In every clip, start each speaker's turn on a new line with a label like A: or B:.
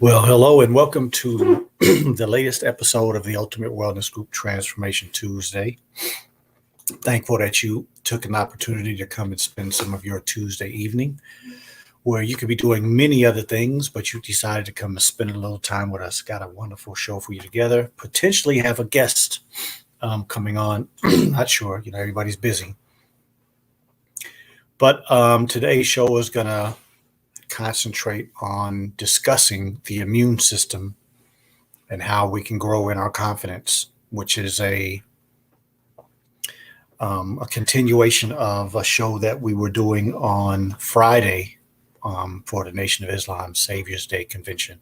A: Well, hello and welcome to the latest episode of the Ultimate Wellness Group Transformation Tuesday. Thankful that you took an opportunity to come and spend some of your Tuesday evening where you could be doing many other things, but you decided to come and spend a little time with us. Got a wonderful show for you together. Potentially have a guest coming on. Not sure, everybody's busy. But today's show is going to concentrate on discussing the immune system and how we can grow in our confidence, which is a continuation of a show that we were doing on Friday for the Nation of Islam Savior's Day Convention.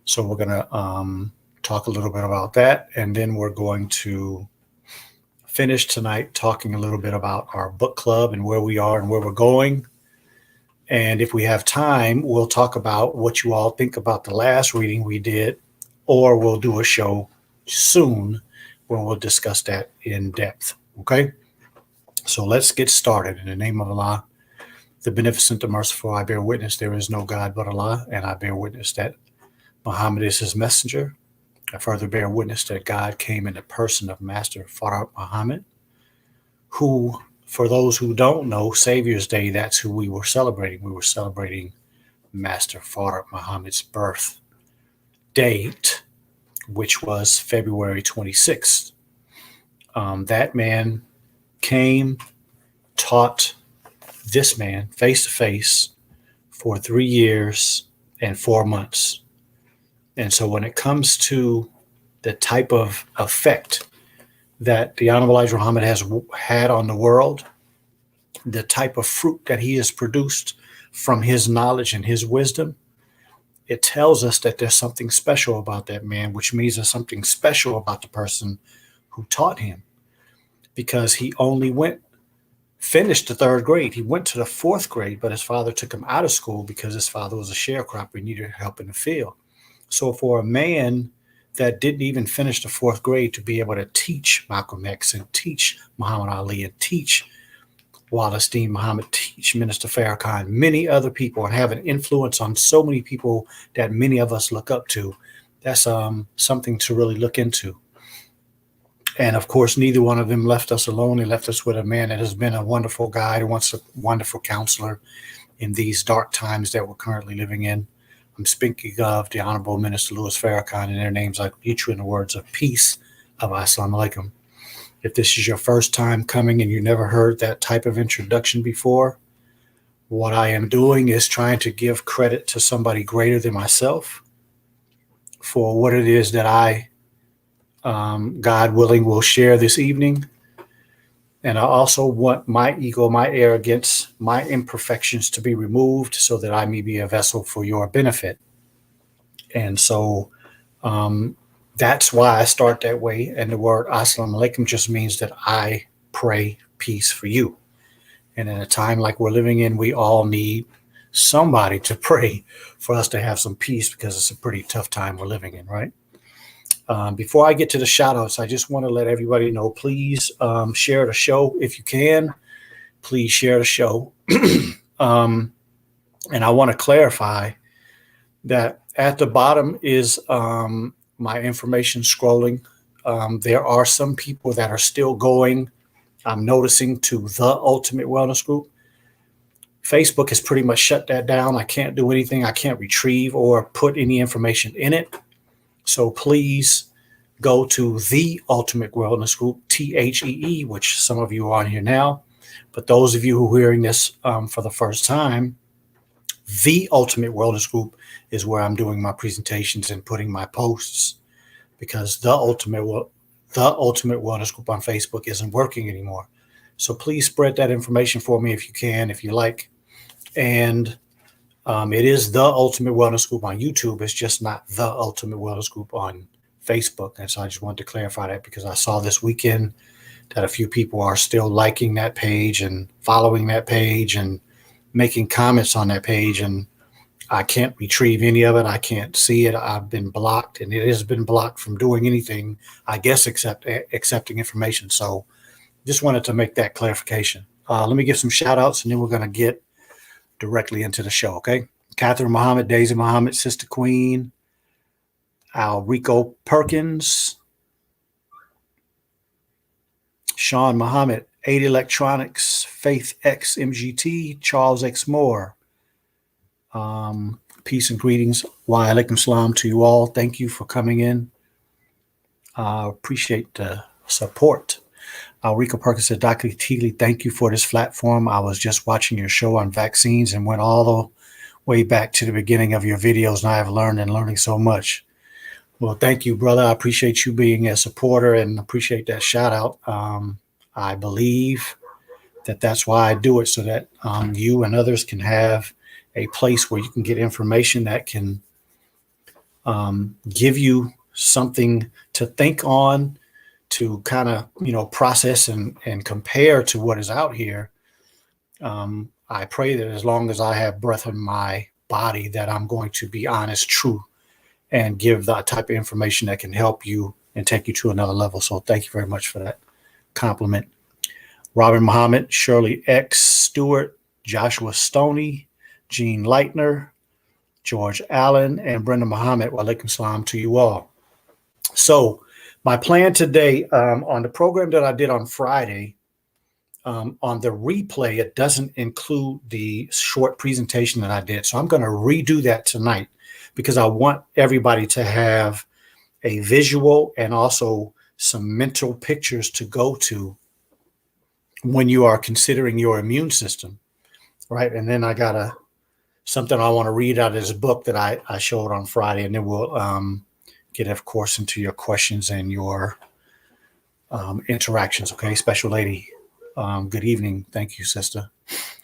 A: So we're going to talk a little bit about that, and then we're going to finish tonight talking a little bit about our book club and where we are and where we're going. And if we have time, we'll talk about what you all think about the last reading we did, or we'll do a show soon where we'll discuss that in depth. Okay? So let's get started. In the name of Allah, the beneficent, the merciful, I bear witness there is no God but Allah, and I bear witness that Muhammad is his messenger. I further bear witness that God came in the person of Master Farad Muhammad, who, for those who don't know, Savior's Day, that's who we were celebrating. We were celebrating Master Farad Muhammad's birth date, which was February 26th. That man came, taught this man face to face for 3 years and 4 months. And so when it comes to the type of effect that the Honorable Elijah Muhammad has had on the world, the type of fruit that he has produced from his knowledge and his wisdom, it tells us that there's something special about that man, which means there's something special about the person who taught him, because he only finished the 3rd grade. He went to the 4th grade, but his father took him out of school because his father was a sharecropper. He needed help in the field. So for a man that didn't even finish the 4th grade to be able to teach Malcolm X and teach Muhammad Ali and teach Wallace Dean Muhammad, teach Minister Farrakhan, many other people, and have an influence on so many people that many of us look up to, that's something to really look into. And of course, neither one of them left us alone. They left us with a man that has been a wonderful guide, once a wonderful counselor in these dark times that we're currently living in. I'm speaking of the Honorable Minister Louis Farrakhan, and their names I greet you in the words of peace of Assalamu alaikum. If this is your first time coming and you never heard that type of introduction before, what I am doing is trying to give credit to somebody greater than myself for what it is that I, God willing, will share this evening. And I also want my ego, my arrogance, my imperfections to be removed so that I may be a vessel for your benefit. And so that's why I start that way. And the word Assalamu alaikum just means that I pray peace for you. And in a time like we're living in, we all need somebody to pray for us to have some peace, because it's a pretty tough time we're living in, right? Before I get to the shout outs, I just want to let everybody know, please share the show if you can. Please share the show. And I want to clarify that at the bottom is my information scrolling. There are some people that are still going, I'm noticing, to the Ultimate Wellness Group. Facebook has pretty much shut that down. I can't do anything. I can't retrieve or put any information in it. So please go to the Ultimate Wellness Group, THEE, which some of you are on here now. But those of you who are hearing this for the first time, the Ultimate Wellness Group is where I'm doing my presentations and putting my posts, because the Ultimate Wellness Group on Facebook isn't working anymore. So please spread that information for me if you can, if you like. And it is the Ultimate Wellness Group on YouTube. It's just not the Ultimate Wellness Group on Facebook. And so I just wanted to clarify that, because I saw this weekend that a few people are still liking that page and following that page and making comments on that page. And I can't retrieve any of it. I can't see it. I've been blocked, and it has been blocked from doing anything, I guess, except accepting information. So just wanted to make that clarification. Let me give some shout outs, and then we're going to get directly into the show. Okay. Catherine Muhammad, Daisy Muhammad, Sister Queen, Alrico Perkins, Sean Muhammad, 8 Electronics, Faith X MGT, Charles X Moore. Peace and greetings. Wa alaikum salam to you all. Thank you for coming in. Appreciate the support. Rico Perkins said, Dr. Teagley, thank you for this platform. I was just watching your show on vaccines and went all the way back to the beginning of your videos, and I have learned and learning so much. Well, thank you, brother. I appreciate you being a supporter and appreciate that shout out. I believe that that's why I do it, so that you and others can have a place where you can get information that can give you something to think on, to kind of, process and compare to what is out here. I pray that as long as I have breath in my body, that I'm going to be honest, true, and give the type of information that can help you and take you to another level. So thank you very much for that compliment. Robin Muhammad, Shirley X Stewart, Joshua Stoney, Gene Leitner, George Allen, and Brenda Muhammad. Wa alaikum salam to you all. So my plan today, on the program that I did on Friday, on the replay, it doesn't include the short presentation that I did. So I'm going to redo that tonight because I want everybody to have a visual and also some mental pictures to go to when you are considering your immune system, right? And then I got something I want to read out of this book that I showed on Friday, and then we'll get, of course, into your questions and your interactions. Okay, special lady. Good evening. Thank you, sister.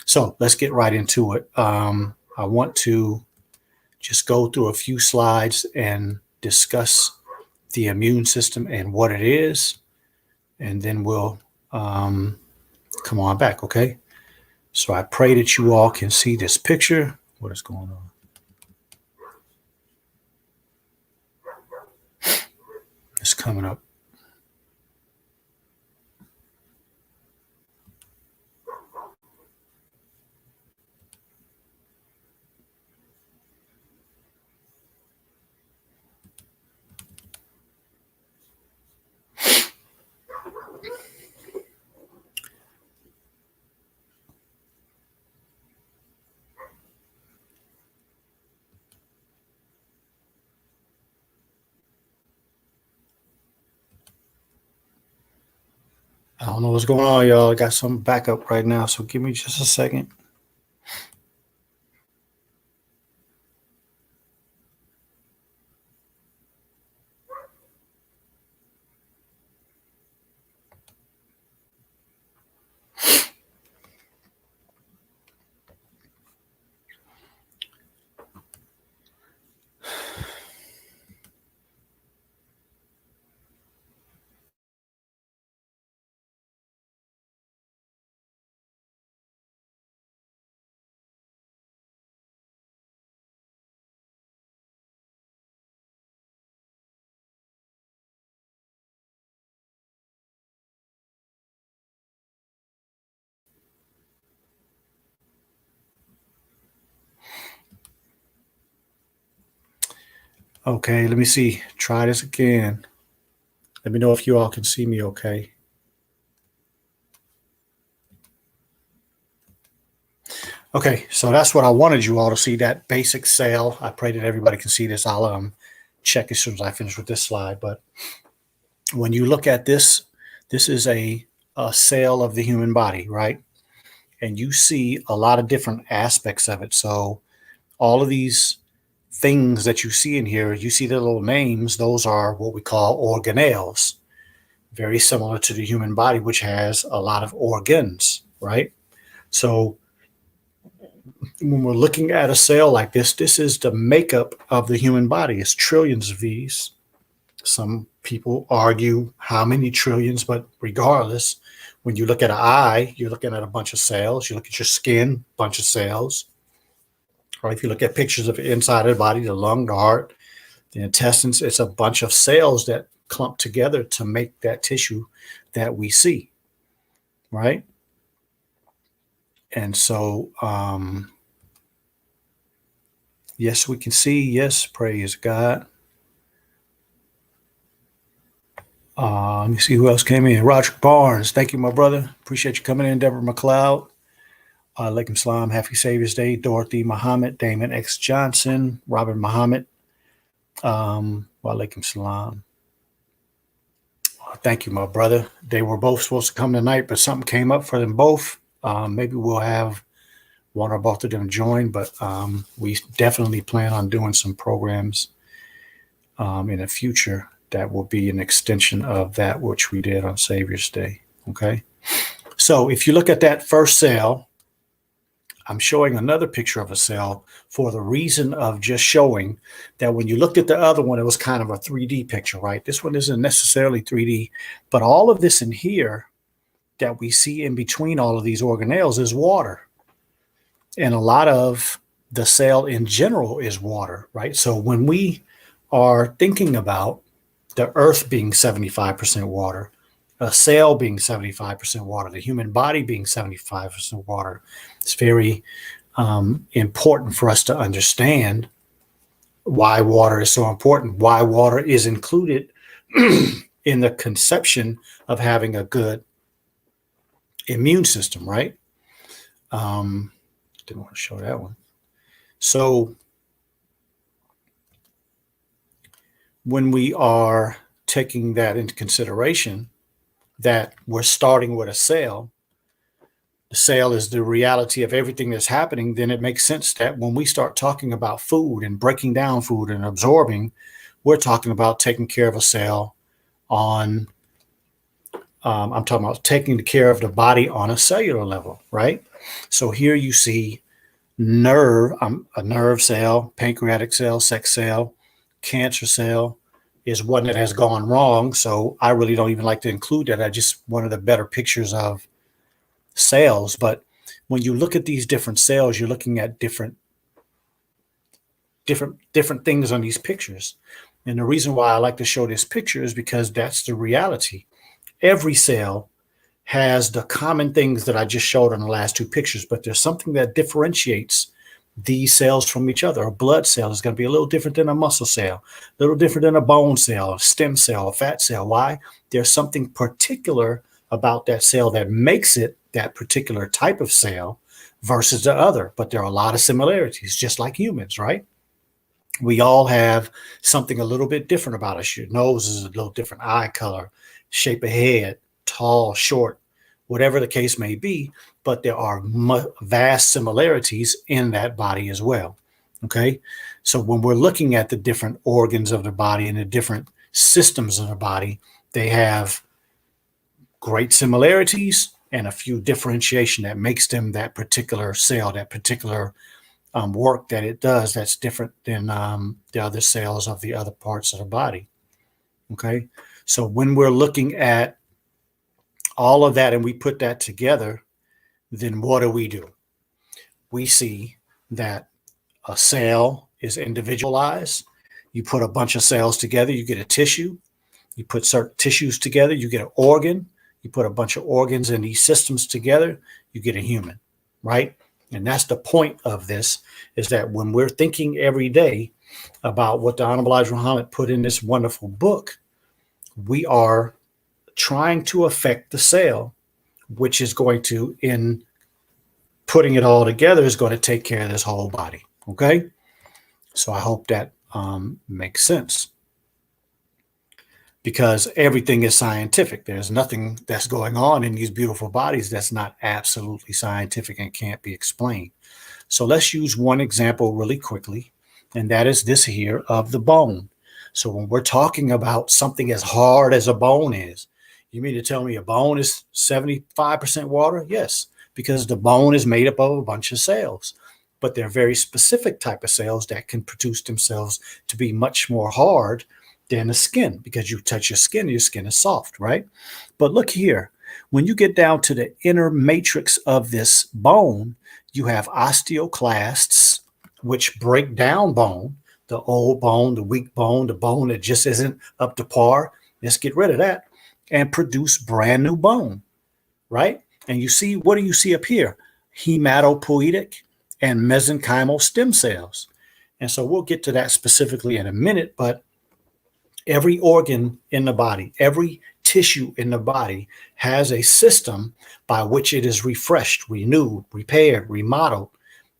A: So let's get right into it. I want to just go through a few slides and discuss the immune system and what it is, and then we'll come on back, okay? So I pray that you all can see this picture. What is going on? It's coming up. I don't know what's going on, y'all. I got some backup right now, so give me just a second. Okay, let me see. Try this again. Let me know if you all can see me okay. Okay, so that's what I wanted you all to see, that basic cell. I pray that everybody can see this. I'll check as soon as I finish with this slide. But when you look at this, this is a cell of the human body, right? And you see a lot of different aspects of it. So all of these things that you see in here, you see the little names, those are what we call organelles, very similar to the human body, which has a lot of organs, right? So when we're looking at a cell like this, this is the makeup of the human body. It's trillions of these. Some people argue how many trillions, but regardless, when you look at an eye, you're looking at a bunch of cells. You look at your skin, bunch of cells. Or if you look at pictures of the inside of the body, the lung, the heart, the intestines, it's a bunch of cells that clump together to make that tissue that we see, right? And so Yes, we can see. Yes, praise God. Let me see who else came in. Roger Barnes. Thank you, my brother. Appreciate you coming in. Deborah McLeod. Alaikum Salam. Happy Savior's Day. Dorothy Muhammad. Damon X. Johnson. Robert Muhammad. Walaikum Salam. Thank you, my brother. They were both supposed to come tonight, but something came up for them both. Maybe we'll have one or both of them join, but we definitely plan on doing some programs in the future that will be an extension of that which we did on Savior's Day. Okay. So if you look at that first cell, I'm showing another picture of a cell for the reason of just showing that when you looked at the other one, it was kind of a 3D picture, right? This one isn't necessarily 3D, but all of this in here that we see in between all of these organelles is water. And a lot of the cell in general is water, right? So when we are thinking about the earth being 75% water, a cell being 75% water, the human body being 75% water, it's very important for us to understand why water is so important, why water is included in the conception of having a good immune system, right? Didn't want to show that one. So when we are taking that into consideration, that we're starting with a cell, the cell is the reality of everything that's happening, then it makes sense that when we start talking about food and breaking down food and absorbing, we're talking about taking care of a cell on, I'm talking about taking care of the body on a cellular level, right? So here you see nerve, a nerve cell, pancreatic cell, sex cell, cancer cell is one that has gone wrong. So I really don't even like to include that. I just wanted the better pictures of cells. But when you look at these different cells, you're looking at different things on these pictures. And the reason why I like to show this picture is because that's the reality. Every cell has the common things that I just showed on the last two pictures, but there's something that differentiates these cells from each other. A blood cell is going to be a little different than a muscle cell, a little different than a bone cell, a stem cell, a fat cell. Why? There's something particular about that cell that makes it that particular type of cell versus the other. But there are a lot of similarities, just like humans, right? We all have something a little bit different about us. Your nose is a little different, eye color, shape of head, tall, short, whatever the case may be, but there are vast similarities in that body as well. Okay. So when we're looking at the different organs of the body and the different systems of the body, they have great similarities and a few differentiation that makes them that particular cell, that particular work that it does that's different than the other cells of the other parts of the body. Okay. So when we're looking at all of that and we put that together, then what do? We see that a cell is individualized. You put a bunch of cells together, you get a tissue. You put certain tissues together, you get an organ. You put a bunch of organs in these systems together, you get a human, right? And that's the point of this, is that when we're thinking every day about what the Honorable Elijah Muhammad put in this wonderful book, we are trying to affect the cell, which is going to, in putting it all together, is going to take care of this whole body. Okay. So I hope that makes sense, because everything is scientific. There's nothing that's going on in these beautiful bodies that's not absolutely scientific and can't be explained. So let's use one example really quickly, and that is this here of the bone. So when we're talking about something as hard as a bone is, you mean to tell me a bone is 75% water? Yes, because the bone is made up of a bunch of cells, but they're very specific type of cells that can produce themselves to be much more hard than the skin, because you touch your skin is soft, right? But look here, when you get down to the inner matrix of this bone, you have osteoclasts, which break down bone, the old bone, the weak bone, the bone that just isn't up to par. Let's get rid of that and produce brand new bone, right? And you see, what do you see up here? Hematopoietic and mesenchymal stem cells. And so we'll get to that specifically in a minute, but every organ in the body, every tissue in the body has a system by which it is refreshed, renewed, repaired, remodeled.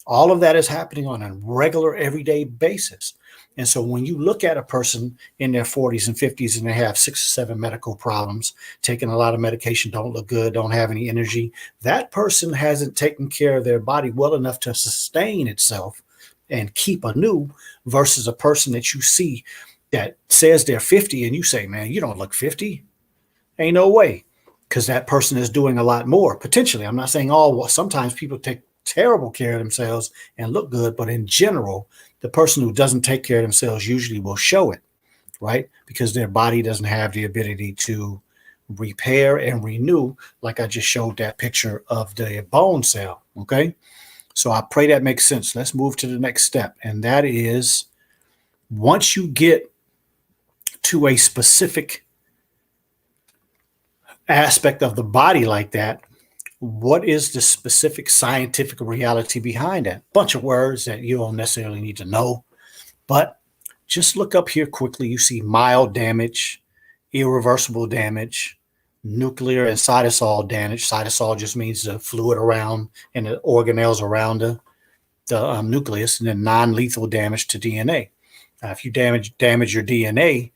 A: All of that is happening on a regular, everyday basis. And so when you look at a person in their 40s and 50s and they have 6 or 7 medical problems, taking a lot of medication, don't look good, don't have any energy, that person hasn't taken care of their body well enough to sustain itself and keep anew, versus a person that you see that says they're 50 and you say, man, you don't look 50. Ain't no way. Because that person is doing a lot more potentially. I'm not saying sometimes people take terrible care of themselves and look good, but in general, the person who doesn't take care of themselves usually will show it, right? Because their body doesn't have the ability to repair and renew, like I just showed that picture of the bone cell. Okay. So I pray that makes sense. Let's move to the next step. And that is, once you get to a specific aspect of the body like that, what is the specific scientific reality behind that? Bunch of words that you don't necessarily need to know, but just look up here quickly. You see mild damage, irreversible damage, nuclear and cytosol damage. Cytosol just means the fluid around and the organelles around the nucleus, and then non-lethal damage to DNA. If you damage your DNA,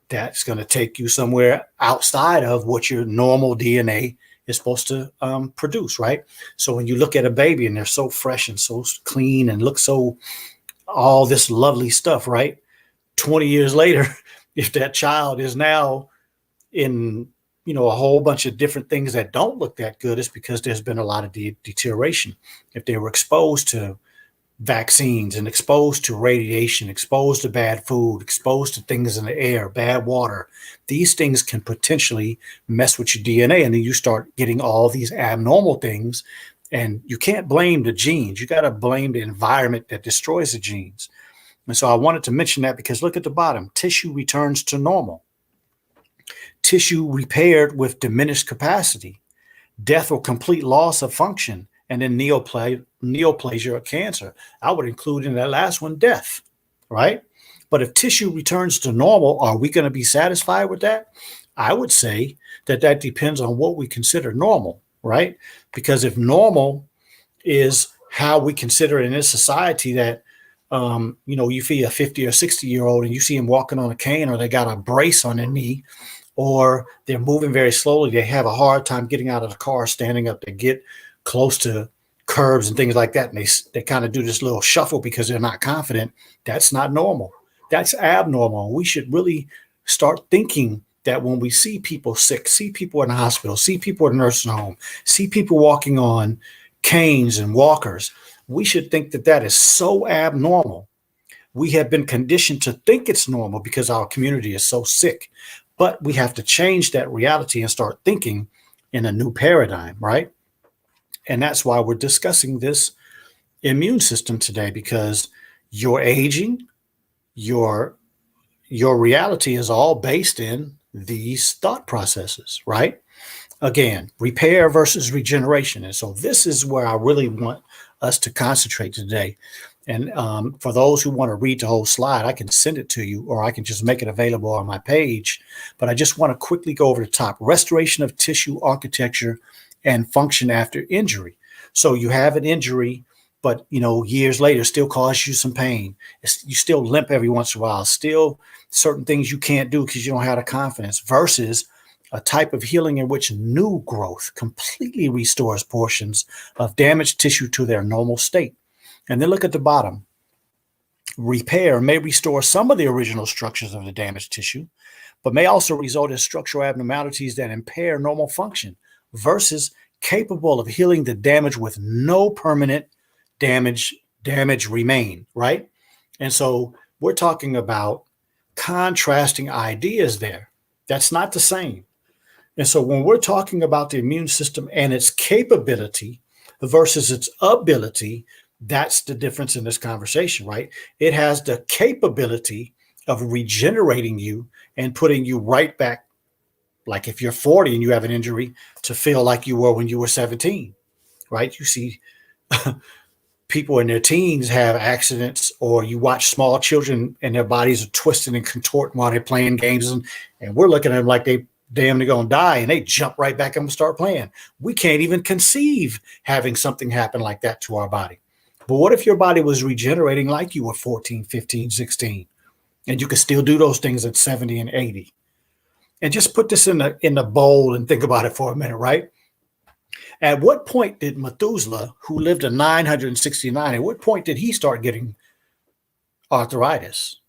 A: that's going to take you somewhere outside of what your normal DNA is supposed to produce, right? So when you look at a baby and they're so fresh and so clean and look so all this lovely stuff, right? 20 years later, if that child is now in, a whole bunch of different things that don't look that good, it's because there's been a lot of deterioration. If they were exposed to vaccines and exposed to radiation, exposed to bad food, exposed to things in the air, bad water, these things can potentially mess with your DNA. And then you start getting all these abnormal things, and you can't blame the genes. You got to blame the environment that destroys the genes. And so I wanted to mention that because look at the bottom, tissue returns to normal, tissue repaired with diminished capacity, death or complete loss of function, and then neoplasia or cancer. I would include in that last one death, right? But if tissue returns to normal, are we going to be satisfied with that? I would say that depends on what we consider normal, right? Because if normal is how we consider it in this society, that you see a 50 or 60-year-old and you see him walking on a cane, or they got a brace on their knee, or they're moving very slowly, they have a hard time getting out of the car, standing up to get close to curbs and things like that, and they kind of do this little shuffle because they're not confident. That's not normal. That's abnormal. We should really start thinking that when we see people sick, see people in the hospital, see people in a nursing home, see people walking on canes and walkers, we should think that that is so abnormal. We have been conditioned to think it's normal because our community is so sick, but we have to change that reality and start thinking in a new paradigm, right? And that's why we're discussing this immune system today, because your aging, your reality is all based in these thought processes, right? Again, repair versus regeneration. And so this is where I really want us to concentrate today. And for those who want to read the whole slide, I can send it to you, or I can just make it available on my page. But I just want to quickly go over the top. Restoration of tissue architecture and function after injury. So you have an injury, but years later still causes you some pain. You still limp every once in a while, still certain things you can't do because you don't have the confidence, versus a type of healing in which new growth completely restores portions of damaged tissue to their normal state. And then look at the bottom. Repair may restore some of the original structures of the damaged tissue, but may also result in structural abnormalities that impair normal function, versus capable of healing the damage with no permanent damage remain, right? And so we're talking about contrasting ideas there. That's not the same. And so when we're talking about the immune system and its capability versus its ability, that's the difference in this conversation, right? It has the capability of regenerating you and putting you right back, like if you're 40 and you have an injury, to feel like you were when you were 17, right? You see people in their teens have accidents, or you watch small children and their bodies are twisting and contorting while they're playing games, and we're looking at them like they damn near gonna die, and they jump right back and start playing. We can't even conceive having something happen like that to our body. But what if your body was regenerating like you were 14, 15, 16, and you could still do those things at 70 and 80? And just put this in the bowl and think about it for a minute, right? At what point did Methuselah, who lived to 969, at what point did he start getting arthritis?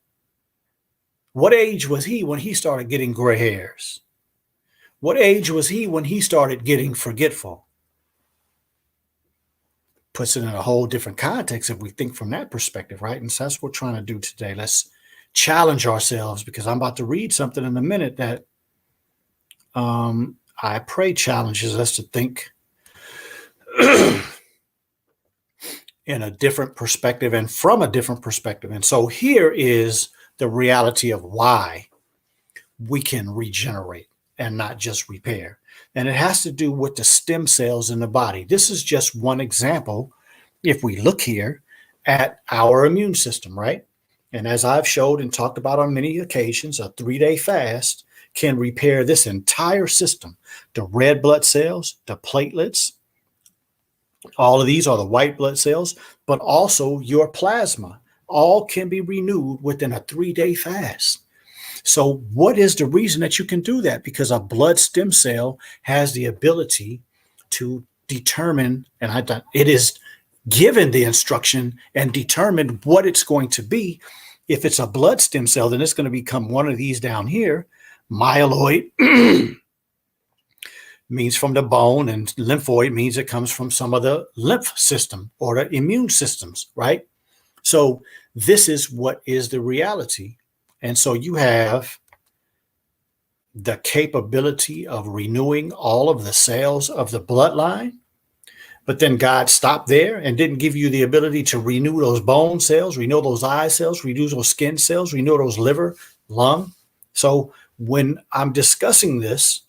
A: What age was he when he started getting gray hairs? What age was he when he started getting forgetful? Puts it in a whole different context if we think from that perspective, right? And so that's what we're trying to do today. Let's challenge ourselves, because I'm about to read something in a minute that I pray challenges us to think in a different perspective and from a different perspective. And so here is the reality of why we can regenerate and not just repair. And it has to do with the stem cells in the body. This is just one example. If we look here at our immune system, right? And as I've showed and talked about on many occasions, a 3-day fast can repair this entire system. The red blood cells, the platelets, all of these are the white blood cells, but also your plasma. All can be renewed within a 3-day fast. So what is the reason that you can do that? Because a blood stem cell has the ability to determine, and it is given the instruction and determined what it's going to be. If it's a blood stem cell, then it's going to become one of these down here. Myeloid means from the bone, and lymphoid means it comes from some of the lymph system or the immune systems, right? So this is what is the reality. And so you have the capability of renewing all of the cells of the bloodline, but then God stopped there and didn't give you the ability to renew those bone cells, renew those eye cells, renew those skin cells, renew those liver, lung. So when I'm discussing this,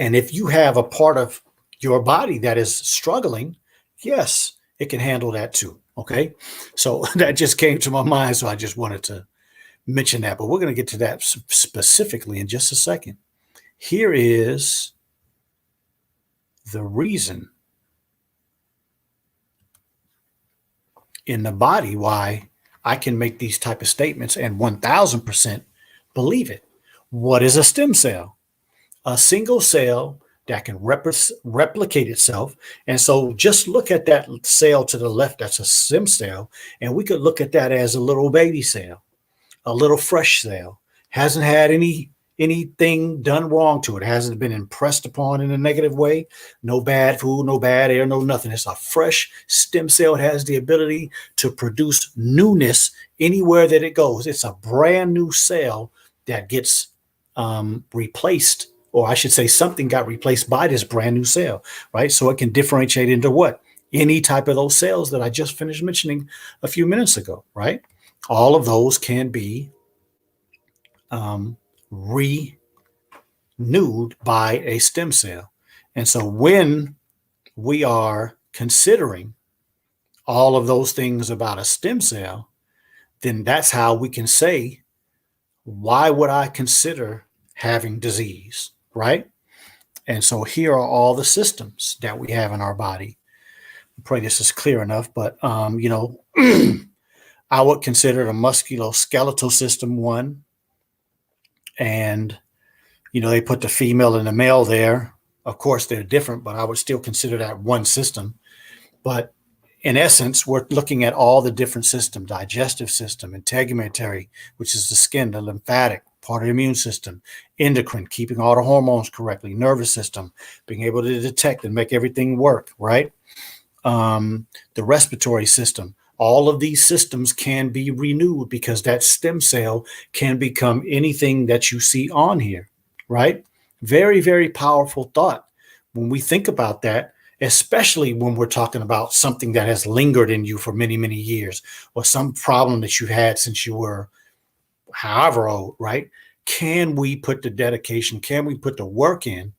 A: and if you have a part of your body that is struggling, yes, it can handle that too. Okay. So that just came to my mind. So I just wanted to mention that, but we're going to get to that specifically in just a second. Here is the reason in the body why I can make these type of statements and 1000% believe it. What is a stem cell? A single cell that can replicate itself. And so just look at that cell to the left, that's a stem cell, and we could look at that as a little baby cell, a little fresh cell, hasn't had anything done wrong to it, hasn't been impressed upon in a negative way, no bad food, no bad air, no nothing. It's a fresh stem cell. It has the ability to produce newness anywhere that it goes. It's a brand new cell that gets replaced, or I should say something got replaced by this brand new cell, right? So it can differentiate into what? Any type of those cells that I just finished mentioning a few minutes ago, right? All of those can be renewed by a stem cell. And so when we are considering all of those things about a stem cell, then that's how we can say, why would I consider having disease, right? And so here are all the systems that we have in our body. I pray this is clear enough, but I would consider the musculoskeletal system one. And, they put the female and the male there. Of course, they're different, but I would still consider that one system. But in essence, we're looking at all the different systems: digestive system, integumentary, which is the skin, the lymphatic, part of the immune system, endocrine, keeping all the hormones correctly, nervous system, being able to detect and make everything work, right? The respiratory system. All of these systems can be renewed because that stem cell can become anything that you see on here, right? Very, very powerful thought when we think about that, especially when we're talking about something that has lingered in you for many, many years, or some problem that you've had since you were however old, right? Can we put the dedication, can we put the work in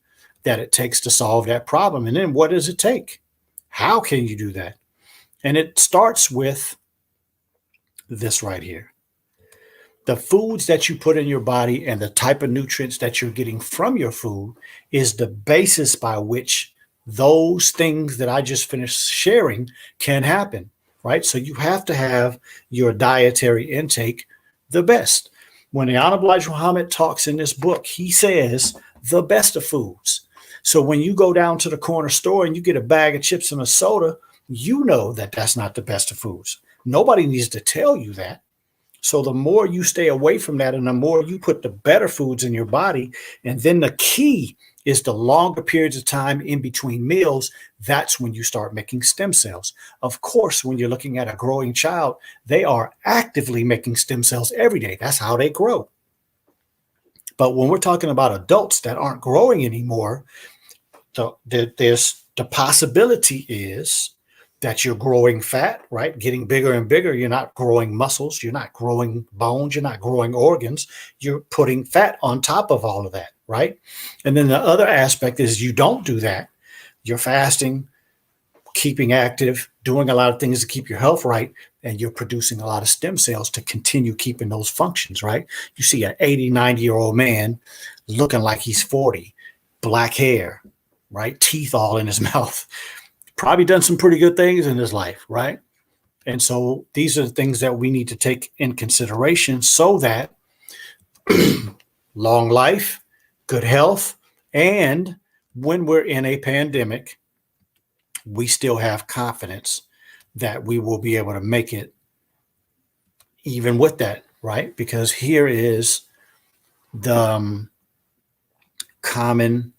A: that it takes to solve that problem? And then what does it take? How can you do that? And it starts with this right here. The foods that you put in your body and the type of nutrients that you're getting from your food is the basis by which those things that I just finished sharing can happen, right? So you have to have your dietary intake the best. When the Honorable Elijah Muhammad talks in this book, he says the best of foods. So when you go down to the corner store and you get a bag of chips and a soda, you know that that's not the best of foods. Nobody needs to tell you that. So the more you stay away from that and the more you put the better foods in your body, and then the key is the longer periods of time in between meals, that's when you start making stem cells. Of course, when you're looking at a growing child, they are actively making stem cells every day. That's how they grow. But when we're talking about adults that aren't growing anymore, there's the possibility is that you're growing fat, right? Getting bigger and bigger. You're not growing muscles. You're not growing bones. You're not growing organs. You're putting fat on top of all of that, right? And then the other aspect is you don't do that. You're fasting, keeping active, doing a lot of things to keep your health right, and you're producing a lot of stem cells to continue keeping those functions, right? You see an 80, 90-year-old man looking like he's 40, black hair, right? Teeth all in his mouth. Probably done some pretty good things in his life, right? And so these are the things that we need to take in consideration so that long life, good health, and when we're in a pandemic, we still have confidence that we will be able to make it even with that, right? Because here is the common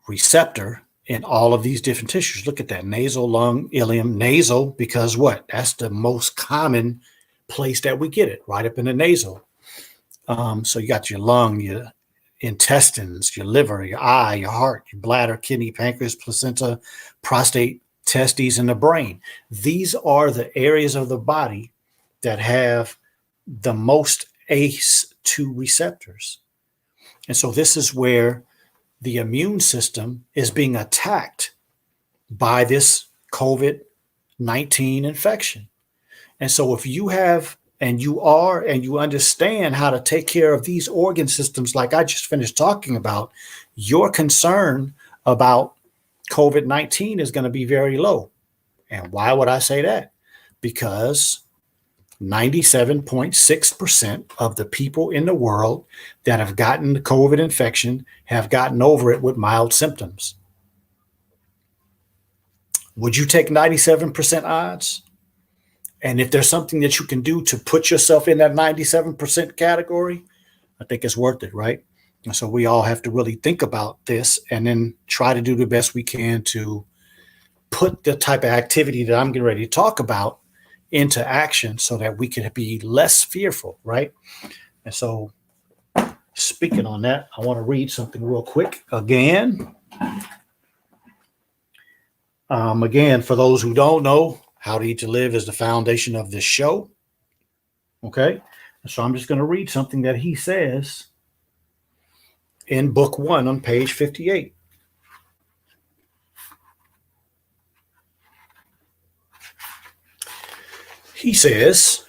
A: receptor in all of these different tissues. Look at that, nasal, lung, ileum, nasal, because what? That's the most common place that we get it, right up in the nasal. So you got your lung, your intestines, your liver, your eye, your heart, your bladder, kidney, pancreas, placenta, prostate, testes, and the brain. These are the areas of the body that have the most ACE2 receptors. And so this is where the immune system is being attacked by this COVID-19 infection. And so if you have, and you understand how to take care of these organ systems, like I just finished talking about, your concern about COVID-19 is going to be very low. And why would I say that? Because 97.6% of the people in the world that have gotten the COVID infection have gotten over it with mild symptoms. Would you take 97% odds? And if there's something that you can do to put yourself in that 97% category, I think it's worth it, right? And so we all have to really think about this and then try to do the best we can to put the type of activity that I'm getting ready to talk about into action so that we can be less fearful, right? And so speaking on that, I want to read something real quick again. Again, for those who don't know, How to Eat to Live is the foundation of this show. Okay. So I'm just going to read something that he says in book 1 on page 58. He says,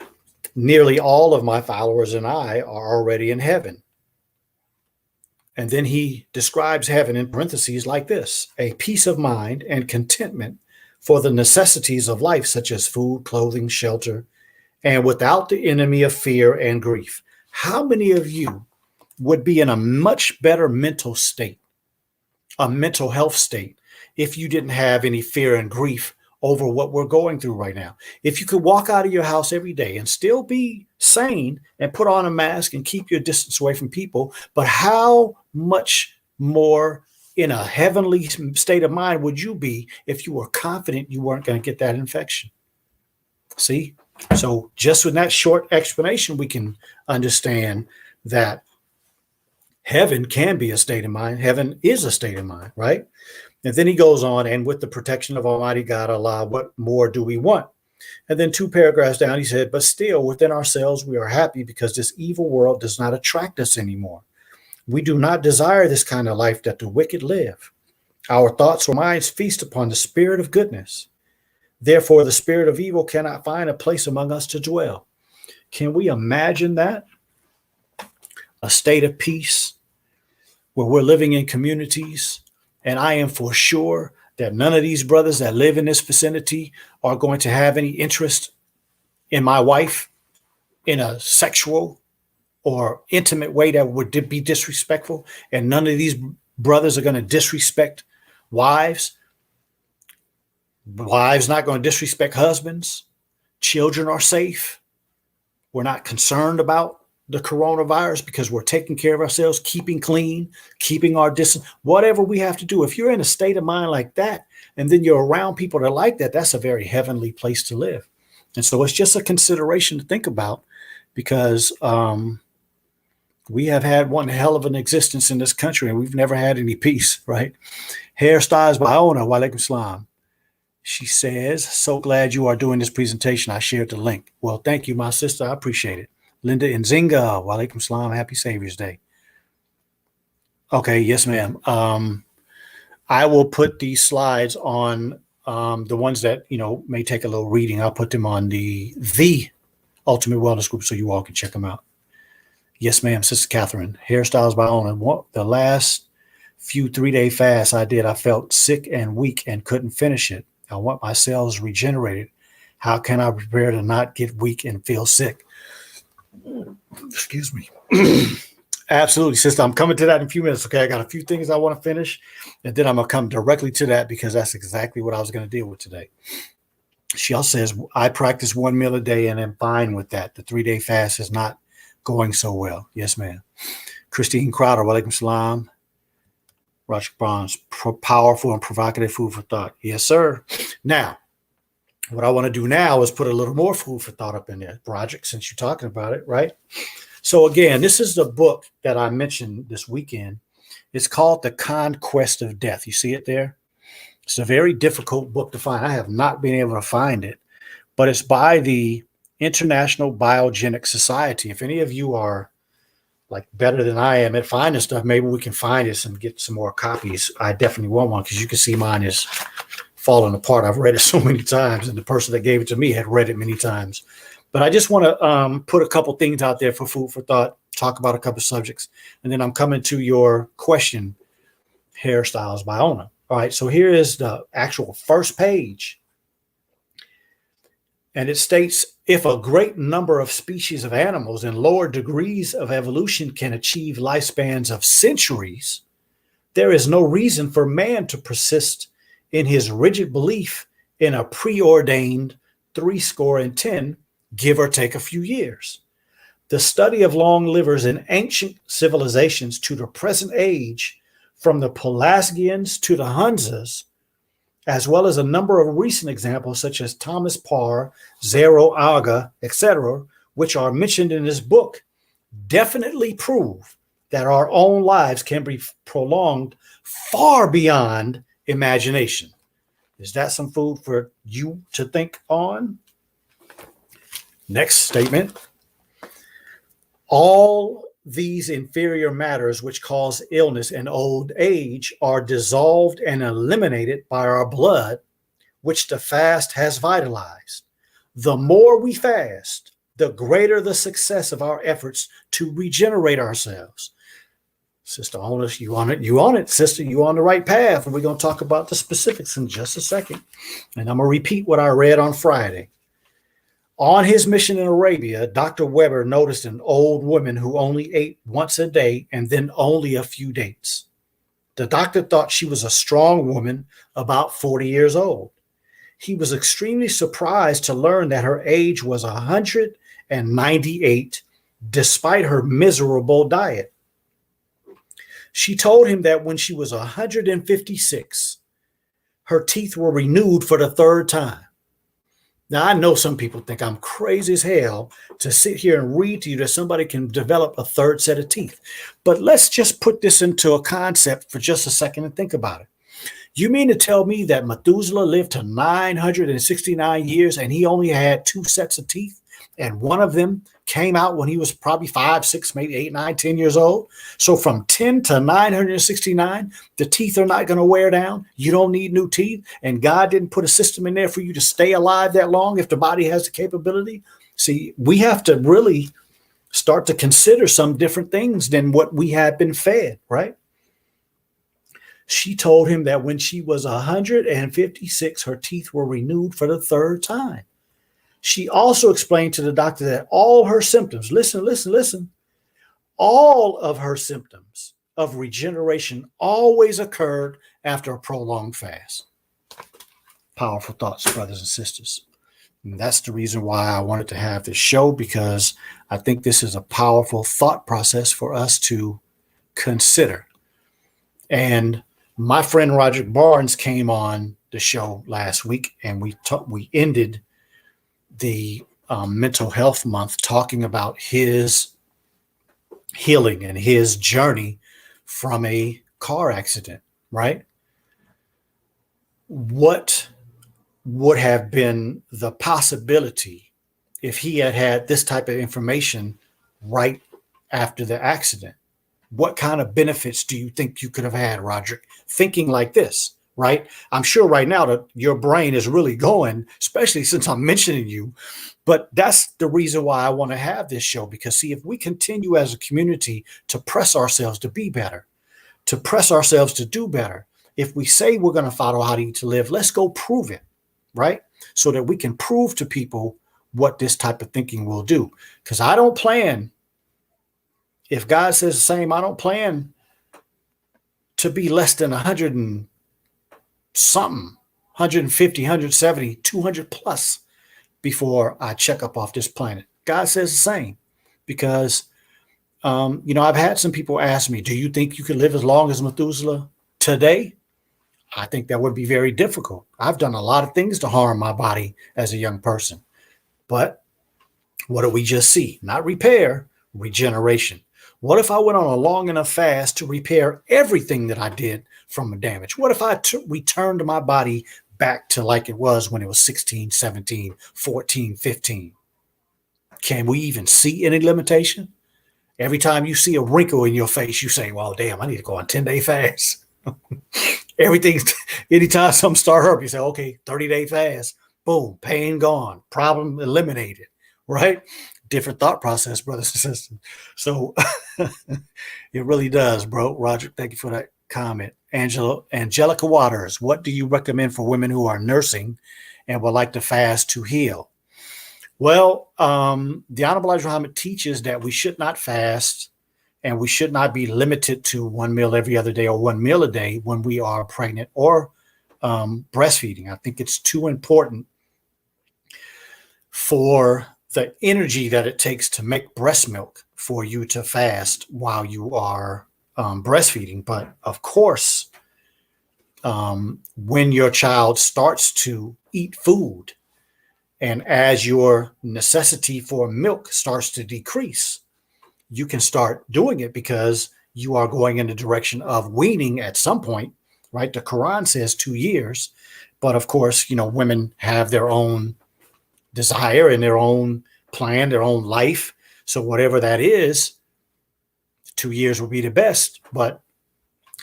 A: nearly all of my followers and I are already in heaven. And then he describes heaven in parentheses like this: a peace of mind and contentment for the necessities of life, such as food, clothing, shelter, and without the enemy of fear and grief. How many of you would be in a much better mental state, a mental health state, if you didn't have any fear and grief over what we're going through right now? If you could walk out of your house every day and still be sane and put on a mask and keep your distance away from people, but how much more in a heavenly state of mind would you be if you were confident you weren't going to get that infection? See? So just with that short explanation, we can understand that heaven can be a state of mind. Heaven is a state of mind, right? And then he goes on, and with the protection of Almighty God, Allah, what more do we want? And then 2 paragraphs down, he said, but still within ourselves, we are happy because this evil world does not attract us anymore. We do not desire this kind of life that the wicked live. Our thoughts or minds feast upon the spirit of goodness. Therefore, the spirit of evil cannot find a place among us to dwell. Can we imagine that? A state of peace where we're living in communities, and I am for sure that none of these brothers that live in this vicinity are going to have any interest in my wife in a sexual or intimate way that would be disrespectful, and none of these brothers are going to disrespect wives. Wives not going to disrespect husbands. Children are safe. We're not concerned about the coronavirus because we're taking care of ourselves, keeping clean, keeping our distance, whatever we have to do. If you're in a state of mind like that, and then you're around people that are like that, that's a very heavenly place to live. And so it's just a consideration to think about, because we have had one hell of an existence in this country and we've never had any peace, right? Hairstyles by Ona, walaikum salam. She says, so glad you are doing this presentation. I shared the link. Well, thank you, my sister. I appreciate it. Linda Nzinga, walaikum salam. Happy Savior's Day. Okay, yes, ma'am. I will put these slides on the ones that, may take a little reading. I'll put them on the Ultimate Wellness Group so you all can check them out. Yes, ma'am, Sister Catherine. Hairstyles by Ona. The last few 3-day fasts I did, I felt sick and weak and couldn't finish it. I want my cells regenerated. How can I prepare to not get weak and feel sick? Excuse me. Absolutely, sister. I'm coming to that in a few minutes. Okay, I got a few things I want to finish, and then I'm going to come directly to that because that's exactly what I was going to deal with today. She also says, I practice 1 meal a day and am fine with that. The 3-day fast is not going so well. Yes, ma'am. Christine Crowder, walaikum salam. Roger Bronze, powerful and provocative food for thought. Yes, sir. Now, what I want to do now is put a little more food for thought up in there, Broderick, since you're talking about it, right? So again, this is the book that I mentioned this weekend. It's called The Conquest of Death. You see it there? It's a very difficult book to find. I have not been able to find it, but it's by the International Biogenic Society. If any of you are like better than I am at finding stuff, maybe we can find this and get some more copies. I definitely want one because you can see mine is falling apart. I've read it so many times, and the person that gave it to me had read it many times. But I just want to put a couple things out there for food for thought, talk about a couple subjects, and then I'm coming to your question, Hairstyles by Ona. All right, so here is the actual first page. And it states, if a great number of species of animals in lower degrees of evolution can achieve lifespans of centuries, there is no reason for man to persist in his rigid belief in a preordained 70, give or take a few years. The study of long livers in ancient civilizations to the present age, from the Pelasgians to the Hunzas, as well as a number of recent examples such as Thomas Parr, Zero Aga, etc., which are mentioned in this book, definitely prove that our own lives can be prolonged far beyond imagination. Is that some food for you to think on? Next statement. All these inferior matters which cause illness and old age are dissolved and eliminated by our blood, which the fast has vitalized. The more we fast, the greater the success of our efforts to regenerate ourselves. Sister Ona, you on it, sister. You on the right path. And we're going to talk about the specifics in just a second. And I'm going to repeat what I read on Friday. On his mission in Arabia, Dr. Weber noticed an old woman who only ate once a day and then only a few dates. The doctor thought she was a strong woman, about 40 years old. He was extremely surprised to learn that her age was 198, despite her miserable diet. She told him that when she was 156, her teeth were renewed for the 3rd time. Now, I know some people think I'm crazy as hell to sit here and read to you that somebody can develop a 3rd set of teeth. But let's just put this into a concept for just a second and think about it. You mean to tell me that Methuselah lived to 969 years and he only had 2 sets of teeth? And one of them came out when he was probably 5, 6, maybe 8, 9, 10 years old. So from 10 to 969, the teeth are not going to wear down. You don't need new teeth. And God didn't put a system in there for you to stay alive that long if the body has the capability. See, we have to really start to consider some different things than what we had been fed, right? She told him that when she was 156, her teeth were renewed for the third time. She also explained to the doctor that all her symptoms, listen, all of her symptoms of regeneration always occurred after a prolonged fast. Powerful thoughts, brothers and sisters. And that's the reason why I wanted to have this show, because I think this is a powerful thought process for us to consider. And my friend Roderick Barnes came on the show last week, and we ended the mental health month talking about his healing and his journey from a car accident, right? What would have been the possibility if he had had this type of information right after the accident? What kind of benefits do you think you could have had, Roderick, thinking like this, right? I'm sure right now that your brain is really going, especially since I'm mentioning you. But that's the reason why I want to have this show, because see, if we continue as a community to press ourselves to be better, to press ourselves to do better, if we say we're going to follow how to eat to live, let's go prove it, right? So that we can prove to people what this type of thinking will do. Because I don't plan, if God says the same, I don't plan to be less than 100 and something, 150, 170, 200 plus before I check up off this planet. God says the same, because, I've had some people ask me, do you think you can live as long as Methuselah today? I think that would be very difficult. I've done a lot of things to harm my body as a young person. But what do we just see? Not repair, regeneration. What if I went on a long enough fast to repair everything that I did from damage? What if I returned my body back to like it was when it was 16, 17, 14, 15? Can we even see any limitation? Every time you see a wrinkle in your face, you say, well, damn, I need to go on 10-day fast. Anytime something start up, you say, okay, 30-day fast. Boom, pain gone, problem eliminated, right? Different thought process, brothers and sisters. So it really does, bro. Roger, thank you for that comment. Angelica Waters, what do you recommend for women who are nursing and would like to fast to heal? Well, the Honorable Elijah Muhammad teaches that we should not fast, and we should not be limited to one meal every other day or one meal a day when we are pregnant or breastfeeding. I think it's too important for the energy that it takes to make breast milk for you to fast while you are breastfeeding. But of course, when your child starts to eat food, and as your necessity for milk starts to decrease, you can start doing it because you are going in the direction of weaning at some point, right? The Quran says 2 years. But of course, women have their own desire and their own plan, their own life. So whatever that is, 2 years will be the best. But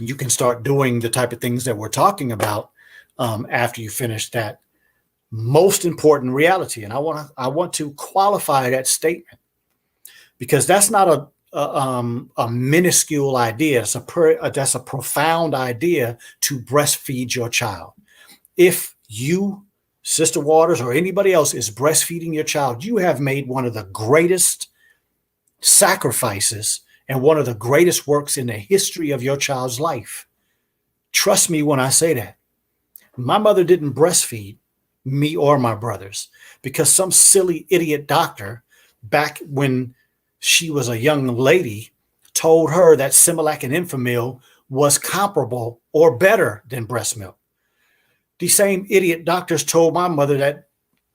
A: you can start doing the type of things that we're talking about after you finish that most important reality. And I want to qualify that statement, because that's not a minuscule idea. That's a profound idea to breastfeed your child. If you, Sister Waters, or anybody else is breastfeeding your child, you have made one of the greatest sacrifices and one of the greatest works in the history of your child's life. Trust me when I say that. My mother didn't breastfeed me or my brothers because some silly idiot doctor back when she was a young lady told her that Similac and Enfamil was comparable or better than breast milk. The same idiot doctors told my mother that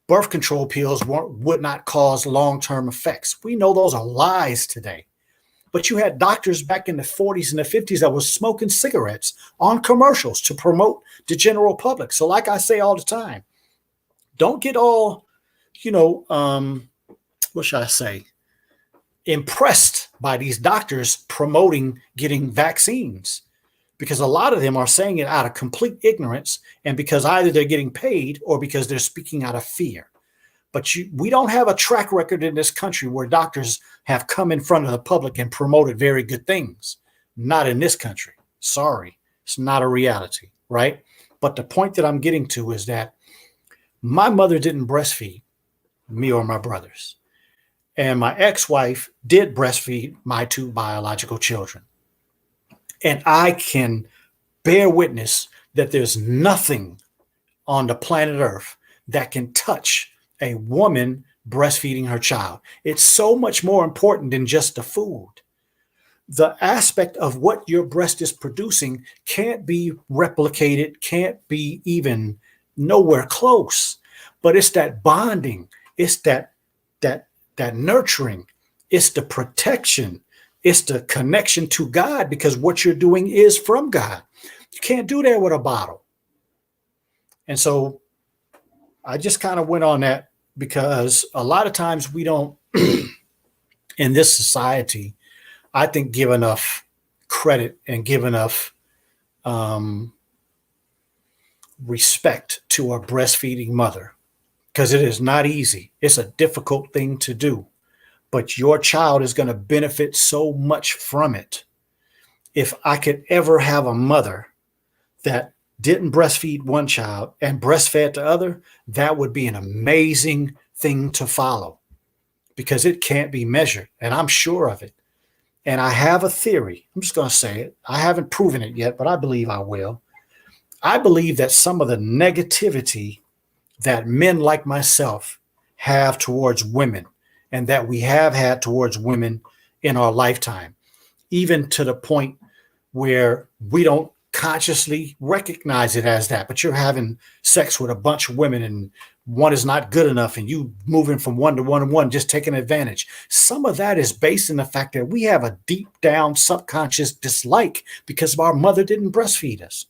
A: birth control pills would not cause long-term effects. We know those are lies today. But you had doctors back in the 40s and the 50s that was smoking cigarettes on commercials to promote the general public. So like I say all the time, don't get all, what should I say, impressed by these doctors promoting getting vaccines, because a lot of them are saying it out of complete ignorance, and because either they're getting paid or because they're speaking out of fear. But we don't have a track record in this country where doctors have come in front of the public and promoted very good things. Not in this country. Sorry, it's not a reality, right? But the point that I'm getting to is that my mother didn't breastfeed me or my brothers. And my ex-wife did breastfeed my two biological children. And I can bear witness that there's nothing on the planet Earth that can touch a woman breastfeeding her child. It's so much more important than just the food. The aspect of what your breast is producing can't be replicated, can't be even nowhere close. But it's that bonding, it's that nurturing, it's the protection, it's the connection to God, because what you're doing is from God. You can't do that with a bottle. And so I just kind of went on that because a lot of times we don't, in this society, I think, give enough credit and give enough respect to a breastfeeding mother, because it is not easy. It's a difficult thing to do, but your child is going to benefit so much from it. If I could ever have a mother that didn't breastfeed one child and breastfed the other, that would be an amazing thing to follow, because it can't be measured. And I'm sure of it. And I have a theory. I'm just going to say it. I haven't proven it yet, but I believe I will. I believe that some of the negativity that men like myself have towards women, and that we have had towards women in our lifetime, even to the point where we don't consciously recognize it as that, but you're having sex with a bunch of women and one is not good enough and you moving from one to one and one, just taking advantage. Some of that is based in the fact that we have a deep down subconscious dislike because our mother didn't breastfeed us.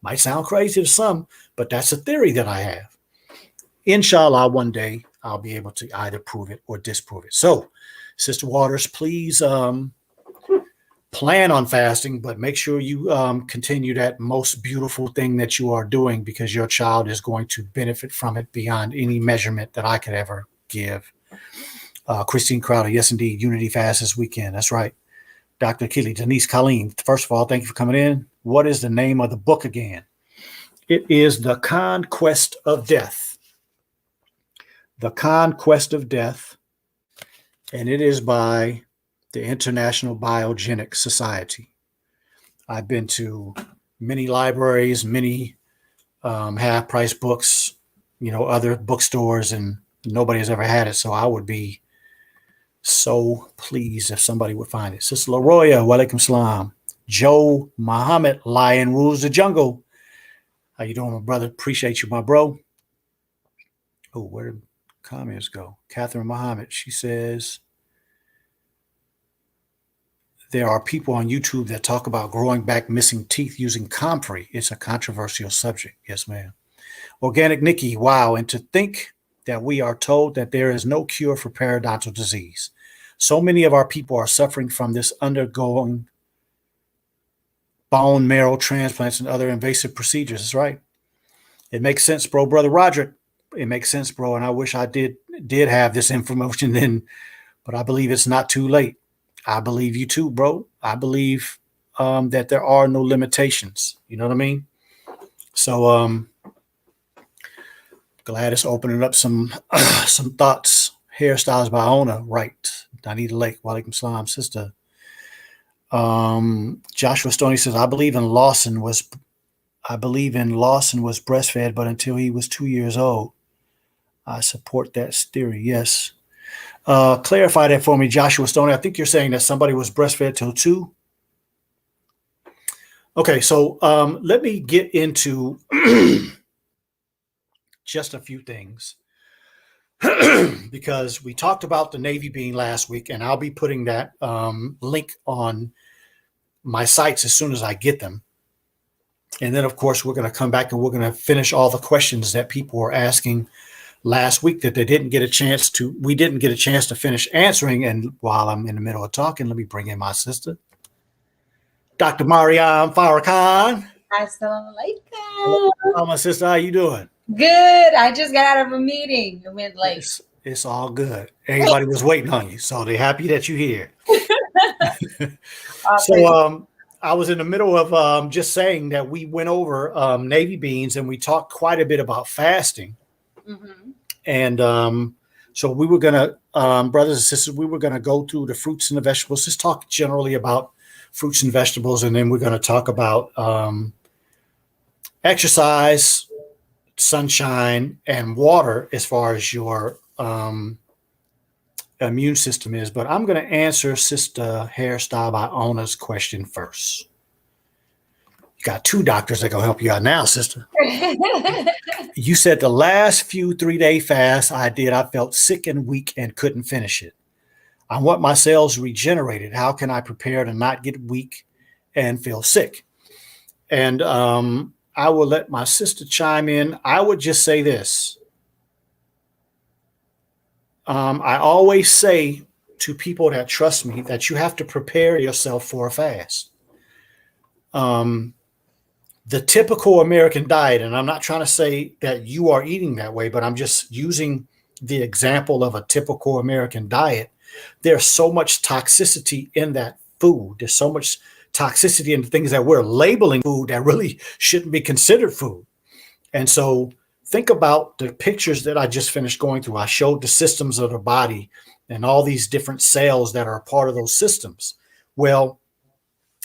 A: Might sound crazy to some, but that's a theory that I have. Inshallah, one day I'll be able to either prove it or disprove it. So, Sister Waters, please plan on fasting, but make sure you continue that most beautiful thing that you are doing, because your child is going to benefit from it beyond any measurement that I could ever give. Christine Crowder, yes, indeed. Unity fast this weekend. That's right. Dr. Keely, Denise Colleen, first of all, thank you for coming in. What is the name of the book again? It is The Conquest of Death. The Conquest of Death. And it is by the International Biogenic Society. I've been to many libraries, many half-price books, other bookstores, and nobody has ever had it. So I would be so pleased if somebody would find it. Sister Laroya, walaikum salam. Joe Muhammad, Lion Rules the Jungle. How you doing, my brother? Appreciate you, my bro. Oh, where did comments go? Catherine Muhammad, she says, there are people on YouTube that talk about growing back missing teeth using comfrey. It's a controversial subject. Yes, ma'am. Organic Nikki, wow. And to think that we are told that there is no cure for periodontal disease. So many of our people are suffering from this, undergoing bone marrow transplants and other invasive procedures. That's right. It makes sense, bro. Brother Roderick, it makes sense, bro. And I wish I did have this information then, but I believe it's not too late. I believe you too, bro. I believe that there are no limitations. You know what I mean? So glad it's opening up some thoughts. Hairstyles by Ona, right? Danita Lake, walaikum salam, sister. Joshua Stoney says, I believe in Lawson was breastfed, but until he was 2 years old. I support that theory. Yes. Clarify that for me, Joshua Stoney. I think you're saying that somebody was breastfed till 2. Okay, so let me get into just a few things because we talked about the Navy being last week, and I'll be putting that link on my sites as soon as I get them. And then, of course, we're going to come back and we're going to finish all the questions that people are asking last week that we didn't get a chance to finish answering. And while I'm in the middle of talking, let me bring in my sister, Dr. Mariam Farrakhan.
B: Assalamu
A: Hello,
B: alaikum.
A: my sister. How you doing?
B: Good. I just got out of a meeting. It went late.
A: It's all good. Everybody was waiting on you, so they're happy that you're here. So I was in the middle of just saying that we went over navy beans and we talked quite a bit about fasting.
B: Mm-hmm.
A: And so we were going to, brothers and sisters, we were going to go through the fruits and the vegetables, just talk generally about fruits and vegetables. And then we're going to talk about exercise, sunshine, and water as far as your immune system is. But I'm going to answer Sister Hairstyle by Ona's question first. You got two doctors that gonna help you out now, sister. You said the last few 3-day fasts I did, I felt sick and weak and couldn't finish it. I want my cells regenerated. How can I prepare to not get weak and feel sick? And I will let my sister chime in. I would just say this. I always say to people that trust me that you have to prepare yourself for a fast. The typical American diet, and I'm not trying to say that you are eating that way, but I'm just using the example of a typical American diet. There's so much toxicity in that food. There's so much toxicity in the things that we're labeling food that really shouldn't be considered food. And so think about the pictures that I just finished going through. I showed the systems of the body and all these different cells that are a part of those systems. Well,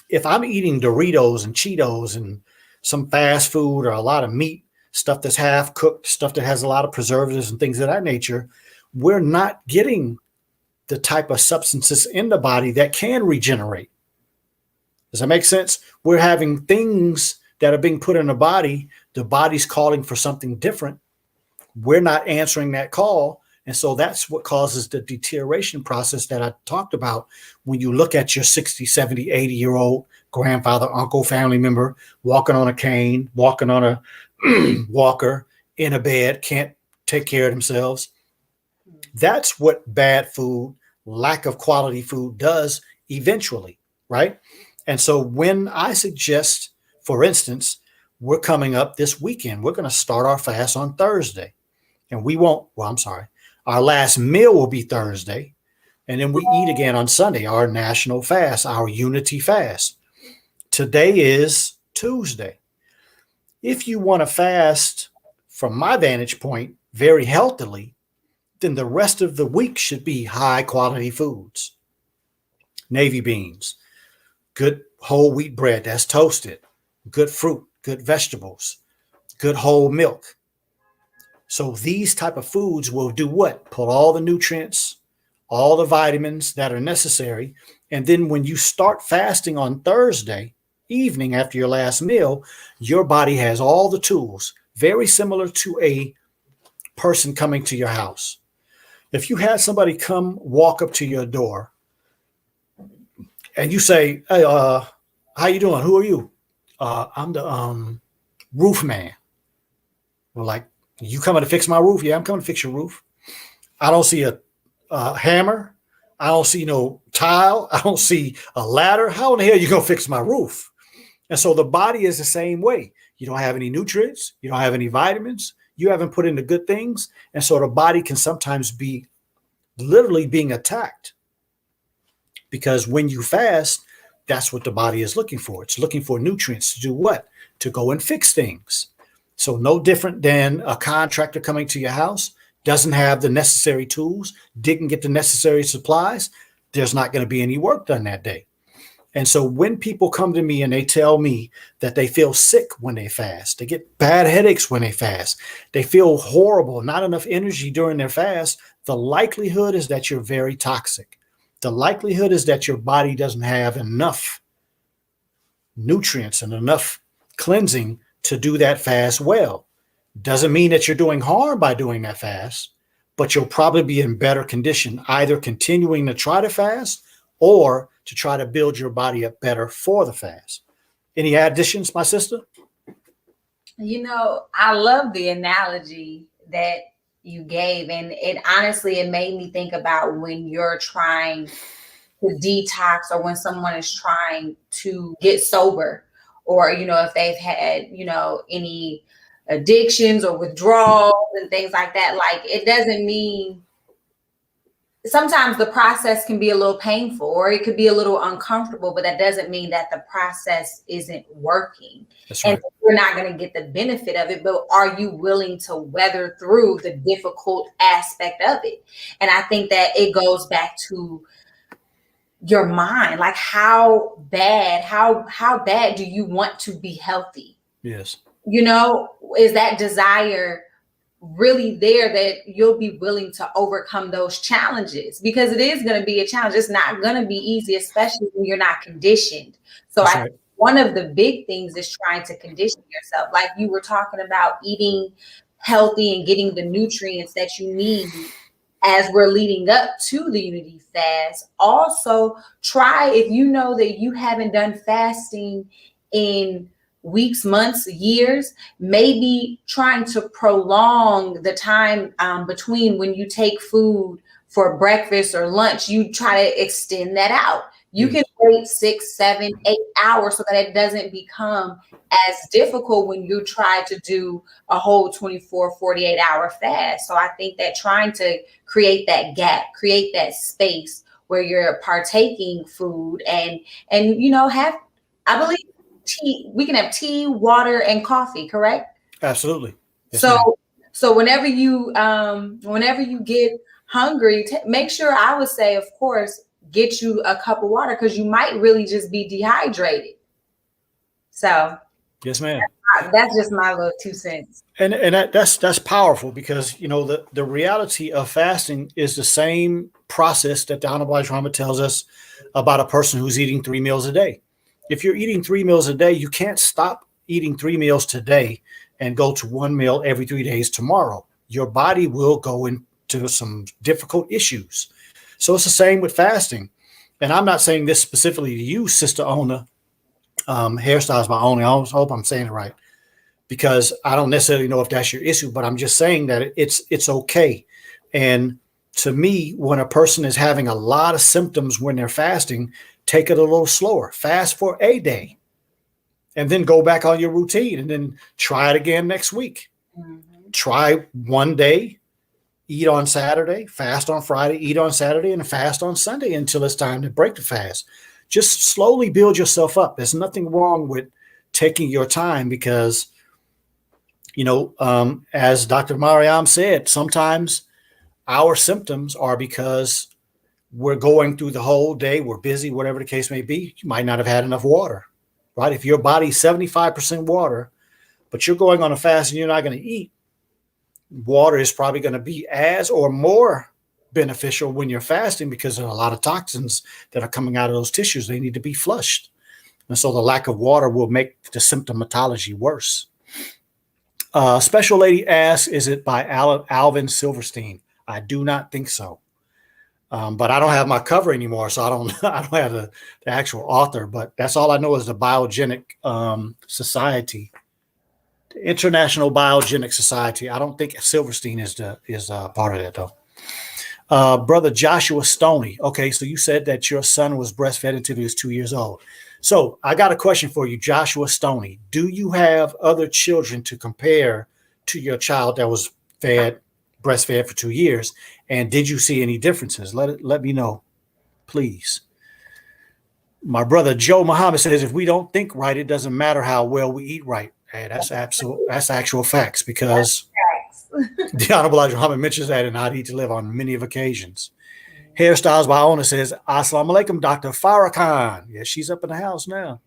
A: if I'm eating Doritos and Cheetos and some fast food or a lot of meat, stuff that's half cooked, stuff that has a lot of preservatives and things of that nature, we're not getting the type of substances in the body that can regenerate. Does that make sense? We're having things that are being put in the body's calling for something different. We're not answering that call. And so that's what causes the deterioration process that I talked about. When you look at your 60, 70, 80-year-old grandfather, uncle, family member, walking on a cane, walking on a walker, in a bed, can't take care of themselves. That's what bad food, lack of quality food does eventually, right? And so when I suggest, for instance, we're coming up this weekend, we're going to start our fast on Thursday. And our last meal will be Thursday. And then we eat again on Sunday, our national fast, our unity fast. Today is Tuesday. If you want to fast, from my vantage point, very healthily, then the rest of the week should be high quality foods. Navy beans, good whole wheat bread that's toasted, good fruit, good vegetables, good whole milk. So these type of foods will do what? Put all the nutrients, all the vitamins that are necessary. And then when you start fasting on Thursday evening after your last meal, your body has all the tools, very similar to a person coming to your house. If you had somebody come walk up to your door and you say, hey, how you doing? Who are you? I'm the roof man. We're like, you coming to fix my roof? Yeah, I'm coming to fix your roof. I don't see a hammer. I don't see no tile. I don't see a ladder. How in the hell are you going to fix my roof? And so the body is the same way. You don't have any nutrients. You don't have any vitamins. You haven't put in the good things. And so the body can sometimes be literally being attacked. Because when you fast, that's what the body is looking for. It's looking for nutrients to do what? To go and fix things. So no different than a contractor coming to your house, doesn't have the necessary tools, didn't get the necessary supplies, there's not going to be any work done that day. And so when people come to me and they tell me that they feel sick when they fast, they get bad headaches when they fast, they feel horrible, not enough energy during their fast, the likelihood is that you're very toxic. The likelihood is that your body doesn't have enough nutrients and enough cleansing to do that fast well. Doesn't mean that you're doing harm by doing that fast, but you'll probably be in better condition, either continuing to try to fast or to try to build your body up better for the fast. Any additions, my sister?
B: I love the analogy that, you gave, and it honestly, it made me think about when you're trying to detox, or when someone is trying to get sober, or if they've had any addictions or withdrawals and things like that. Like, it doesn't mean, sometimes the process can be a little painful or it could be a little uncomfortable, but that doesn't mean that the process isn't working.
A: That's right.
B: And you're not going to get the benefit of it, but are you willing to weather through the difficult aspect of it? And I think that it goes back to your mind. Like, how bad do you want to be healthy?
A: Yes.
B: Is that desire really there, that you'll be willing to overcome those challenges? Because it is going to be a challenge. It's not going to be easy, especially when you're not conditioned. So
A: That's right.
B: One of the big things is trying to condition yourself. Like you were talking about, eating healthy and getting the nutrients that you need as we're leading up to the Unity Fast. Also, try, if you know that you haven't done fasting in weeks, months, years, maybe trying to prolong the time between when you take food for breakfast or lunch, you try to extend that out. You can wait 6, 7, 8 hours so that it doesn't become as difficult when you try to do a whole 24, 48-hour fast. So I think that trying to create that gap, create that space where you're partaking food and have, I believe, tea. We can have tea, water, and coffee, correct?
A: Absolutely. Yes,
B: so whenever you get hungry, make sure, I would say, of course, get you a cup of water, because you might really just be dehydrated. So
A: yes, ma'am.
B: That's just my little 2 cents.
A: And that's powerful, because the reality of fasting is the same process that the Honorable Elijah Muhammad tells us about a person who's eating 3 meals a day. If you're eating 3 meals a day, you can't stop eating 3 meals today and go to 1 meal every 3 days tomorrow. Your body will go into some difficult issues. So it's the same with fasting. And I'm not saying this specifically to you, Sister Ona, Hairstyles by Ona. I hope I'm saying it right, because I don't necessarily know if that's your issue, but I'm just saying that it's okay. And to me, when a person is having a lot of symptoms when they're fasting, take it a little slower. Fast for a day and then go back on your routine, and then try it again next week. Mm-hmm. Try 1 day, eat on Saturday, fast on Friday, eat on Saturday, and fast on Sunday until it's time to break the fast. Just slowly build yourself up. There's nothing wrong with taking your time, because, as Dr. Mariam said, sometimes our symptoms are because we're going through the whole day, we're busy, whatever the case may be. You might not have had enough water, right? If your body's 75% water, but you're going on a fast and you're not going to eat, water is probably going to be as or more beneficial when you're fasting, because there are a lot of toxins that are coming out of those tissues. They need to be flushed. And so the lack of water will make the symptomatology worse. Special Lady asks, is it by Alvin Silverstein? I do not think so. But I don't have my cover anymore, so I don't have the actual author, but that's all I know is the Biogenic Society, the International Biogenic Society. I don't think Silverstein is part of that, though. Brother Joshua Stoney. Okay, so you said that your son was breastfed until he was 2 years old. So I got a question for you, Joshua Stoney. Do you have other children to compare to your child that was breastfed for 2 years? And did you see any differences? Let me know, please. My brother Joe Muhammad says, if we don't think right, it doesn't matter how well we eat right. Hey, that's actual facts, because the Honorable Elijah Muhammad mentions that in How to Eat to Live on many of occasions. Hairstyles by Owner says, Assalamu alaikum, Dr. Farah Khan. Yeah, she's up in the house now.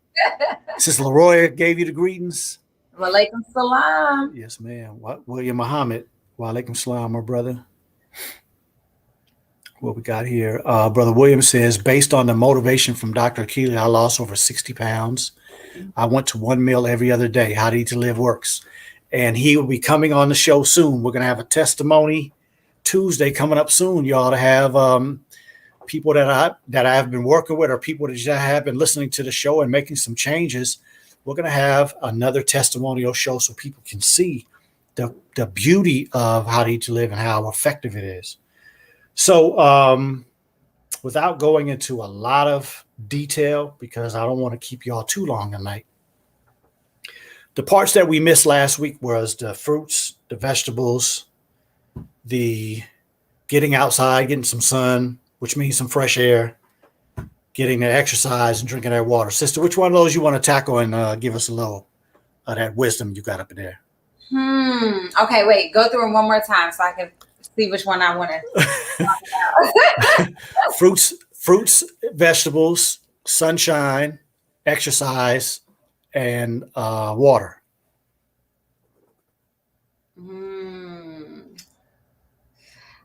A: Sister Leroy gave you the greetings.
B: Walaikum salam.
A: Yes, ma'am. William Muhammad. Wa alaikum salam, my brother. What we got here? Brother William says, based on the motivation from Dr. Keeley, I lost over 60 pounds. I went to 1 meal every other day. How to Eat to Live works. And he will be coming on the show soon. We're going to have a testimony Tuesday coming up soon. You ought to have people that I have been working with, or people that have been listening to the show and making some changes. We're going to have another testimonial show so people can see the beauty of how to eat to live and how effective it is. So without going into a lot of detail, because I don't want to keep y'all too long tonight, the parts that we missed last week was the fruits, the vegetables, the getting outside, getting some sun, which means some fresh air, getting the exercise and drinking that water. Sister, which one of those you want to tackle and give us a little of that wisdom you got up in there?
B: Okay, wait. Go through them one more time so I can see which one I want to.
A: Fruits, vegetables, sunshine, exercise, and water.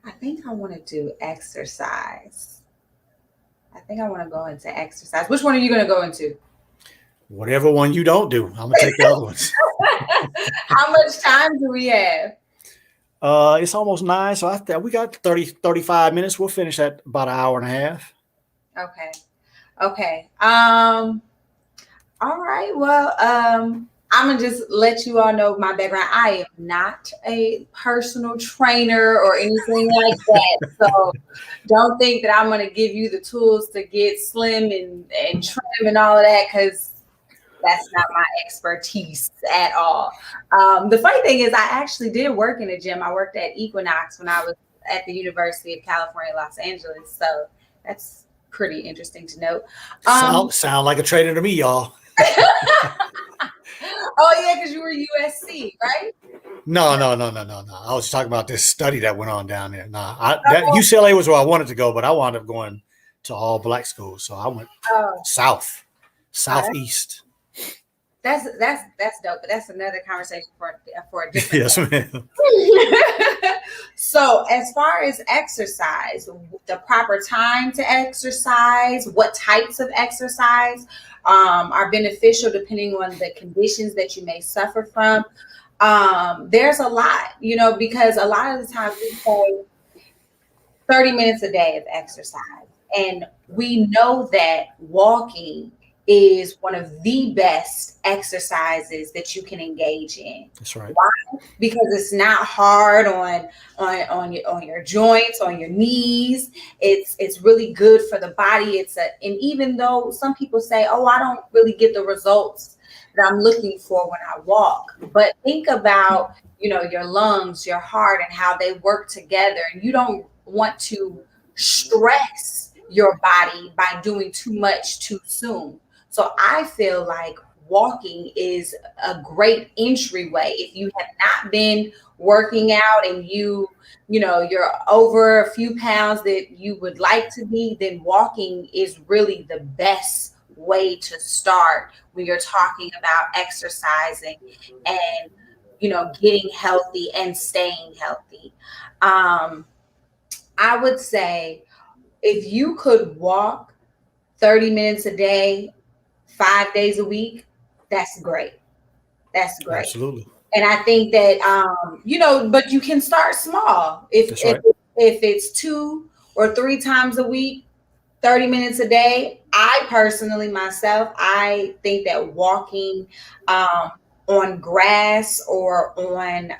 B: I think I want to do exercise. I think I want to go into exercise. Which one are you going to go into?
A: Whatever one you don't do. I'm going to take the other ones.
B: How much time do we have?
A: It's almost 9, so we got 35 minutes. We'll finish at about an hour and a half.
B: Okay. All right. Well, I'm gonna just let you all know my background. I am not a personal trainer or anything like that. So don't think that I'm gonna give you the tools to get slim and trim and all of that, because that's not my expertise at all. The funny thing is, I actually did work in a gym. I worked at Equinox when I was at the University of California, Los Angeles. So that's pretty interesting to note.
A: Sound like a trainer to me, y'all.
B: Oh yeah, because you were USC, right?
A: No. I was talking about this study that went on down there. UCLA was where I wanted to go, but I wound up going to all black schools. So I went southeast.
B: That's dope, but that's another conversation for a different.
A: Yes, ma'am.
B: So as far as exercise, the proper time to exercise, what types of exercise are beneficial depending on the conditions that you may suffer from. There's a lot, because a lot of the times we say 30 minutes a day of exercise, and we know that walking is one of the best exercises that you can engage in.
A: That's right.
B: Why? Because it's not hard on your joints, on your knees. It's really good for the body. And even though some people say, "Oh, I don't really get the results that I'm looking for when I walk," but think about your lungs, your heart, and how they work together. And you don't want to stress your body by doing too much too soon. So I feel like walking is a great entryway. If you have not been working out and you're over a few pounds that you would like to be, then walking is really the best way to start when you're talking about exercising and getting healthy and staying healthy. I would say if you could walk 30 minutes a day, 5 days a week, that's great. That's great.
A: Absolutely.
B: And I think that, but you can start small. If it's 2 or 3 times a week, 30 minutes a day, I personally, myself, I think that walking on grass or on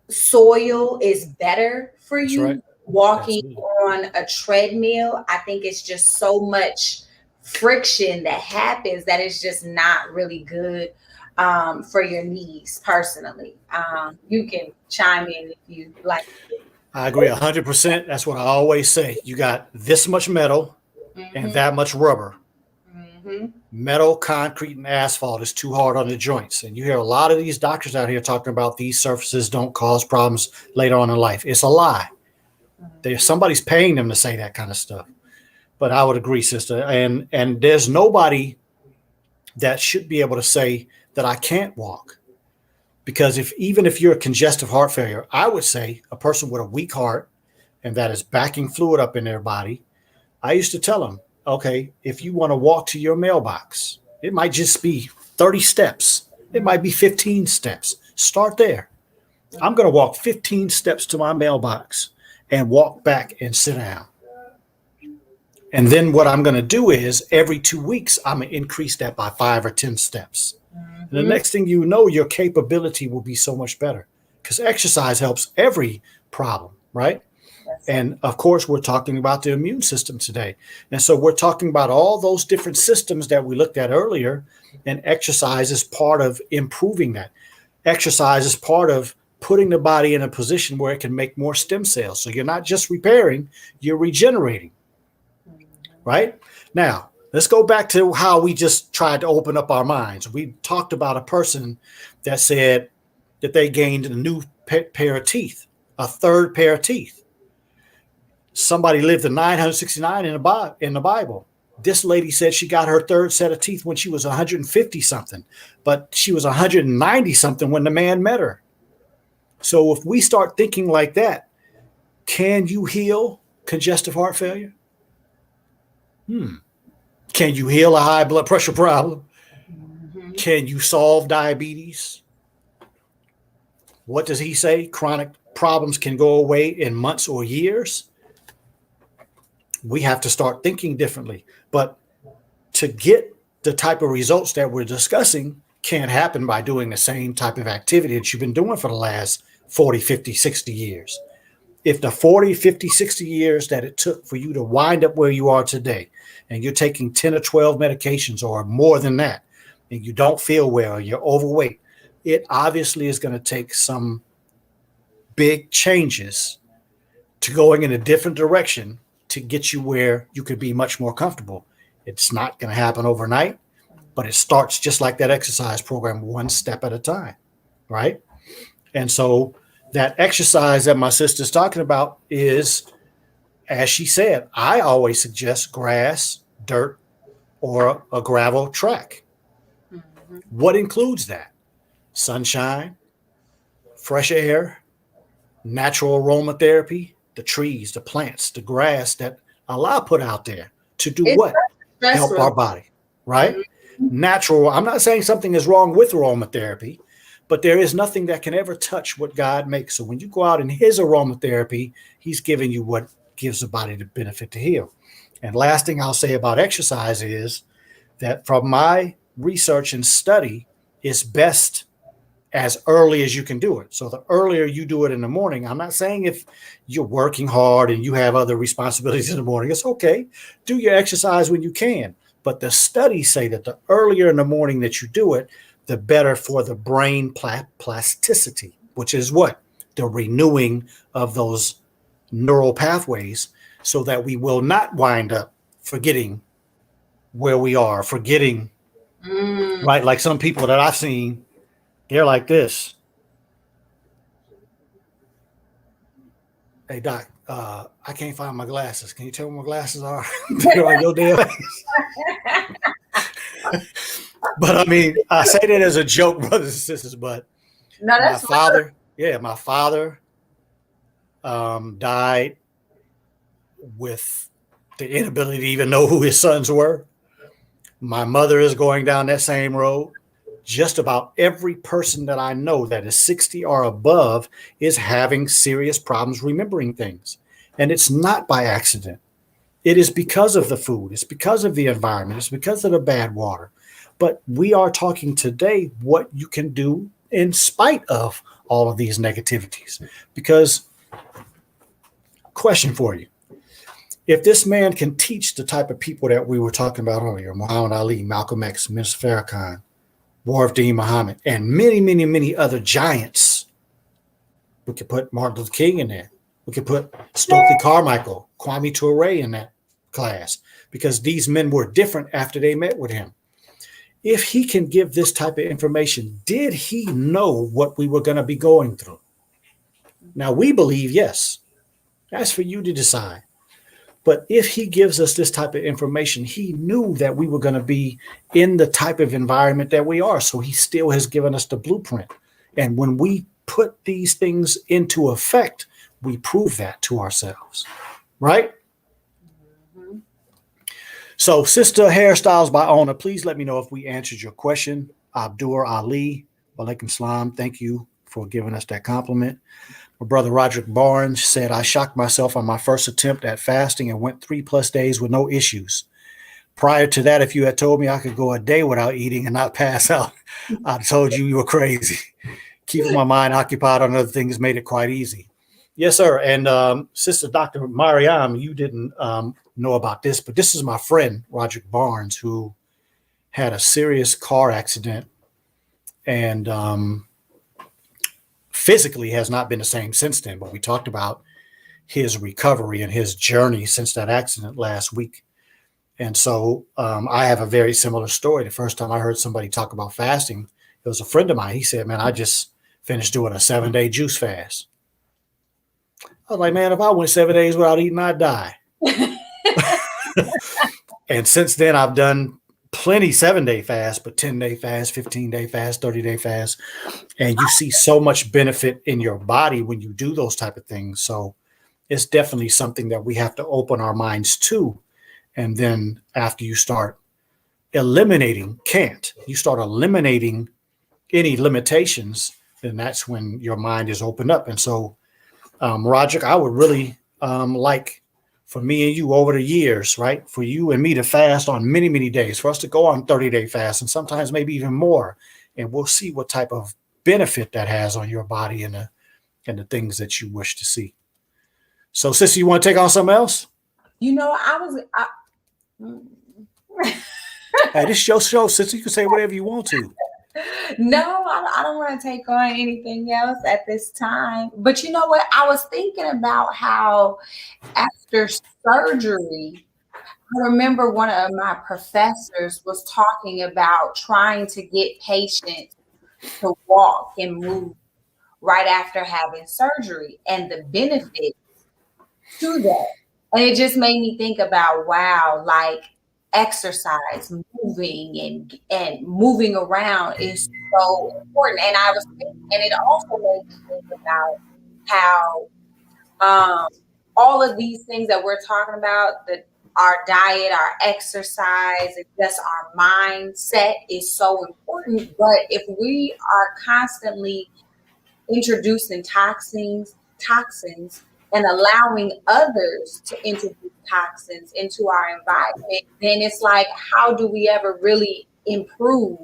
B: soil is better for you.
A: That's right.
B: Walking
A: Absolutely.
B: on a treadmill, I think it's just so much friction that happens that it's just not really good for your knees personally. You can chime in if you like.
A: I agree 100%. That's what I always say. You got this much metal and that much rubber. Metal, concrete, and asphalt is too hard on the joints. And you hear a lot of these doctors out here talking about these surfaces don't cause problems later on in life. It's a lie. Somebody's paying them to say that kind of stuff. But I would agree, sister. And there's nobody that should be able to say that I can't walk. Because even if you're a congestive heart failure, I would say a person with a weak heart and that is backing fluid up in their body, I used to tell them, okay, if you want to walk to your mailbox, it might just be 30 steps. It might be 15 steps. Start there. I'm going to walk 15 steps to my mailbox and walk back and sit down. And then what I'm going to do is every 2 weeks, I'm going to increase that by 5 or 10 steps. And the next thing you know, your capability will be so much better because exercise helps every problem, right? And of course, we're talking about the immune system today. And so we're talking about all those different systems that we looked at earlier. And exercise is part of improving that. Exercise is part of putting the body in a position where it can make more stem cells. So you're not just repairing, you're regenerating, right? Now, let's go back to how we just tried to open up our minds. We talked about a person that said that they gained a new pair of teeth, a third pair of teeth. Somebody lived to 969 in the Bible. This lady said she got her third set of teeth when she was 150 something, but she was 190 something when the man met her. So if we start thinking like that, can you heal congestive heart failure? Can you heal a high blood pressure problem? Can you solve diabetes? What does he say? Chronic problems can go away in months or years. We have to start thinking differently. But to get the type of results that we're discussing can't happen by doing the same type of activity that you've been doing for the last 40, 50, 60 years. If the 40, 50, 60 years that it took for you to wind up where you are today, and you're taking 10 or 12 medications or more than that, and you don't feel well, you're overweight, it obviously is going to take some big changes to going in a different direction to get you where you could be much more comfortable. It's not going to happen overnight, but it starts just like that exercise program, one step at a time, right? And so that exercise that my sister's talking about is, as she said, I always suggest grass, dirt, or a gravel track. What includes that? Sunshine, fresh air, natural aromatherapy, the trees, the plants, the grass that Allah put out there to do what? Help our body, right? Natural. I'm not saying something is wrong with aromatherapy, but there is nothing that can ever touch what God makes. So when you go out in his aromatherapy, he's giving you what gives the body the benefit to heal. And last thing I'll say about exercise is that from my research and study, it's best as early as you can do it. So the earlier you do it in the morning, I'm not saying if you're working hard and you have other responsibilities in the morning, it's okay. Do your exercise when you can. But the studies say that the earlier in the morning that you do it, the better for the brain plasticity, which is what? The renewing of those neural pathways so that we will not wind up forgetting where we are, forgetting, right? Like some people that I've seen, they're like this. Hey, Doc, I can't find my glasses. Can you tell me where my glasses are? They're on your damn face. But I mean, I say that as a joke, brothers and sisters, but
B: no, that's
A: my father died with the inability to even know who his sons were. My mother is going down that same road. Just about every person that I know that is 60 or above is having serious problems remembering things. And it's not by accident. It is because of the food. It's because of the environment. It's because of the bad water. But we are talking today what you can do in spite of all of these negativities. Because, question for you. If this man can teach the type of people that we were talking about earlier, Muhammad Ali, Malcolm X, Minister Farrakhan, Warif Muhammad, and many, many, many other giants. We could put Martin Luther King in there. We could put Stokely Carmichael, Kwame Ture in that class, because these men were different after they met with him. If he can give this type of information, did he know what we were going to be going through? Now, we believe yes. That's for you to decide. But if he gives us this type of information, he knew that we were going to be in the type of environment that we are. So he still has given us the blueprint. And when we put these things into effect, we prove that to ourselves. Right? Mm-hmm. So Sister Hairstyles by Owner, please let me know if we answered your question. Abdur Ali, Walaikum Salam. Thank you for giving us that compliment. My brother Roderick Barnes said, I shocked myself on my first attempt at fasting and went 3+ days with no issues. Prior to that, if you had told me I could go a day without eating and not pass out, I'd told you were crazy. Keeping my mind occupied on other things made it quite easy. Yes, sir. And Sister Dr. Mariam, you didn't know about this, but this is my friend, Roderick Barnes, who had a serious car accident and physically has not been the same since then. But we talked about his recovery and his journey since that accident last week. And so I have a very similar story. The first time I heard somebody talk about fasting, it was a friend of mine. He said, man, I just finished doing a 7-day juice fast. I was like, man, if I went 7 days without eating, I'd die. And since then, I've done plenty 7-day fast, but 10-day fast, 15-day fast, 30-day fast. And you see so much benefit in your body when you do those type of things. So it's definitely something that we have to open our minds to. And then after you start eliminating any limitations, then that's when your mind is opened up. And so, Roger, I would really like for me and you over the years, right? For you and me to fast on many, many days, for us to go on 30-day fast and sometimes maybe even more. And we'll see what type of benefit that has on your body and the things that you wish to see. So, sister, you want to take on something else? Hey, this is your show, sister. You can say whatever you want to.
B: No, I don't want to take on anything else at this time. But you know what? I was thinking about how after surgery, I remember one of my professors was talking about trying to get patients to walk and move right after having surgery and the benefits to that. And it just made me think about, wow, like exercise, moving and moving around is so important. And I was thinking, and it also made me think about how all of these things that we're talking about, that our diet, our exercise, and just our mindset is so important. But if we are constantly introducing toxins and allowing others to introduce toxins into our environment, then it's like, how do we ever really improve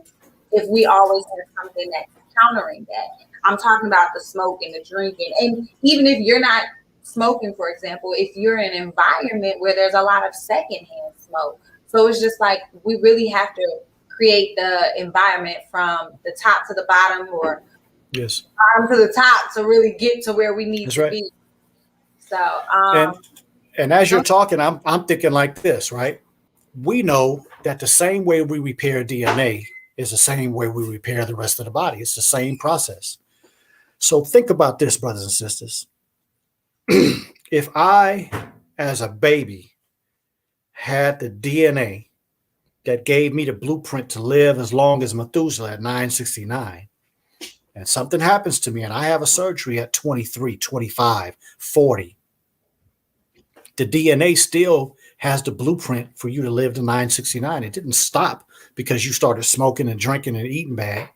B: if we always have something that's countering that? I'm talking about the smoke and the drinking. And even if you're not smoking, for example, if you're in an environment where there's a lot of secondhand smoke. So it's just like, we really have to create the environment from the top to the bottom, or
A: yes,
B: bottom to the top, to really get to where we need to be. So,
A: and as you're talking, I'm thinking like this, right? We know that the same way we repair DNA is the same way we repair the rest of the body. It's the same process. So think about this, brothers and sisters. If I, as a baby, had the DNA that gave me the blueprint to live as long as Methuselah at 969, and something happens to me and I have a surgery at 23, 25, 40, the DNA still has the blueprint for you to live to 969. It didn't stop because you started smoking and drinking and eating bad.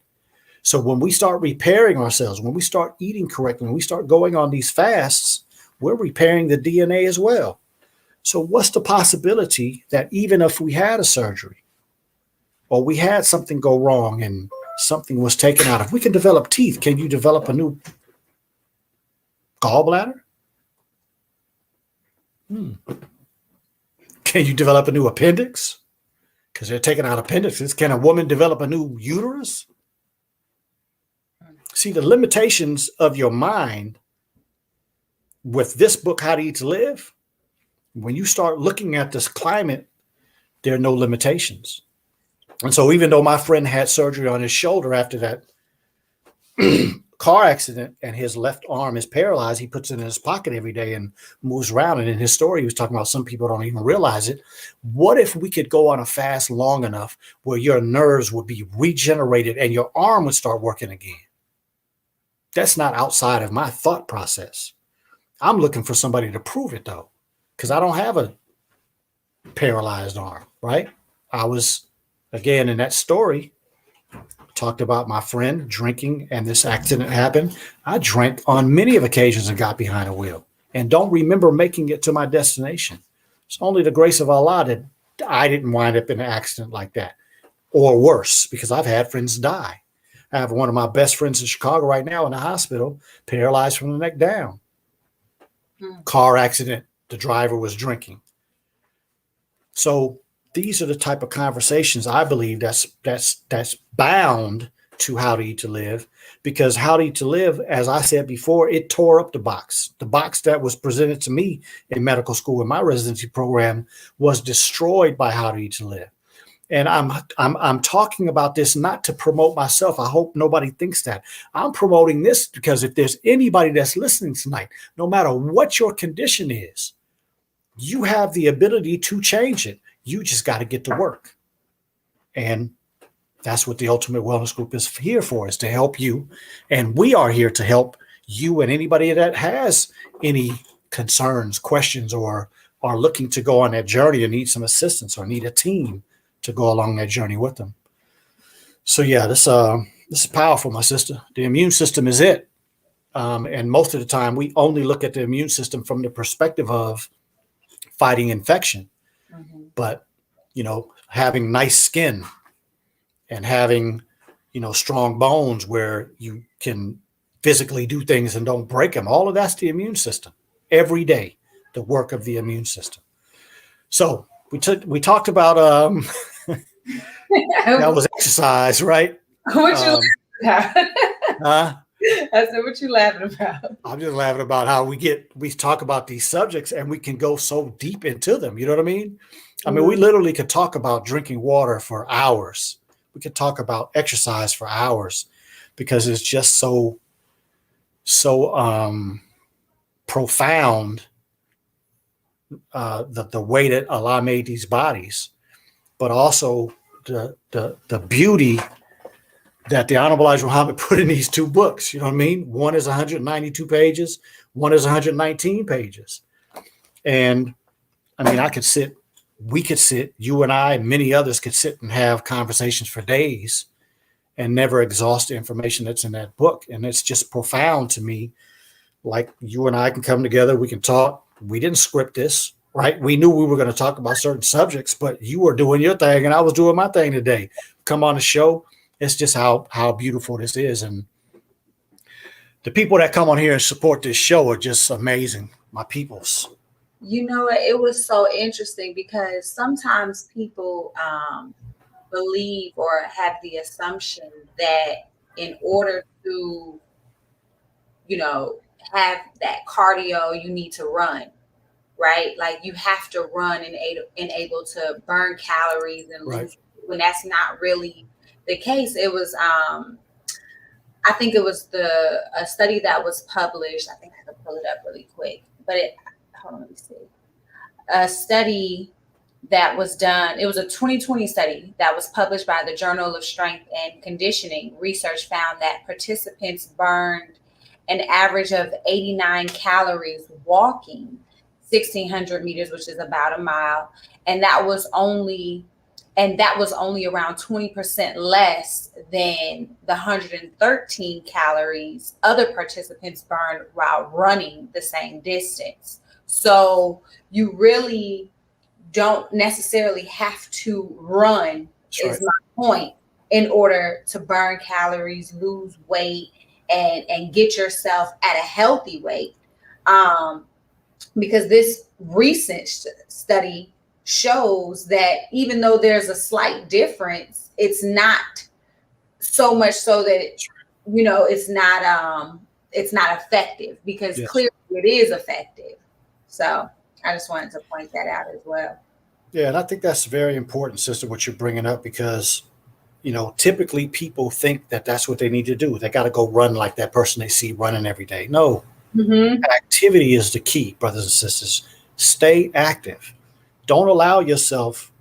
A: So when we start repairing ourselves, when we start eating correctly, when we start going on these fasts, we're repairing the DNA as well. So what's the possibility that even if we had a surgery or we had something go wrong and something was taken out, if we can develop teeth, can you develop a new gallbladder? Can you develop a new appendix? Because they're taking out appendixes. Can a woman develop a new uterus? See, the limitations of your mind with this book, How to Eat to Live, when you start looking at this climate, there are no limitations. And so even though my friend had surgery on his shoulder after that car accident and his left arm is paralyzed, he puts it in his pocket every day and moves around. And in his story, he was talking about some people don't even realize it. What if we could go on a fast long enough where your nerves would be regenerated and your arm would start working again? That's not outside of my thought process. I'm looking for somebody to prove it, though, because I don't have a paralyzed arm, right? I was, again, in that story, talked about my friend drinking and this accident happened. I drank on many of occasions and got behind a wheel and don't remember making it to my destination. It's only the grace of Allah I didn't wind up in an accident like that or worse, because I've had friends die. I have one of my best friends in Chicago right now in the hospital, paralyzed from the neck down. Car accident. The driver was drinking. So these are the type of conversations I believe that's bound to How to Eat to Live, because How to Eat to Live, as I said before, it tore up the box. The box that was presented to me in medical school in my residency program was destroyed by How to Eat to Live. And I'm talking about this not to promote myself. I hope nobody thinks that. I'm promoting this because if there's anybody that's listening tonight, no matter what your condition is, you have the ability to change it. You just got to get to work. And that's what the Ultimate Wellness Group is here for, is to help you. And we are here to help you and anybody that has any concerns, questions, or are looking to go on that journey and need some assistance or need a team to go along that journey with them. So yeah, this is powerful, my sister. The immune system is it. And most of the time we only look at the immune system from the perspective of fighting infection. Mm-hmm. But, having nice skin and having, strong bones where you can physically do things and don't break them, all of that's the immune system. Every day, the work of the immune system. So we talked about that was exercise, right?
B: What you laughing
A: about?
B: I said, what you laughing about?
A: I'm just laughing about how we talk about these subjects and we can go so deep into them. You know what I mean? I mean, we literally could talk about drinking water for hours. We could talk about exercise for hours because it's just so profound, the way that Allah made these bodies, but also the beauty that the Honorable Elijah Muhammad put in these two books. You know what I mean? One is 192 pages. One is 119 pages. And I mean, we could sit, you and I, and many others could sit and have conversations for days and never exhaust the information that's in that book. And it's just profound to me. Like, you and I can come together. We can talk. We didn't script this, right? We knew we were going to talk about certain subjects, but you were doing your thing and I was doing my thing today. Come on the show. It's just how beautiful this is. And the people that come on here and support this show are just amazing. My peoples.
B: It was so interesting because sometimes people believe or have the assumption that in order to, have that cardio, you need to run, right? Like, you have to run and able to burn calories and lose, right, when that's not really the case. It was, I think it was a study that was published. I think I have to pull it up really quick, but hold on, let me see. A study that was done, it was a 2020 study that was published by the Journal of Strength and Conditioning. Research found that participants burned an average of 89 calories walking 1,600 meters, which is about a mile. And that was only around 20% less than the 113 calories other participants burned while running the same distance. So you really don't necessarily have to run, is my point, in order to burn calories, lose weight, and get yourself at a healthy weight. Because this recent study shows that even though there's a slight difference, it's not so much so that it's not effective, because clearly it is effective. So I just wanted to point that out as well.
A: Yeah, and I think that's very important, sister, what you're bringing up, because typically people think that that's what they need to do. They got to go run like that person they see running every day. No, activity is the key, brothers and sisters. Stay active. Don't allow yourself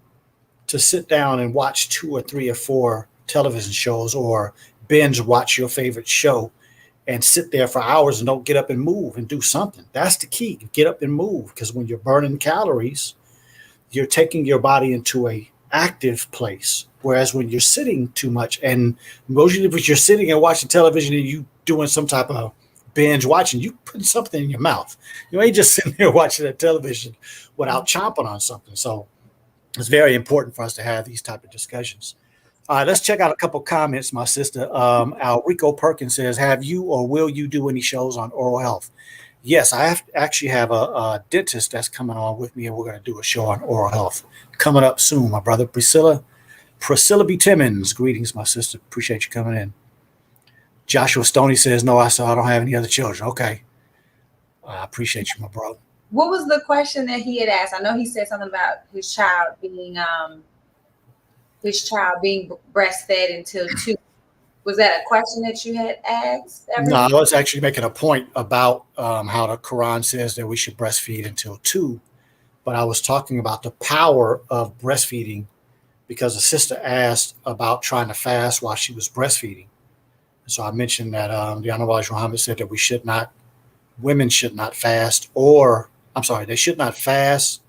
A: to sit down and watch 2 or 3 or 4 television shows or binge watch your favorite show and sit there for hours and don't get up and move and do something. That's the key. Get up and move, because when you're burning calories, you're taking your body into a active place. Whereas when you're sitting too much, and mostly if you're sitting and watching television and you doing some type of binge watching, you putting something in your mouth. You ain't just sitting there watching that television without chomping on something. So It's very important for us to have these type of discussions. All right, let's check out a couple comments. My sister, Alrico Perkins says, have you or will you do any shows on oral health? Yes, actually have a dentist that's coming on with me, and we're going to do a show on oral health coming up soon. My brother, Priscilla B. Timmons. Greetings, my sister. Appreciate you coming in. Joshua Stoney says, no, I don't have any other children. Okay. I appreciate you, my brother.
B: What was the question that he had asked? I know he said something about his child being breastfed until 2. Was that a question that you had asked?
A: No, I was actually making a point about how the Quran says that we should breastfeed until 2. But I was talking about the power of breastfeeding because a sister asked about trying to fast while she was breastfeeding. So I mentioned that the Honorable Elijah Muhammad said that women should not fast, they should not fast.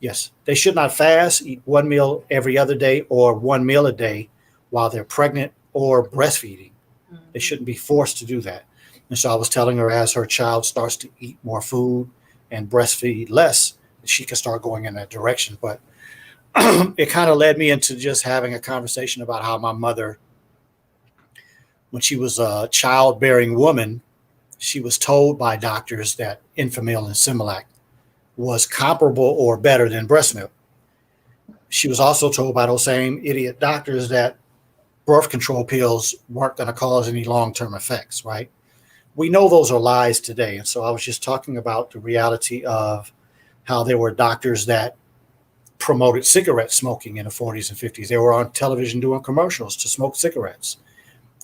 A: Yes, they should not fast, eat one meal every other day or one meal a day while they're pregnant or breastfeeding. Mm-hmm. They shouldn't be forced to do that. And so I was telling her as her child starts to eat more food and breastfeed less, she can start going in that direction. But it kind of led me into just having a conversation about how my mother, when she was a childbearing woman, she was told by doctors that Enfamil and Similac was comparable or better than breast milk. She was also told by those same idiot doctors that birth control pills weren't going to cause any long-term effects, right? We know those are lies today. And so I was just talking about the reality of how there were doctors that promoted cigarette smoking in the 40s and 50s. They were on television doing commercials to smoke cigarettes.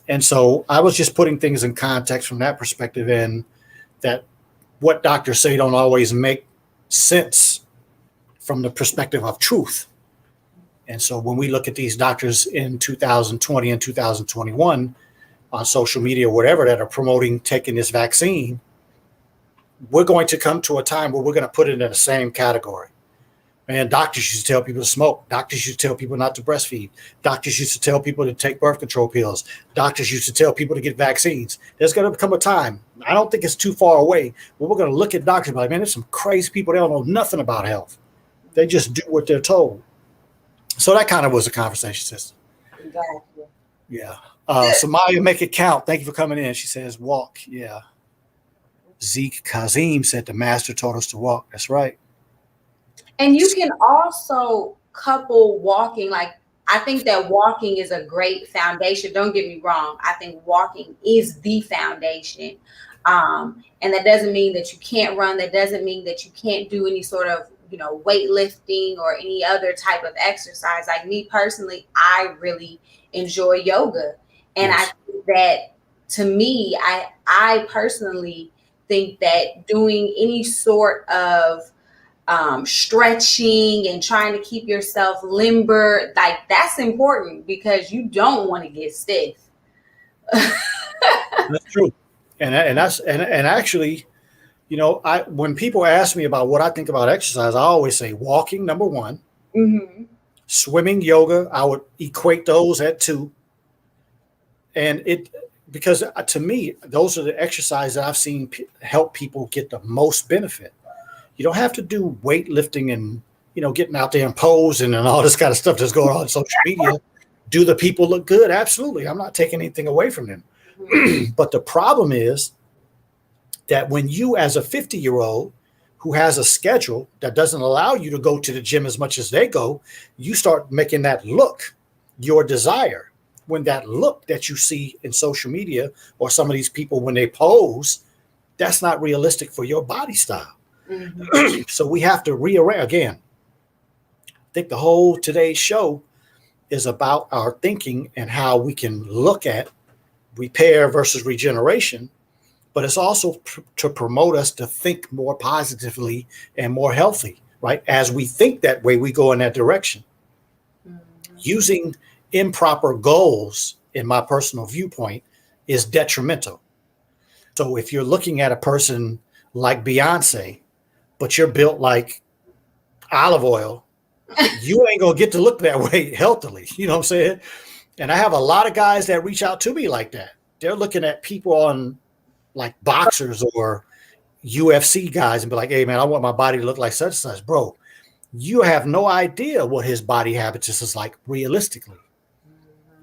A: And so I was just putting things in context from that perspective, and that what doctors say don't always make sense from the perspective of truth. And so when we look at these doctors in 2020 and 2021 on social media or whatever that are promoting taking this vaccine, we're going to come to a time where we're going to put it in the same category. Man, doctors used to tell people to smoke. Doctors used to tell people not to breastfeed. Doctors used to tell people to take birth control pills. Doctors used to tell people to get vaccines. There's going to come a time, I don't think it's too far away, where we're going to look at doctors and be like, man, there's some crazy people that don't know nothing about health. They just do what they're told. So that kind of was a conversation, sister.
B: Exactly.
A: Yeah. Samaya, make it count. Thank you for coming in. She says, walk. Yeah. Zeke Kazim said the master taught us to walk. That's right.
B: And you can also couple walking. Like, I think that walking is a great foundation. Don't get me wrong. I think walking is the foundation. And that doesn't mean that you can't run. That doesn't mean that you can't do any sort of, weightlifting or any other type of exercise. Like me personally, I really enjoy yoga. And yes. I think that, to me, I personally think that doing any sort of stretching and trying to keep yourself limber, like, that's important because you don't want to get stiff.
A: That's true. And actually, when people ask me about what I think about exercise, I always say walking, number 1, mm-hmm. Swimming, yoga, I would equate those at 2. And because to me, those are the exercises that I've seen help people get the most benefit. You don't have to do weightlifting and, getting out there and posing and all this kind of stuff that's going on social media. Do the people look good? Absolutely. I'm not taking anything away from them. Mm-hmm. But the problem is that when you, as a 50-year-old who has a schedule that doesn't allow you to go to the gym as much as they go, you start making that look your desire. When that look that you see in social media or some of these people when they pose, that's not realistic for your body style. Mm-hmm. So we have to rearrange again. I think the whole today's show is about our thinking and how we can look at repair versus regeneration, but it's also to promote us to think more positively and more healthy, right? As we think that way, we go in that direction. Mm-hmm. Using improper goals, in my personal viewpoint, is detrimental. So if you're looking at a person like Beyonce, but you're built like olive oil, you ain't gonna get to look that way healthily. You know what I'm saying? And I have a lot of guys that reach out to me like that. They're looking at people on like boxers or UFC guys and be like, hey man, I want my body to look like such and such. Bro, you have no idea what his body habitus is like realistically.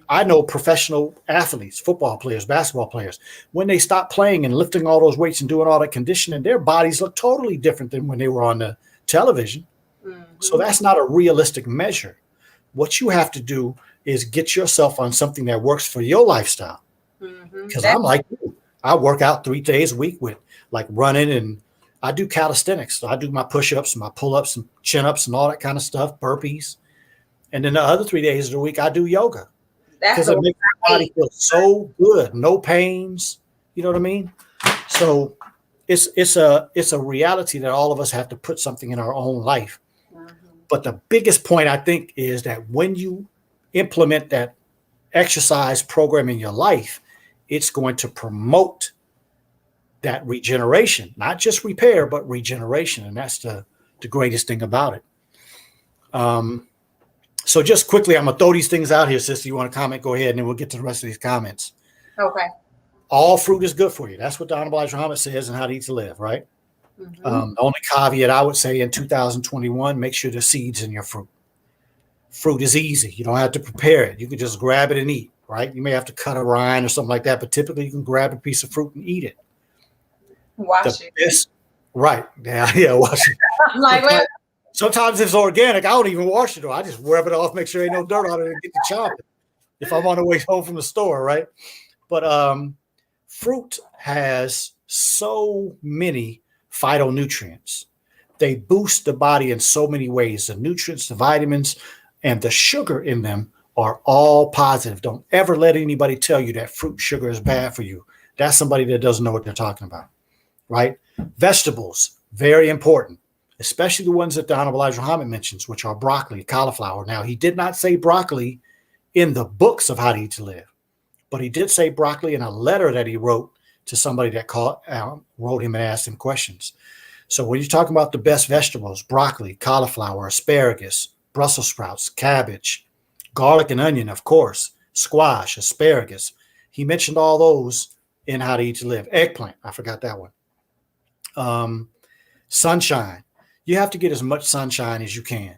A: I know professional athletes, football players, basketball players, when they stop playing and lifting all those weights and doing all that conditioning, their bodies look totally different than when they were on the television. So that's not a realistic measure. What you have to do is get yourself on something that works for your lifestyle. Because I'm like you. I work out 3 days a week with like running, and I do calisthenics. So I do my push-ups, my pull-ups, and chin-ups, and all that kind of stuff, burpees. And then the other 3 days of the week, I do yoga. Because it makes my body feel so good, no pains. You know what I mean? So it's a reality that all of us have to put something in our own life. But the biggest point, I think, is that when you implement that exercise program in your life, it's going to promote that regeneration, not just repair, but regeneration. And that's the greatest thing about it. So just quickly, I'm going to throw these things out here, sister. You want to comment? Go ahead, and then we'll get to the rest of these comments.
B: Okay.
A: All fruit is good for you. That's what the Honorable Elijah Muhammad says in How to Eat to Live, right? The only caveat I would say in 2021, make sure there's seeds in your fruit. Fruit is easy. You don't have to prepare it. You can just grab it and eat, right? You may have to cut a rind or something like that, but typically you can grab a piece of fruit and eat it.
B: Wash it.
A: Right. Yeah, wash it.
B: I'm like, well,
A: sometimes if it's organic, I don't even wash it. I just rub it off, make sure ain't no dirt on it, and get to chop it if I'm on the way home from the store, right? But fruit has so many phytonutrients. They boost the body in so many ways. The nutrients, the vitamins, and the sugar in them are all positive. Don't ever let anybody tell you that fruit sugar is bad for you. That's somebody that doesn't know what they're talking about, right? Vegetables, very important, especially the ones that the Honorable Elijah Muhammad mentions, which are broccoli, cauliflower. Now, he did not say broccoli in the books of How to Eat to Live, but he did say broccoli in a letter that he wrote to somebody that wrote him and asked him questions. So when you're talking about the best vegetables, broccoli, cauliflower, asparagus, Brussels sprouts, cabbage, garlic and onion, of course, squash, asparagus. He mentioned all those in How to Eat to Live. Eggplant, I forgot that one. Sunshine. You have to get as much sunshine as you can.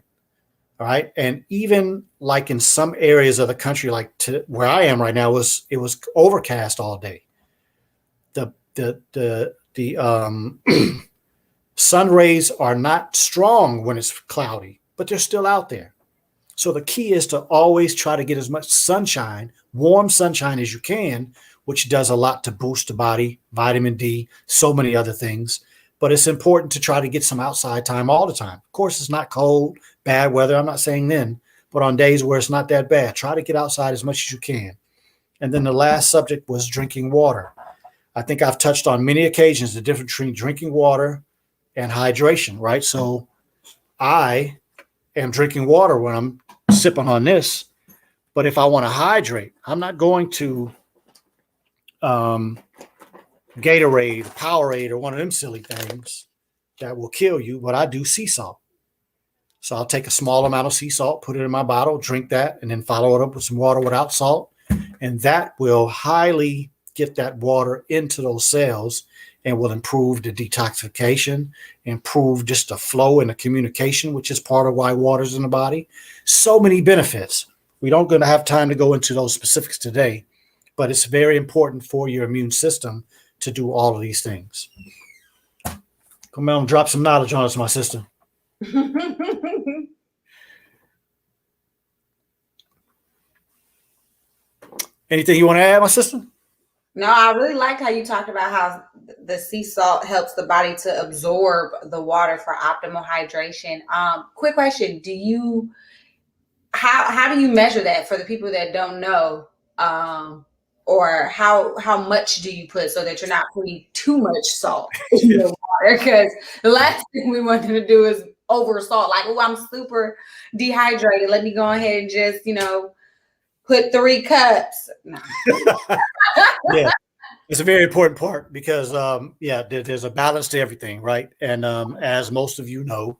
A: All right. And even like in some areas of the country, like where I am right now, it was overcast all day. The sun rays are not strong when it's cloudy, but they're still out there. So the key is to always try to get as much sunshine, warm sunshine as you can, which does a lot to boost the body, vitamin D, so many other things. But it's important to try to get some outside time all the time. Of course, it's not cold, bad weather. I'm not saying then, but on days where it's not that bad, try to get outside as much as you can. And then the last subject was drinking water. I think I've touched on many occasions the difference between drinking water and hydration, right? So I am drinking water when I'm sipping on this, but if I want to hydrate, I'm not going to Gatorade, Powerade, or one of them silly things that will kill you, but I do sea salt. So I'll take a small amount of sea salt, put it in my bottle, drink that, and then follow it up with some water without salt. And that will highly get that water into those cells and will improve the detoxification, improve just the flow and the communication, which is part of why water's in the body. So many benefits. We don't going to have time to go into those specifics today, but it's very important for your immune system to do all of these things. Come on, drop some knowledge on us, my sister. Anything you want to add, my sister?
B: No, I really like how you talked about how the sea salt helps the body to absorb the water for optimal hydration. Quick question: how do you measure that for the people that don't know? Or how much do you put so that you're not putting too much salt in your water? Because the last thing we want to do is over salt. Like, oh, I'm super dehydrated. Let me go ahead and just, put 3 cups. No.
A: Yeah, it's a very important part because, there's a balance to everything, right? And as most of you know,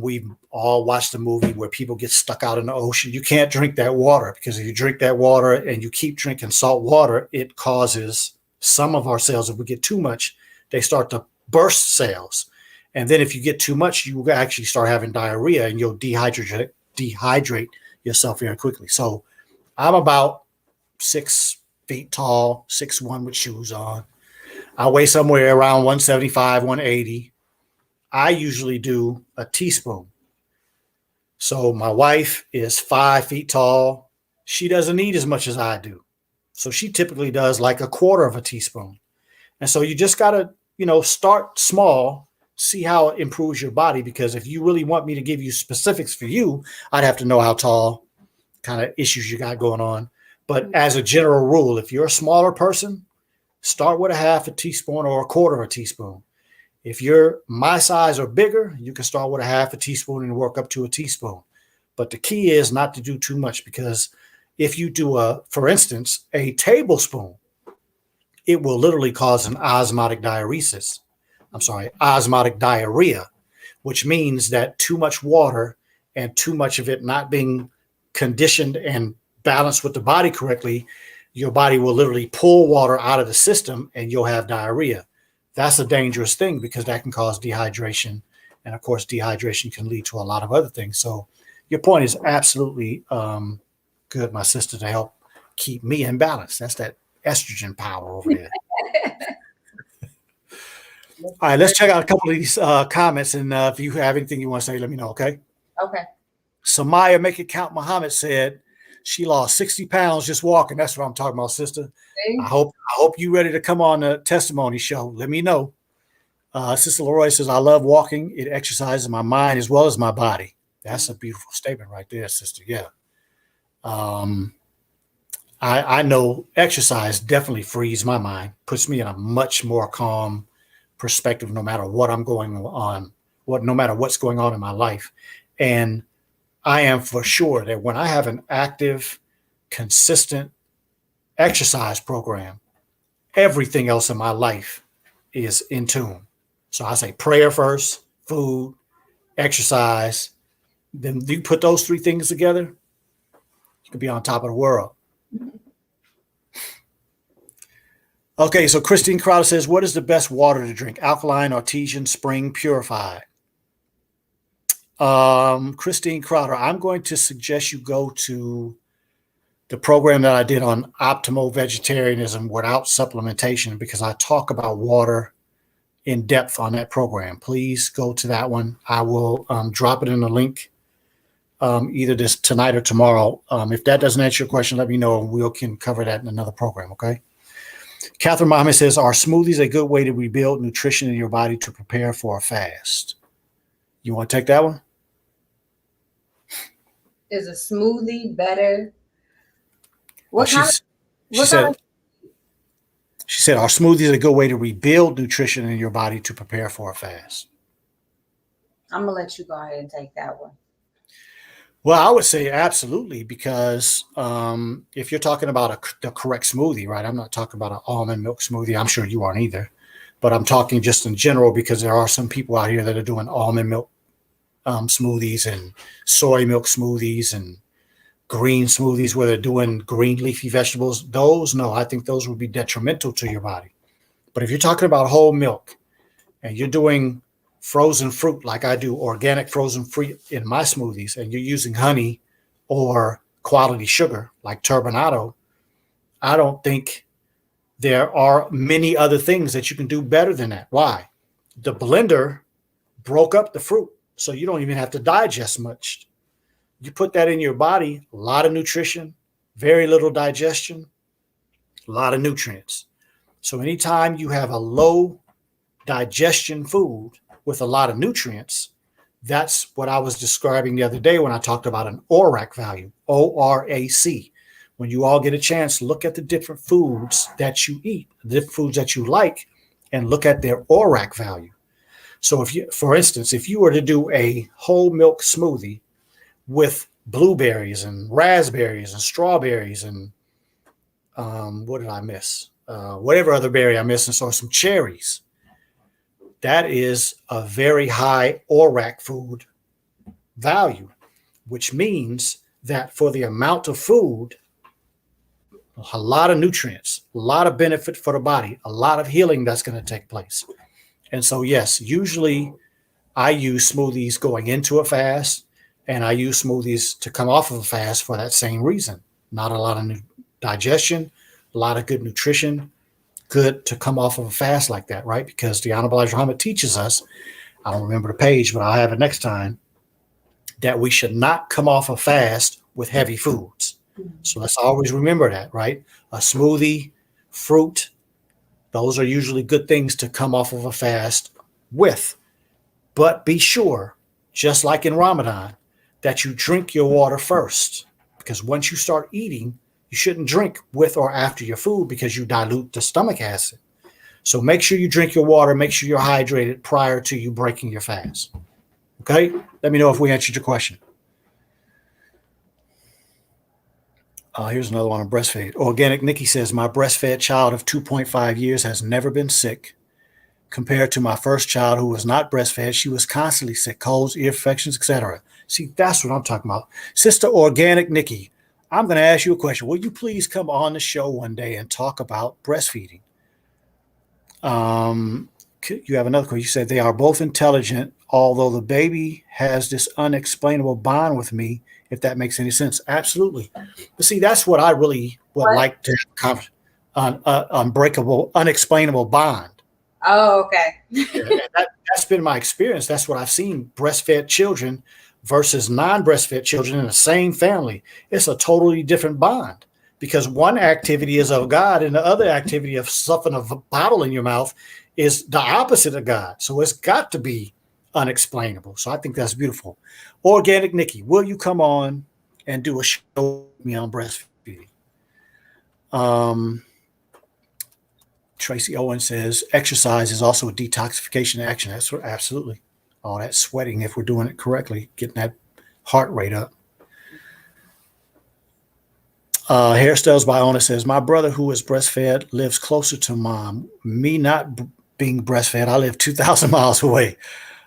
A: we've all watched a movie where people get stuck out in the ocean. You can't drink that water because if you drink that water and you keep drinking salt water, it causes some of our cells, if we get too much, they start to burst cells. And then if you get too much, you will actually start having diarrhea and you'll dehydrate yourself very quickly. So I'm about 6 feet tall, 6'1" with shoes on. I weigh somewhere around 175, 180. I usually do a teaspoon. So my wife is 5 feet tall. She doesn't eat as much as I do. So she typically does like a quarter of a teaspoon. And so you just got to, start small, see how it improves your body. Because if you really want me to give you specifics for you, I'd have to know how tall, kind of issues you got going on. But as a general rule, if you're a smaller person, start with a half a teaspoon or a quarter of a teaspoon. If you're my size or bigger, you can start with a half a teaspoon and work up to a teaspoon. But the key is not to do too much, because if you do for instance, a tablespoon, it will literally cause an osmotic diarrhea, which means that too much water and too much of it not being conditioned and balanced with the body correctly, your body will literally pull water out of the system and you'll have diarrhea. That's a dangerous thing because that can cause dehydration. And of course, dehydration can lead to a lot of other things. So your point is absolutely good, my sister, to help keep me in balance. That's that estrogen power over there. All right, let's check out a couple of these comments. And if you have anything you want to say, let me know, okay?
B: Okay.
A: Samaya Make It Count Muhammad said she lost 60 pounds just walking. That's what I'm talking about, sister.
B: See?
A: I hope you ready to come on the testimony show. Let me know. Sister Leroy says, I love walking. It exercises my mind as well as my body. That's a beautiful statement right there, sister. Yeah. I know exercise definitely frees my mind, puts me in a much more calm perspective, no matter what I'm going on, no matter what's going on in my life. And I am for sure that when I have an active, consistent exercise program, everything else in my life is in tune. So I say prayer first, food, exercise. Then you put those three things together, you can be on top of the world. Okay, so Christine Crowder says, what is the best water to drink? Alkaline, artesian, spring, purified? Christine Crowder, I'm going to suggest you go to the program that I did on optimal vegetarianism without supplementation, because I talk about water in depth on that program. Please go to that one. I will drop it in the link either this tonight or tomorrow. If that doesn't answer your question, let me know and we can cover that in another program, okay? Catherine Mohammed says, are smoothies a good way to rebuild nutrition in your body to prepare for a fast? You want to take that one?
B: Is a smoothie better?
A: She said, are smoothies a good way to rebuild nutrition in your body to prepare for a fast?
B: I'm going to let you go ahead and take that one.
A: Well, I would say absolutely, because if you're talking about the correct smoothie, right? I'm not talking about an almond milk smoothie. I'm sure you aren't either. But I'm talking just in general, because there are some people out here that are doing almond milk smoothies and soy milk smoothies and green smoothies where they're doing green leafy vegetables. I think those would be detrimental to your body. But if you're talking about whole milk and you're doing frozen fruit like I do, organic frozen fruit in my smoothies, and you're using honey or quality sugar like turbinado, I don't think there are many other things that you can do better than that. Why? The blender broke up the fruit, so you don't even have to digest much. You put that in your body, a lot of nutrition, very little digestion, a lot of nutrients. So anytime you have a low digestion food with a lot of nutrients, that's what I was describing the other day when I talked about an ORAC value, ORAC. When you all get a chance, look at the different foods that you eat, the different foods that you like, and look at their ORAC value. So for instance, if you were to do a whole milk smoothie with blueberries and raspberries and strawberries and what did I miss? Whatever other berry I missed, and so some cherries. That is a very high ORAC food value, which means that for the amount of food, a lot of nutrients, a lot of benefit for the body, a lot of healing that's going to take place. And so, yes, usually I use smoothies going into a fast, and I use smoothies to come off of a fast for that same reason. Not a lot of digestion, a lot of good nutrition, good to come off of a fast like that, right? Because the Honorable Elijah Muhammad teaches us, I don't remember the page, but I'll have it next time, that we should not come off a fast with heavy foods. So let's always remember that, right? A smoothie, fruit, those are usually good things to come off of a fast with. But be sure, just like in Ramadan, that you drink your water first. Because once you start eating, you shouldn't drink with or after your food because you dilute the stomach acid. So make sure you drink your water, make sure you're hydrated prior to you breaking your fast. Okay? Let me know if we answered your question. Here's another one on breastfeed. Organic Nikki says, my breastfed child of 2.5 years has never been sick. Compared to my first child who was not breastfed, she was constantly sick, colds, ear infections, etc. See, that's what I'm talking about. Sister Organic Nikki, I'm going to ask you a question. Will you please come on the show one day and talk about breastfeeding? You have another question. You said they are both intelligent, although the baby has this unexplainable bond with me, if that makes any sense. Absolutely. But see, that's what I really would like to have on unbreakable, unexplainable bond.
B: Oh, okay.
A: That's been my experience. That's what I've seen. Breastfed children versus non-breastfed children in the same family. It's a totally different bond because one activity is of God and the other activity of stuffing a bottle in your mouth is the opposite of God. So it's got to be unexplainable. So I think that's beautiful. Organic Nikki, will you come on and do a show with me on breastfeeding? Tracy Owen says exercise is also a detoxification action. That's absolutely all that sweating if we're doing it correctly, getting that heart rate up. Hairstyles by Ona says, my brother who is breastfed lives closer to mom. Me not being breastfed, I live 2,000 miles away.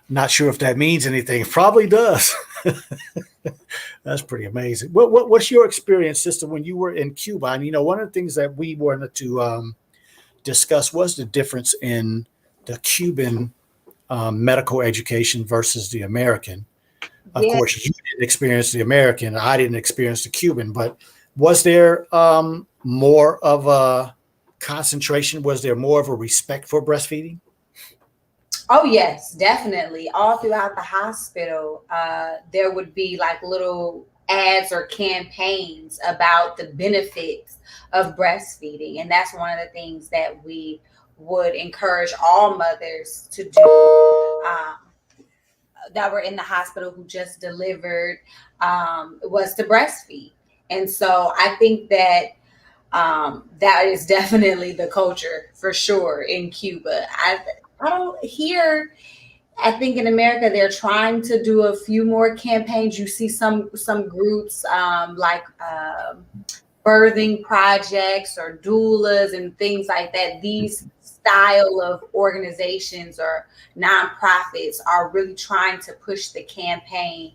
A: Not sure if that means anything. Probably does. That's pretty amazing. What's your experience, sister, when you were in Cuba? And, you know, one of the things that we wanted to discuss was the difference in the Cuban medical education versus the American. Of course, you didn't experience the American. I didn't experience the Cuban, but was there more of a concentration? Was there more of a respect for breastfeeding?
B: Oh, yes, definitely. All throughout the hospital, there would be like little ads or campaigns about the benefits of breastfeeding. And that's one of the things that we would encourage all mothers to do that were in the hospital who just delivered, was to breastfeed. And so I think that that is definitely the culture for sure in Cuba. I don't hear, I think in America, they're trying to do a few more campaigns. You see some groups like birthing projects or doulas and things like that. These style of organizations or nonprofits are really trying to push the campaign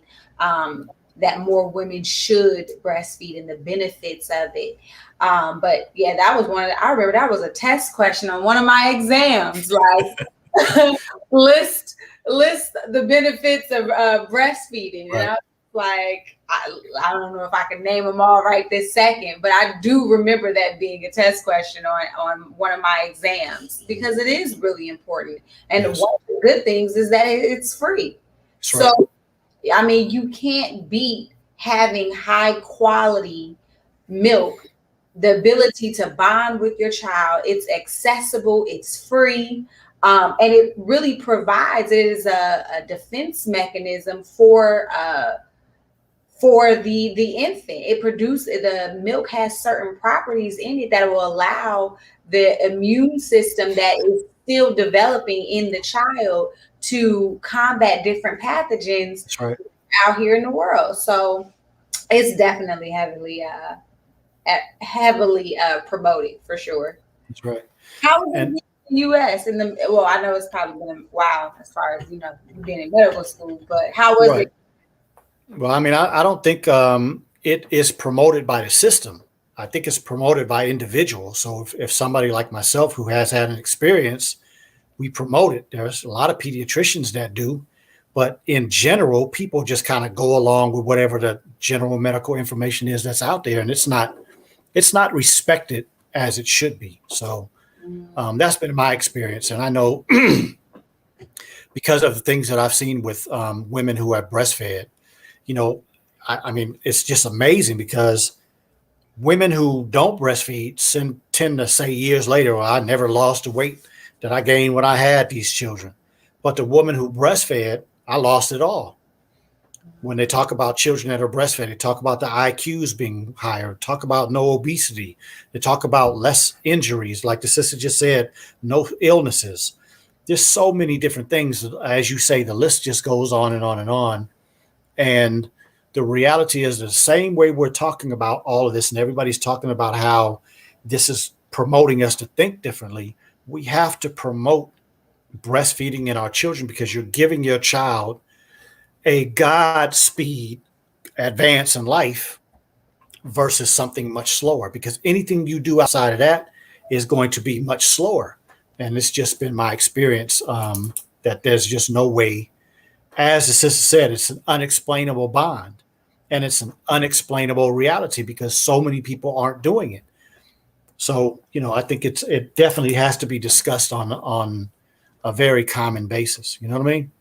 B: that more women should breastfeed and the benefits of it. But yeah, that was I remember that was a test question on one of my exams, like list the benefits of breastfeeding. Right. And I was like, I don't know if I can name them all right this second, but I do remember that being a test question on one of my exams because it is really important. And yes. One of the good things is that it's free. That's so, right. I mean, you can't beat having high quality milk, the ability to bond with your child. It's accessible, it's free. And it really provides, it is a defense mechanism for the infant. The milk has certain properties in it that will allow the immune system that is still developing in the child to combat different pathogens. That's right. Out here in the world. So it's definitely heavily promoted for sure.
A: That's right.
B: How is it in the U.S. I know it's probably been a while as far as, you know, being in medical school, but how was it?
A: Well, I mean, I don't think it is promoted by the system. I think it's promoted by individuals. So if somebody like myself who has had an experience, we promote it. There's a lot of pediatricians that do, But in general, people just kind of go along with whatever the general medical information is that's out there, and it's not respected as it should be. So that's been my experience, and I know because of the things that I've seen with women who have breastfed, you know, I mean, it's just amazing because women who don't breastfeed tend to say years later, well, I never lost the weight that I gained when I had these children. But the woman who breastfed, I lost it all. When they talk about children that are breastfed, they talk about the IQs being higher, talk about no obesity, they talk about less injuries, like the sister just said, no illnesses. There's so many different things. As you say, the list just goes on and on and on. And the reality is the same way we're talking about all of this, and everybody's talking about how this is promoting us to think differently. We have to promote breastfeeding in our children because you're giving your child a Godspeed advance in life versus something much slower, because anything you do outside of that is going to be much slower. And it's just been my experience that there's just no way. As the sister said, it's an unexplainable bond and it's an unexplainable reality because so many people aren't doing it. So, I think it definitely has to be discussed on a very common basis. You know what I mean?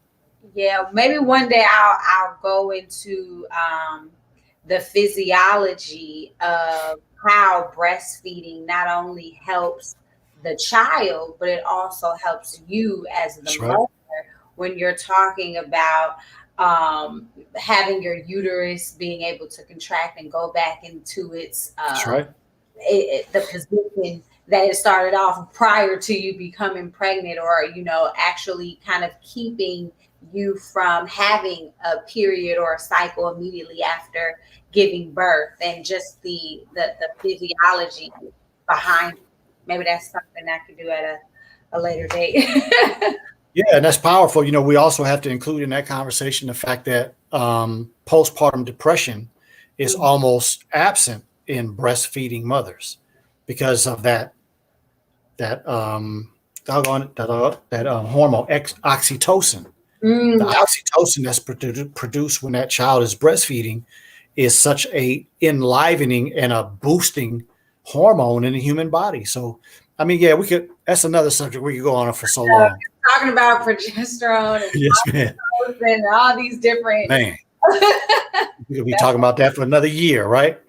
B: Yeah, maybe one day I'll go into the physiology of how breastfeeding not only helps the child, but it also helps you as the
A: That's right.
B: mother when you're talking about having your uterus being able to contract and go back into its
A: That's right.
B: the position that it started off prior to you becoming pregnant, or actually kind of keeping you from having a period or a cycle immediately after giving birth, and just the physiology behind it. Maybe that's something I could do at a later date.
A: Yeah, and that's powerful. We also have to include in that conversation the fact that postpartum depression is
B: Mhm.
A: almost absent in breastfeeding mothers because of that hormone oxytocin. The
B: Yeah.
A: oxytocin that's produced when that child is breastfeeding is such a enlivening and a boosting hormone in the human body. So, I mean, yeah, that's another subject we could go on for so long.
B: Talking about progesterone and
A: Yes, man.
B: and all these different.
A: Man, we could be talking about that for another year, right?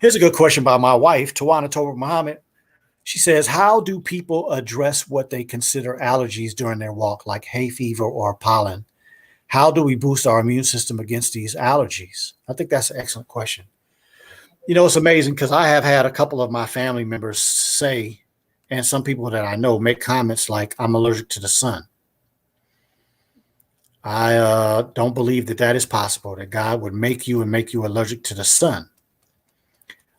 A: Here's a good question by my wife, Tawana Tober Muhammad. She says, how do people address what they consider allergies during their walk, like hay fever or pollen? How do we boost our immune system against these allergies? I think that's an excellent question. It's amazing because I have had a couple of my family members say, and some people that I know make comments like, I'm allergic to the sun. I don't believe that is possible, that God would make you allergic to the sun.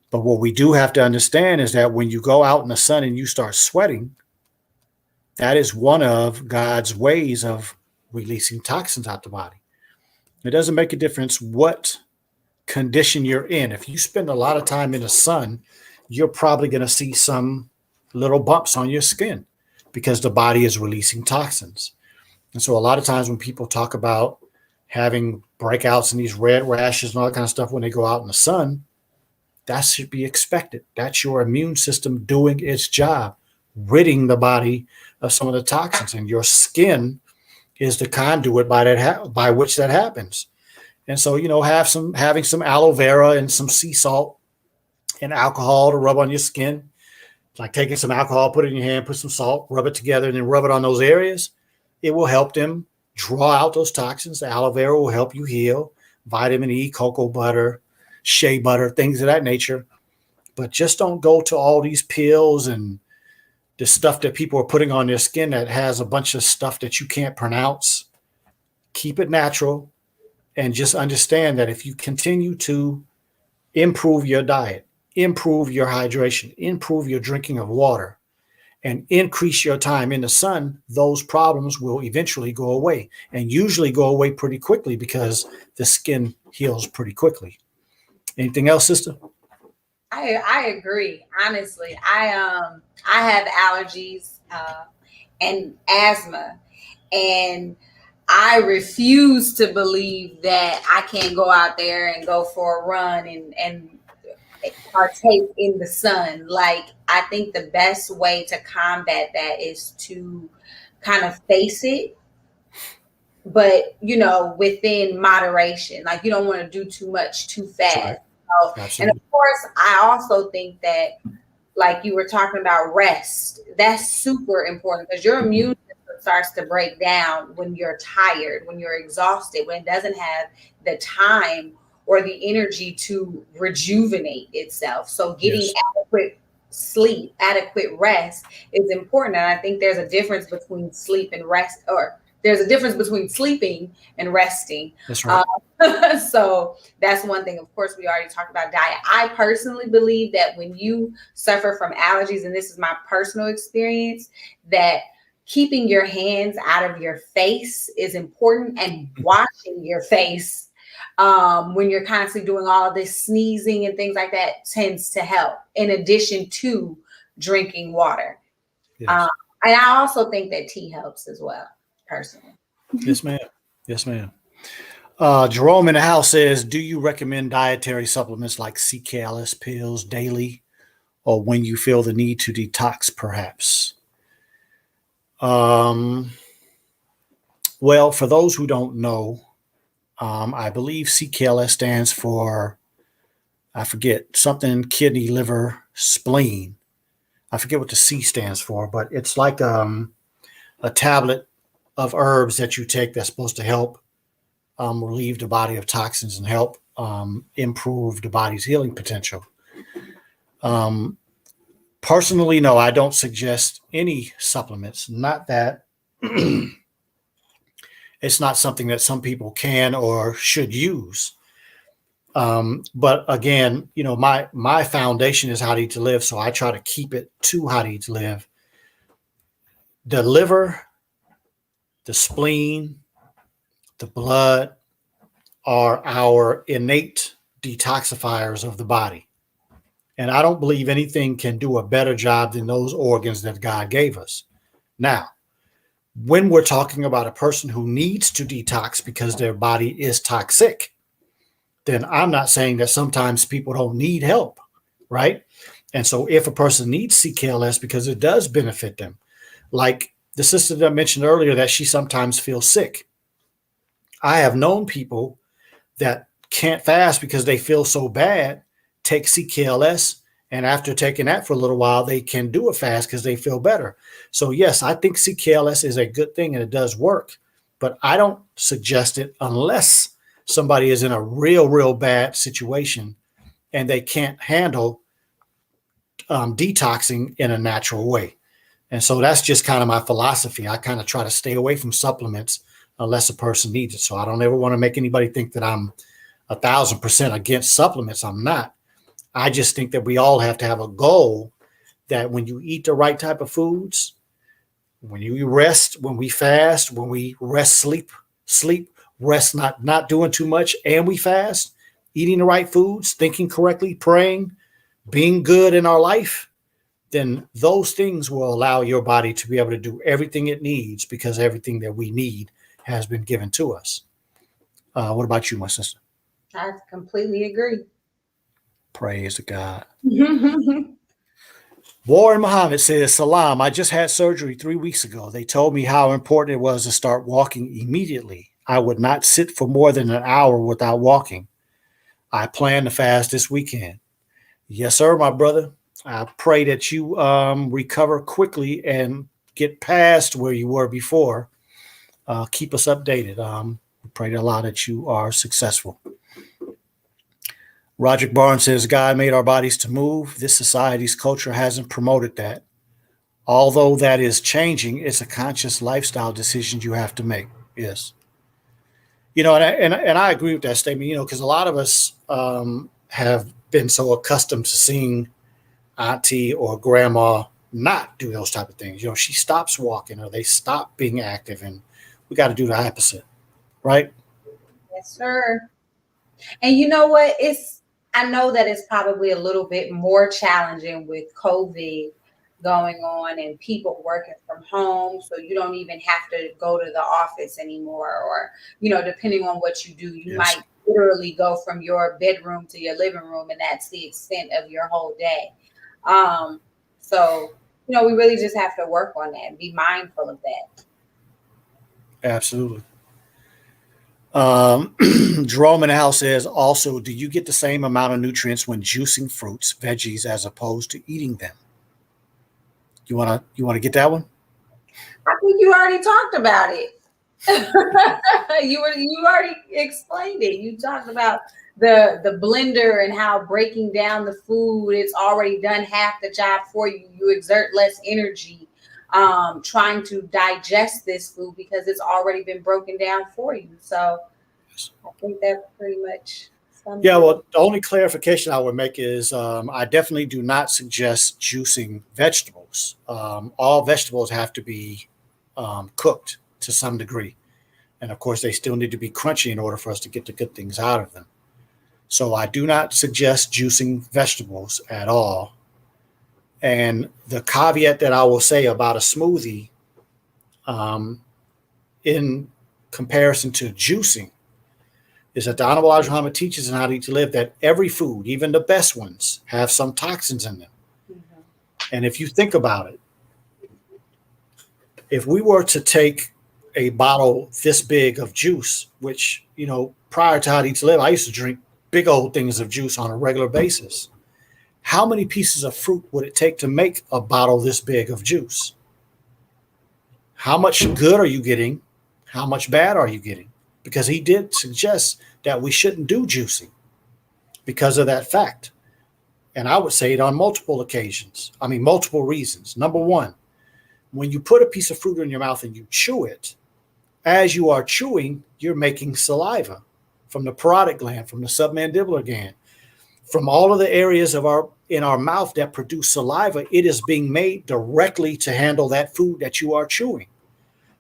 A: But what we do have to understand is that when you go out in the sun and you start sweating, that is one of God's ways of releasing toxins out the body. It doesn't make a difference what condition you're in. If you spend a lot of time in the sun, you're probably going to see some little bumps on your skin because the body is releasing toxins. And so a lot of times when people talk about having breakouts and these red rashes and all that kind of stuff when they go out in the sun, that should be expected. That's your immune system doing its job, ridding the body of some of the toxins. And your skin is the conduit by which that happens. And so, having some aloe vera and some sea salt and alcohol to rub on your skin, like taking some alcohol, put it in your hand, put some salt, rub it together, and then rub it on those areas. It will help them draw out those toxins. The aloe vera will help you heal. Vitamin E, cocoa butter, shea butter, things of that nature. But just don't go to all these pills and the stuff that people are putting on their skin that has a bunch of stuff that you can't pronounce. Keep it natural and just understand that if you continue to improve your diet, improve your hydration, improve your drinking of water, and increase your time in the sun, those problems will eventually go away, and usually go away pretty quickly because the skin heals pretty quickly. Anything else, sister?
B: I agree. Honestly, I have allergies and asthma, and I refuse to believe that I can't go out there and go for a run and partake in the sun. Like, I think the best way to combat that is to kind of face it, but within moderation. Like, you don't want to do too much too
A: That's right.
B: fast. So, and of
A: Absolutely.
B: course, I also think that, like you were talking about, rest. That's super important because your immune system starts to break down when you're tired, when you're exhausted, when it doesn't have the time or the energy to rejuvenate itself. So getting
A: Yes.
B: adequate sleep, adequate rest is important. And I think there's a difference between sleep and rest, or there's a difference between sleeping and resting.
A: That's right.
B: So that's one thing. Of course, we already talked about diet. I personally believe that when you suffer from allergies, and this is my personal experience, that keeping your hands out of your face is important, and washing your face when you're constantly doing all of this sneezing and things like that tends to help, in addition to drinking water.
A: Yes.
B: And I also think that tea helps as well, personally.
A: Yes, ma'am. Yes, ma'am. Jerome in the house says, do you recommend dietary supplements like CKLS pills daily or when you feel the need to detox, perhaps? Well, for those who don't know, I believe CKLS stands for, I forget, something kidney, liver, spleen. I forget what the C stands for, but it's like a tablet of herbs that you take that's supposed to help relieve the body of toxins and help improve the body's healing potential. Personally, no, I don't suggest any supplements. Not that it's not something that some people can or should use. But again, my foundation is How to Eat to Live, so I try to keep it to How to Eat to Live. The liver, the spleen, the blood are our innate detoxifiers of the body. And I don't believe anything can do a better job than those organs that God gave us. Now, when we're talking about a person who needs to detox because their body is toxic, then I'm not saying that sometimes people don't need help, right? And so if a person needs CKLS because it does benefit them, like the sister that I mentioned earlier, that she sometimes feels sick. I have known people that can't fast because they feel so bad, take CKLS, and after taking that for a little while, they can do a fast because they feel better. So yes, I think CKLS is a good thing and it does work, but I don't suggest it unless somebody is in a real bad situation and they can't handle detoxing in a natural way. And so that's just kind of my philosophy. I kind of try to stay away from supplements unless a person needs it. So I don't ever want to make anybody think that I'm 1,000% against supplements. I'm not. I just think that we all have to have a goal that when you eat the right type of foods, when you rest, when we fast, when we rest, sleep, rest, not doing too much, and we fast, eating the right foods, thinking correctly, praying, being good in our life, then those things will allow your body to be able to do everything it needs because everything that we need has been given to us. What about you, my sister?
B: I completely agree.
A: Praise to God. Warren Muhammad says, Salam, I just had surgery 3 weeks ago. They told me how important it was to start walking immediately. I would not sit for more than an hour without walking. I plan to fast this weekend. Yes, sir, my brother. I pray that you recover quickly and get past where you were before. Keep us updated. We pray a lot that you are successful. Roderick Barnes says, God made our bodies to move. This society's culture hasn't promoted that. Although that is changing, it's a conscious lifestyle decision you have to make. Yes. And I agree with that statement, because a lot of us have been so accustomed to seeing auntie or grandma not do those type of things. She stops walking or they stop being active, and we got to do the opposite, right?
B: Yes, sir. And you know what? I know that it's probably a little bit more challenging with COVID going on and people working from home. So you don't even have to go to the office anymore. Or, depending on what you do, you
A: Yes.
B: might literally go from your bedroom to your living room, and that's the extent of your whole day. So, we really just have to work on that and be mindful of that.
A: Absolutely. Jerome in the house says also, do you get the same amount of nutrients when juicing fruits, veggies, as opposed to eating them? You wanna get that one?
B: I think you already talked about it. You already explained it. You talked about the blender and how breaking down the food, it's already done half the job for you. You exert less energy trying to digest this food because it's already been broken down for you. So I think that pretty much sums
A: Yeah,
B: it up.
A: well, the only clarification I would make is I definitely do not suggest juicing vegetables. All vegetables have to be cooked to some degree. And of course, they still need to be crunchy in order for us to get the good things out of them. So I do not suggest juicing vegetables at all. And the caveat that I will say about a smoothie um, in comparison to juicing is that the Honorable Elijah Muhammad teaches in How to Eat to Live that every food, even the best ones, have some toxins in them.
B: Mhm.
A: And if you think about it, if we were to take a bottle this big of juice, which, prior to How to Eat to Live, I used to drink big old things of juice on a regular basis. How many pieces of fruit would it take to make a bottle this big of juice? How much good are you getting? How much bad are you getting? Because he did suggest that we shouldn't do juicing because of that fact. And I would say it on multiple occasions. I mean, multiple reasons. Number one, when you put a piece of fruit in your mouth and you chew it, as you are chewing, you're making saliva from the parotid gland, from the submandibular gland, from all of the areas in our mouth that produce saliva. It is being made directly to handle that food that you are chewing.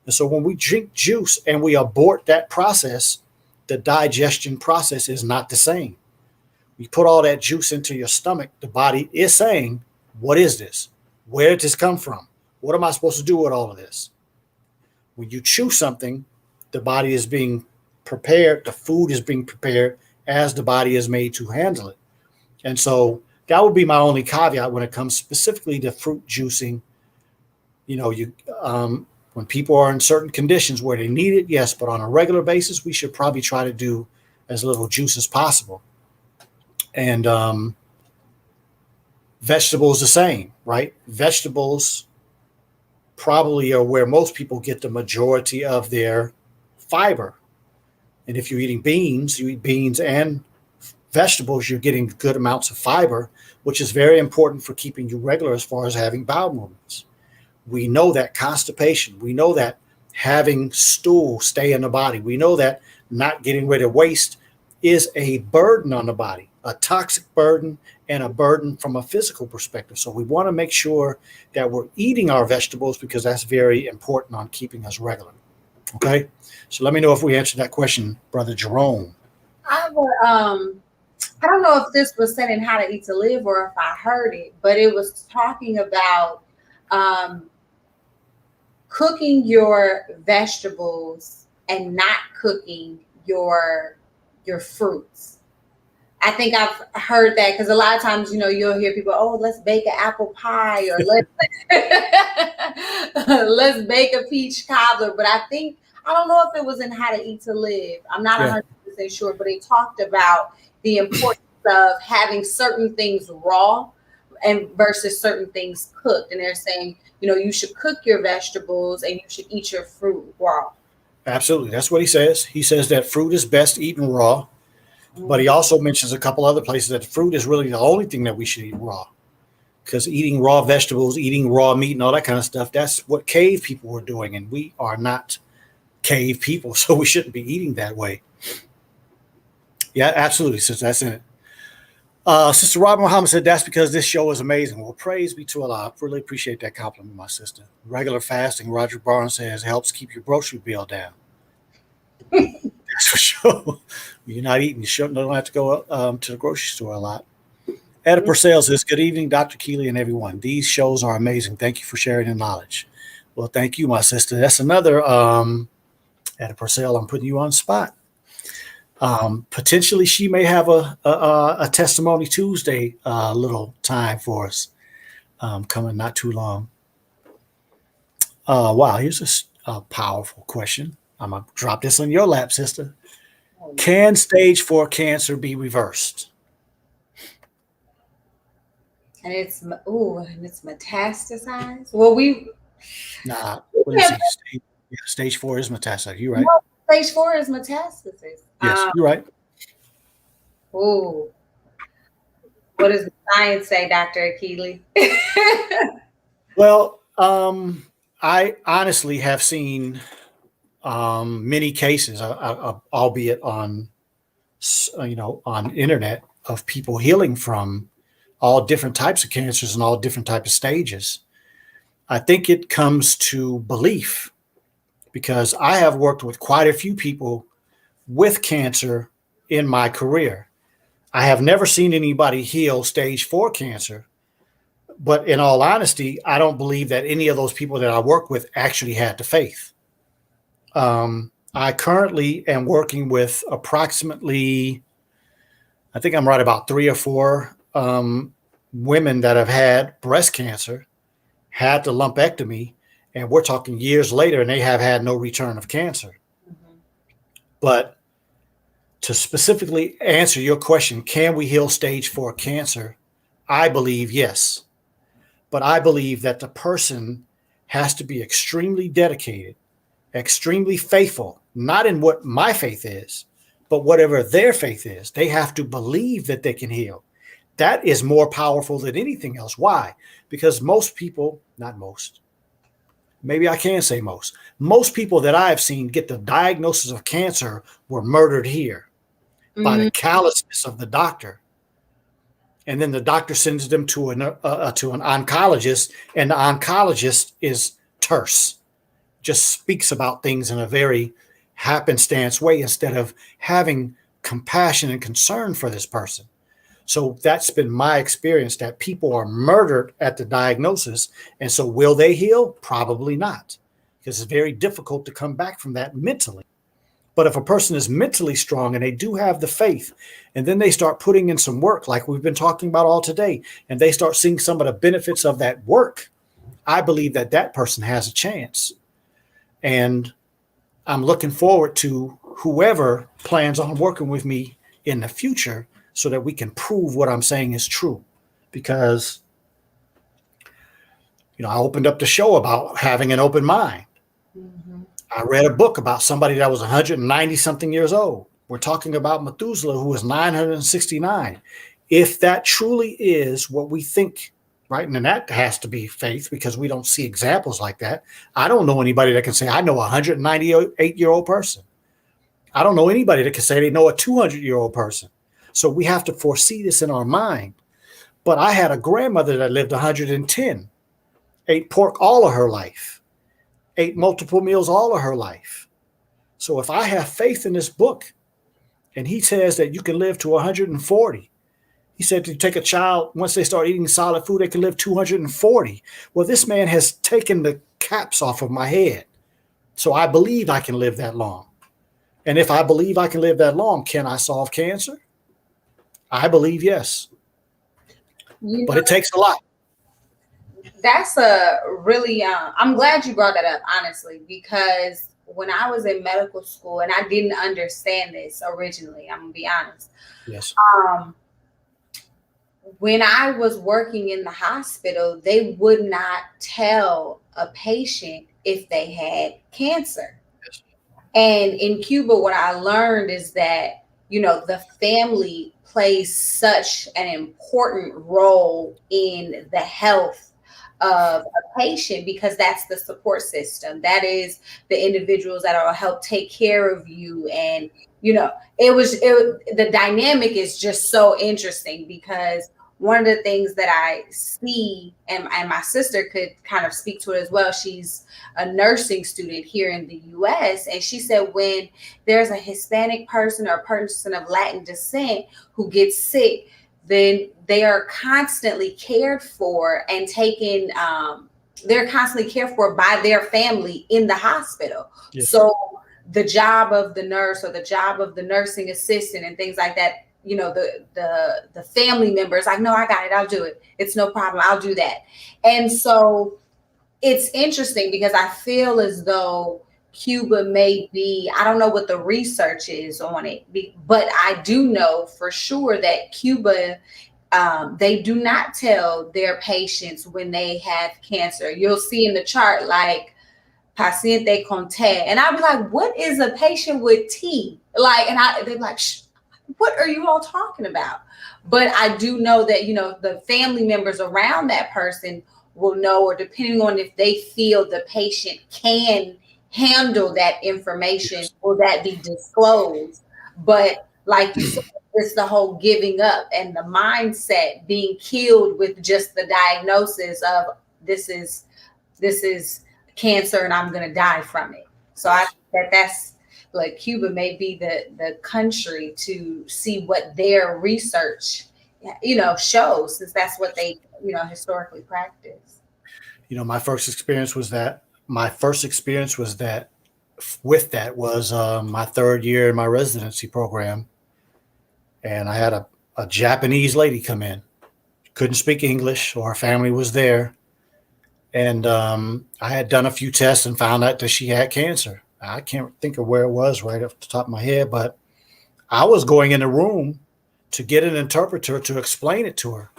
A: And so when we drink juice and we abort that process, the digestion process is not the same. You put all that juice into your stomach, the body is saying, what is this? Where did this come from? What am I supposed to do with all of this? When you chew something, the body is being prepared, the food is being prepared as the body is made to handle it. And so that would be my only caveat when it comes specifically to fruit juicing. You when people are in certain conditions where they need it, yes, but on a regular basis, we should probably try to do as little juice as possible. And vegetables the same, right? Vegetables probably are where most people get the majority of their fiber. And if you're eating beans, you eat beans and vegetables, you're getting good amounts of fiber, which is very important for keeping you regular as far as having bowel movements. We know that constipation, we know that having stool stay in the body, we know that not getting rid of waste is a burden on the body, a toxic burden and a burden from a physical perspective. So we want to make sure that we're eating our vegetables because that's very important on keeping us regular. Okay. So let me know if we answered that question, Brother Jerome.
B: I would, I don't know if this was said in How to Eat to Live or if I heard it, but it was talking about um, cooking your vegetables and not cooking your fruits. I think I've heard that because a lot of times, you'll hear people, oh, let's bake an apple pie or let's bake a peach cobbler. But I don't know if it was in How to Eat to Live. I'm not
A: Yeah,
B: 100% sure, but it talked about the importance of having certain things raw and versus certain things cooked. And they're saying, you should cook your vegetables and you should eat your fruit raw.
A: absolutely. That's what he says. He says that fruit is best eaten raw, but he
B: Mhm.
A: also mentions a couple other places that fruit is really the only thing that we should eat raw. Because eating raw vegetables, eating raw meat, and all that kind of stuff, that's what cave people were doing. And we are not cave people, so we shouldn't be eating that way. Yeah, absolutely, since that's in it. Sister Robin Muhammad said that's because this show is amazing. Well, praise be to Allah. I really appreciate that compliment, my sister. Regular fasting, Roger Barnes says, helps keep your grocery bill down. That's for sure. You're not eating. You don't have to go to the grocery store a lot. Etta Purcell says, good evening, Dr. Keeley and everyone. These shows are amazing. Thank you for sharing the knowledge. Well, thank you, my sister. That's another Etta Purcell. I'm putting you on the spot. Potentially, she may have a testimony Tuesday little time for us coming not too long. Wow, here's a powerful question. I'm going to drop this on your lap, sister. Can stage 4 cancer be reversed?
B: And it's metastasized. Well,
A: Nah, what is it? Stage 4 is metastasis. You're right.
B: No, stage 4 is metastasis.
A: Yes, you're right.
B: Ooh. What does the science say, Dr. Keeley?
A: Well, I honestly have seen many cases, albeit on on internet, of people healing from all different types of cancers and all different types of stages. I think it comes to belief, because I have worked with quite a few people with cancer in my career. I have never seen anybody heal stage 4 cancer, but in all honesty, I don't believe that any of those people that I work with actually had the faith. I currently am working with approximately, I think I'm right about 3 or 4 women that have had breast cancer, had the lumpectomy, and we're talking years later, and they have had no return of cancer. Mm-hmm. But to specifically answer your question, can we heal stage 4 cancer? I believe yes. But I believe that the person has to be extremely dedicated, extremely faithful, not in what my faith is, but whatever their faith is. They have to believe that they can heal. That is more powerful than anything else. Why? Because most people, not most, maybe I can say most people that I've seen get the diagnosis of cancer were murdered here by the callousness of the doctor. And then the doctor sends them to an oncologist, and the oncologist is terse, just speaks about things in a very happenstance way instead of having compassion and concern for this person. So that's been my experience, that people are murdered at the diagnosis. And so will they heal? Probably not, because it's very difficult to come back from that mentally. But if a person is mentally strong and they do have the faith, and then they start putting in some work, like we've been talking about all today, and they start seeing some of the benefits of that work, I believe that that person has a chance. And I'm looking forward to whoever plans on working with me in the future so that we can prove what I'm saying is true. Because, I opened up the show about having an open mind. Mm-hmm. I read a book about somebody that was 190 something years old. We're talking about Methuselah, who was 969. If that truly is what we think, right? And then that has to be faith, because we don't see examples like that. I don't know anybody that can say, I know a 198-year-old person. I don't know anybody that can say they know a 200-year-old person. So we have to foresee this in our mind. But I had a grandmother that lived 110, ate pork all of her life, ate multiple meals all of her life. So if I have faith in this book, and he says that you can live to 140, he said to take a child, once they start eating solid food, they can live 240. Well, this man has taken the caps off of my head. So I believe I can live that long. And if I believe I can live that long, can I solve cancer? I believe yes. But it takes a lot.
B: That's a really, I'm glad you brought that up, honestly, because when I was in medical school, and I didn't understand this originally, I'm going to be honest.
A: Yes.
B: When I was working in the hospital, they would not tell a patient if they had cancer. Yes. And in Cuba, what I learned is that, the family plays such an important role in the health of a patient, because that's the support system. That is the individuals that will help take care of you. And, the dynamic is just so interesting, because one of the things that I see, and my sister could kind of speak to it as well. She's a nursing student here in the US. And she said, when there's a Hispanic person or a person of Latin descent who gets sick, then they are constantly cared for and taken. They're constantly cared for by their family in the hospital.
A: Yes.
B: So the job of the nurse or the job of the nursing assistant and things like that, you know, the family members like, no, I got it, I'll do it, it's no problem, I'll do that. And so it's interesting because I feel as though Cuba may be, I don't know what the research is on it, but I do know for sure that Cuba, they do not tell their patients when they have cancer. You'll see in the chart like paciente con T, and I'll be like, what is a patient with T? Like, and they're like, what are you all talking about? But I do know that, you know, the family members around that person will know, or depending on if they feel the patient can handle that information, will that be disclosed. But like you said, it's the whole giving up and the mindset being killed with just the diagnosis of this is cancer and I'm going to die from it. So I think that's like Cuba may be the country to see what their research, you know, shows, since that's what they, you know, historically practice.
A: You know, my first experience was that with that was my third year in my residency program. And I had a Japanese lady come in, couldn't speak English, or her family was there. And I had done a few tests and found out that she had cancer. I can't think of where it was right off the top of my head, but I was going in the room to get an interpreter to explain it to her.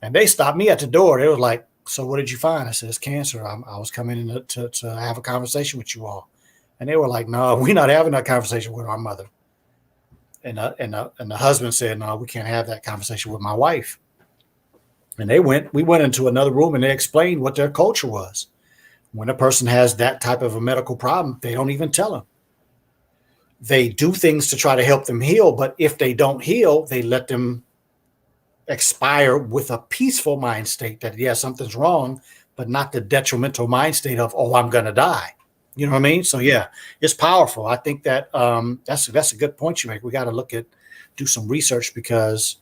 A: And they stopped me at the door. They were like, so what did you find? I said, it's cancer. I was coming in to have a conversation with you all. And they were like, no, we're not having that conversation with our mother. And the husband said, no, we can't have that conversation with my wife. And we went into another room and they explained what their culture was. When a person has that type of a medical problem, they don't even tell them. They do things to try to help them heal, but if they don't heal, they let them expire with a peaceful mind state that, yeah, something's wrong, but not the detrimental mind state of, oh, I'm going to die. You know what I mean? So, yeah, it's powerful. I think that that's a good point you make. We got to do some research because,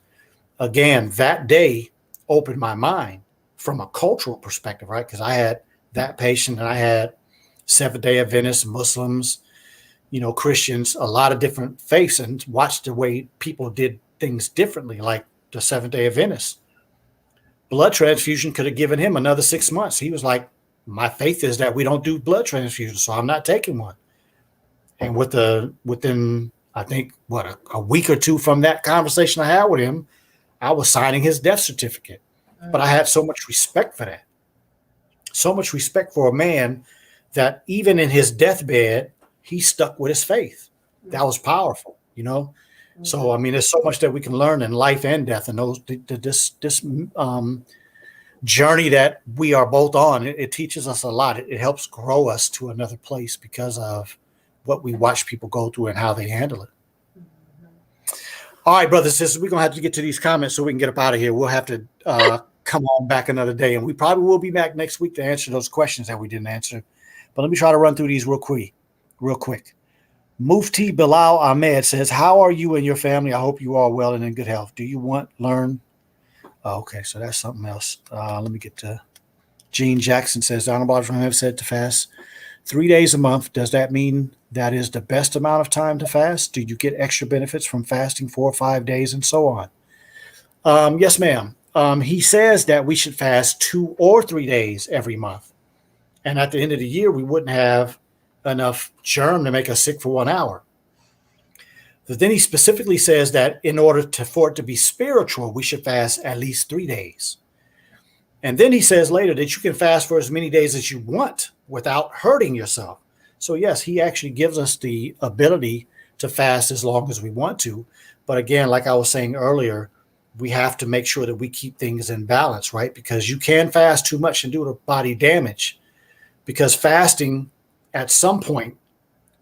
A: again, that day opened my mind from a cultural perspective, right? Because I had that patient and I had Seventh-day Adventists, Muslims, you know, Christians, a lot of different faiths, and watched the way people did things differently, like the Seventh-day Adventists. Blood transfusion could have given him another 6 months. He was like, my faith is that we don't do blood transfusion, so I'm not taking one. And within, I think, a week or two from that conversation I had with him, I was signing his death certificate. But I had so much respect for that. So much respect for a man that even in his deathbed, he stuck with his faith. That was powerful, you know? Mm-hmm. So, I mean, there's so much that we can learn in life and death, and this journey that we are both on, it teaches us a lot. It helps grow us to another place because of what we watch people go through and how they handle it. All right, brothers and sisters, we're going to have to get to these comments so we can get up out of here. We'll have to come on back another day, and we probably will be back next week to answer those questions that we didn't answer. But let me try to run through these real quick. Mufti Bilal Ahmed says, how are you and your family? I hope you are well and in good health. Do you learn? Oh, okay, so that's something else. Let me get to Gene Jackson says, the Honorable Abraham have said to fast 3 days a month. Does that mean that is the best amount of time to fast? Do you get extra benefits from fasting 4 or 5 days and so on? Yes, ma'am. He says that we should fast 2 or 3 days every month. And at the end of the year, we wouldn't have enough germ to make us sick for 1 hour. But then he specifically says that in order for it to be spiritual, we should fast at least 3 days. And then he says later that you can fast for as many days as you want without hurting yourself. So yes, he actually gives us the ability to fast as long as we want to. But again, like I was saying earlier, we have to make sure that we keep things in balance, right? Because you can fast too much and do the body damage, because fasting at some point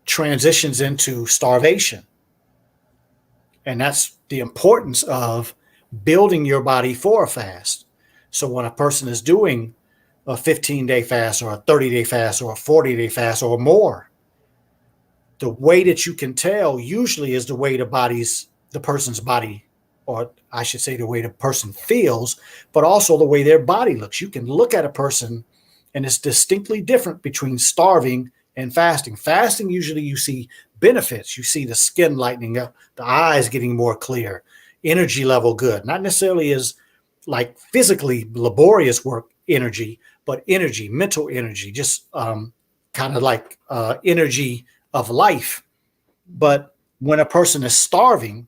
A: transitions into starvation. And that's the importance of building your body for a fast. So when a person is doing a 15-day fast or a 30-day fast or a 40-day fast or more, the way that you can tell usually is the way the person's body or I should say the way the person feels, but also the way their body looks. You can look at a person and it's distinctly different between starving and fasting. Fasting, usually you see benefits. You see the skin lightening up, the eyes getting more clear, energy level good. Not necessarily as like physically laborious work energy, but energy, mental energy, just kind of like energy of life. But when a person is starving,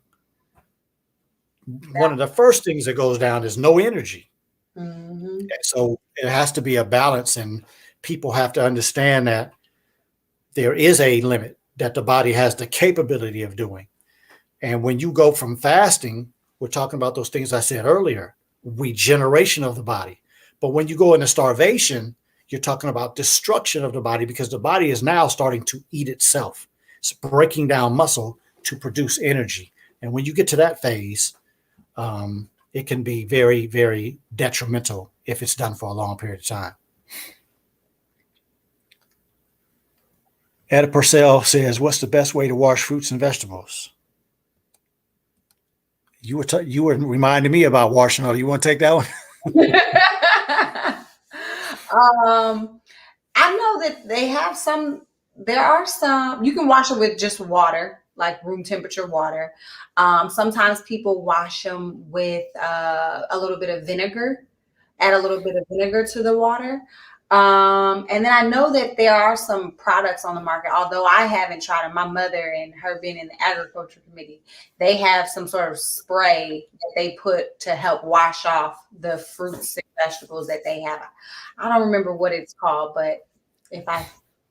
A: one of the first things that goes down is no energy.
B: Mm-hmm.
A: So it has to be a balance, and people have to understand that there is a limit that the body has the capability of doing. And when you go from fasting, we're talking about those things I said earlier, regeneration of the body. But when you go into starvation, you're talking about destruction of the body, because the body is now starting to eat itself. It's breaking down muscle to produce energy. And when you get to that phase, it can be very, very detrimental if it's done for a long period of time. Etta Purcell says, what's the best way to wash fruits and vegetables? You were reminding me about washing all. You want to take that one?
B: I know that they have some. There are some you can wash it with just water, like room temperature water. Sometimes people wash them with a little bit of vinegar. Add a little bit of vinegar to the water. And then I know that there are some products on the market, although I haven't tried them. My mother and her being in the agriculture committee, they have some sort of spray that they put to help wash off the fruits and vegetables that they have. I don't remember what it's called, but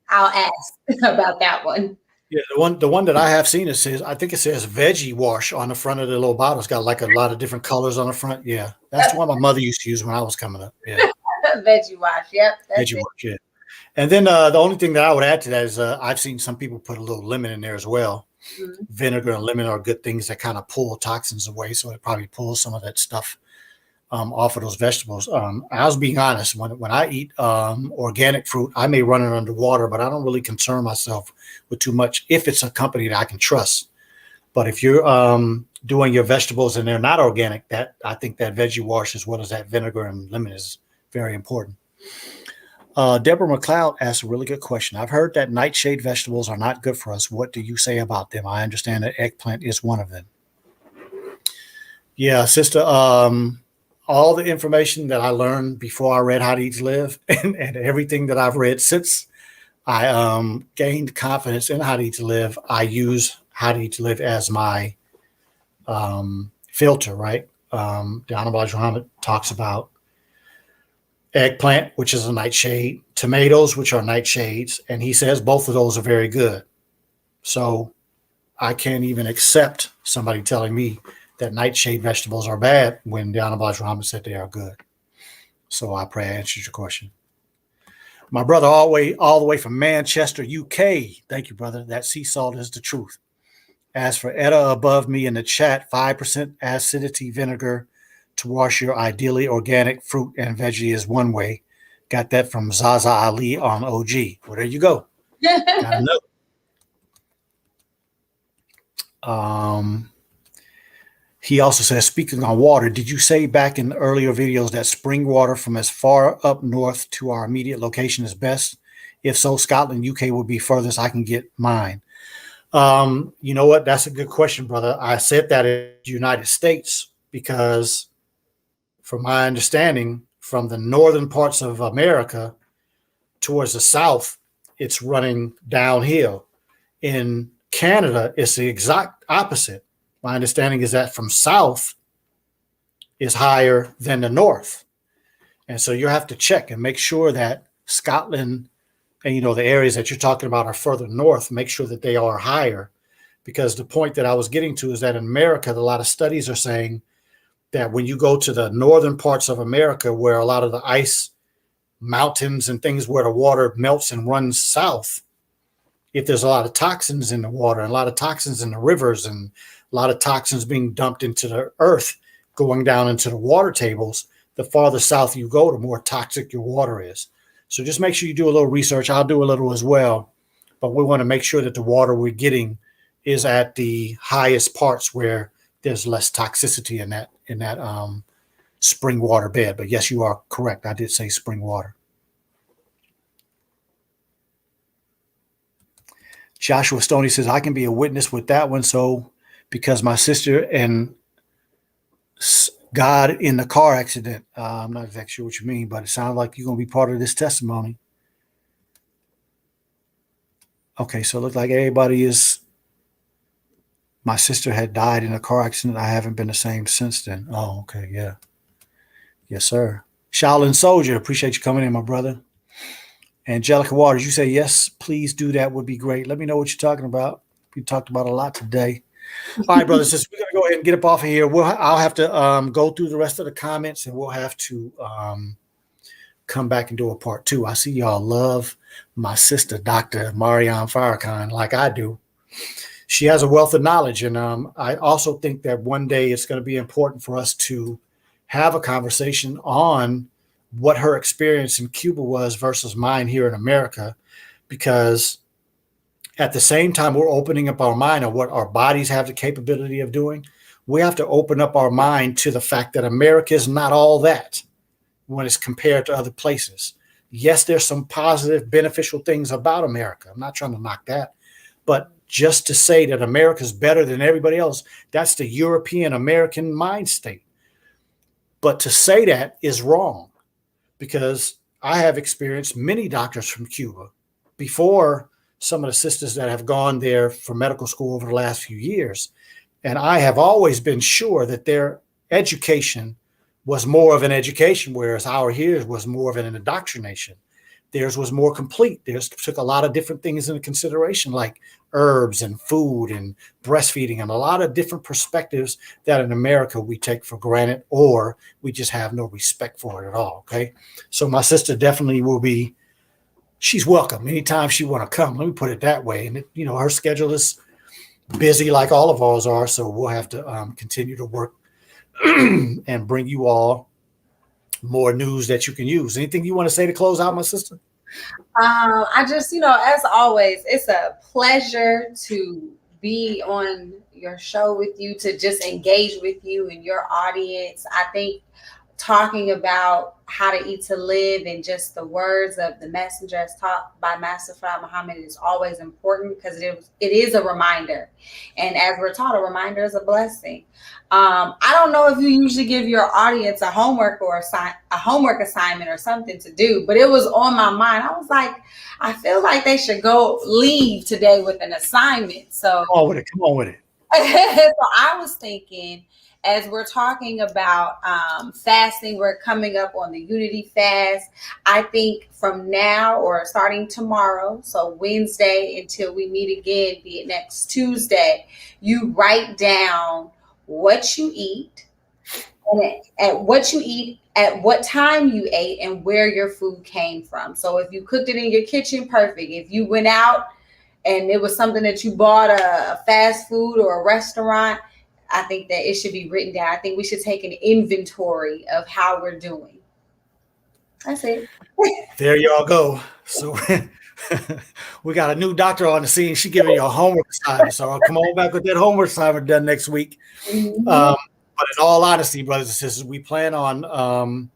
B: I'll ask about that one.
A: Yeah, the one that I have seen, I think it says veggie wash on the front of the little bottle. It's got like a lot of different colors on the front. Yeah, that's the one my mother used to use when I was coming up. Yeah.
B: Veggie wash. Yep.
A: Veggie wash, yeah. And then the only thing that I would add to that is I've seen some people put a little lemon in there as well. Mm-hmm. Vinegar and lemon are good things that kind of pull toxins away. So it probably pulls some of that stuff off of those vegetables. I was being honest. When I eat organic fruit, I may run it underwater, but I don't really concern myself with too much if it's a company that I can trust. But if you're doing your vegetables and they're not organic, that I think that veggie wash as well as that vinegar and lemon is very important. Deborah McLeod asked a really good question. I've heard that nightshade vegetables are not good for us. What do you say about them? I understand that eggplant is one of them. Yeah, sister, all the information that I learned before I read How to Eat to Live and everything that I've read since I gained confidence in How to Eat to Live, I use How to Eat to Live as my filter, right? Dr. Elijah Muhammad talks about eggplant, which is a nightshade, tomatoes, which are nightshades, and he says both of those are very good. So I can't even accept somebody telling me that nightshade vegetables are bad when Dr. Elijah Muhammad said they are good. So I pray I answered your question. My brother all the way from Manchester, UK. Thank you, brother. That sea salt is the truth. As for Etta above me in the chat, 5% acidity vinegar to wash your ideally organic fruit and veggie is one way. Got that from Zaza Ali on OG. Well, there you go. Gotta know. He also says, speaking on water, did you say back in earlier videos that spring water from as far up north to our immediate location is best? If so, Scotland, UK would be furthest I can get mine. You know what? That's a good question, brother. I said that in the United States because from my understanding, from the northern parts of America towards the south, it's running downhill. In Canada, it's the exact opposite. My understanding is that from south is higher than the north. And so you have to check and make sure that Scotland and, the areas that you're talking about are further north, make sure that they are higher. Because the point that I was getting to is that in America, a lot of studies are saying that when you go to the northern parts of America, where a lot of the ice mountains and things where the water melts and runs south, if there's a lot of toxins in the water and a lot of toxins in the rivers and a lot of toxins being dumped into the earth, going down into the water tables, the farther south you go, the more toxic your water is. So just make sure you do a little research. I'll do a little as well, but we want to make sure that the water we're getting is at the highest parts where there's less toxicity in that spring water bed. But yes, you are correct. I did say spring water. Joshua Stoney says, I can be a witness with that one. So because my sister and God in the car accident, I'm not exactly sure what you mean, but it sounds like you're going to be part of this testimony. Okay, so it looks like everybody is. My sister had died in a car accident. I haven't been the same since then. Oh, okay, yeah. Yes, sir. Shaolin Soldier, appreciate you coming in, my brother. Angelica Waters, you say yes, please do that would be great. Let me know what you're talking about. We talked about a lot today. All right, brothers, we're going to go ahead and get up off of here. I'll have to go through the rest of the comments, and we'll have to come back and do a part 2. I see y'all love my sister, Dr. Marianne Farrakhan, like I do. She has a wealth of knowledge, and I also think that one day it's going to be important for us to have a conversation on what her experience in Cuba was versus mine here in America, because at the same time we're opening up our mind on what our bodies have the capability of doing. We have to open up our mind to the fact that America is not all that when it's compared to other places. Yes, there's some positive, beneficial things about America. I'm not trying to knock that, but just to say that America is better than everybody else, that's the European American mind state. But to say that is wrong, because I have experienced many doctors from Cuba before some of the sisters that have gone there for medical school over the last few years. And I have always been sure that their education was more of an education, whereas our here was more of an indoctrination. Theirs was more complete. Theirs took a lot of different things into consideration, like herbs and food and breastfeeding and a lot of different perspectives that in America we take for granted, or we just have no respect for it at all. Okay. So my sister definitely will be, she's welcome anytime she want to come. Let me put it that way. And her schedule is busy like all of ours are. So we'll have to continue to work and bring you all more news that you can use. Anything you want to say to close out, my sister?
B: I just, as always, it's a pleasure to be on your show with you, to just engage with you and your audience. I think talking about how to eat to live and just the words of the messenger as taught by Master Fard Muhammad is always important, because it is a reminder. And as we're taught, a reminder is a blessing. I don't know if you usually give your audience a homework or a homework assignment or something to do, but it was on my mind. I was like, I feel like they should leave today with an assignment. So
A: come on with it.
B: So I was thinking, as we're talking about fasting, we're coming up on the Unity Fast. I think from now or starting tomorrow, so Wednesday until we meet again, be it next Tuesday, you write down what you eat, and at what time you ate, and where your food came from. So if you cooked it in your kitchen, perfect. If you went out and it was something that you bought a fast food or a restaurant, I think that it should be written down. I think we should take an inventory of how we're doing. That's it.
A: There y'all go. So we got a new doctor on the scene. She giving you a homework assignment. So I'll come on back with that homework assignment done next week. Mm-hmm. But in all honesty, brothers and sisters, we plan on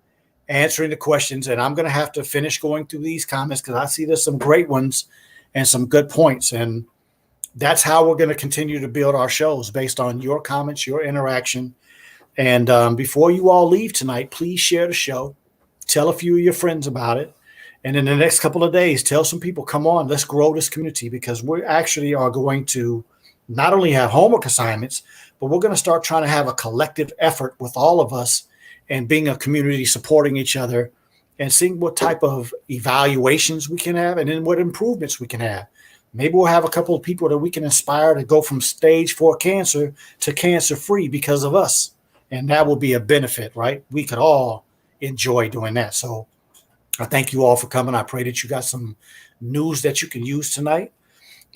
A: answering the questions. And I'm going to have to finish going through these comments, because I see there's some great ones and some good points. And that's how we're going to continue to build our shows, based on your comments, your interaction. And before you all leave tonight, please share the show. Tell a few of your friends about it. And in the next couple of days, tell some people, come on, let's grow this community, because we actually are going to not only have homework assignments, but we're going to start trying to have a collective effort with all of us, and being a community, supporting each other, and seeing what type of evaluations we can have, and then what improvements we can have. Maybe we'll have a couple of people that we can inspire to go from stage 4 cancer to cancer-free because of us. And that will be a benefit, right? We could all enjoy doing that. So I thank you all for coming. I pray that you got some news that you can use tonight.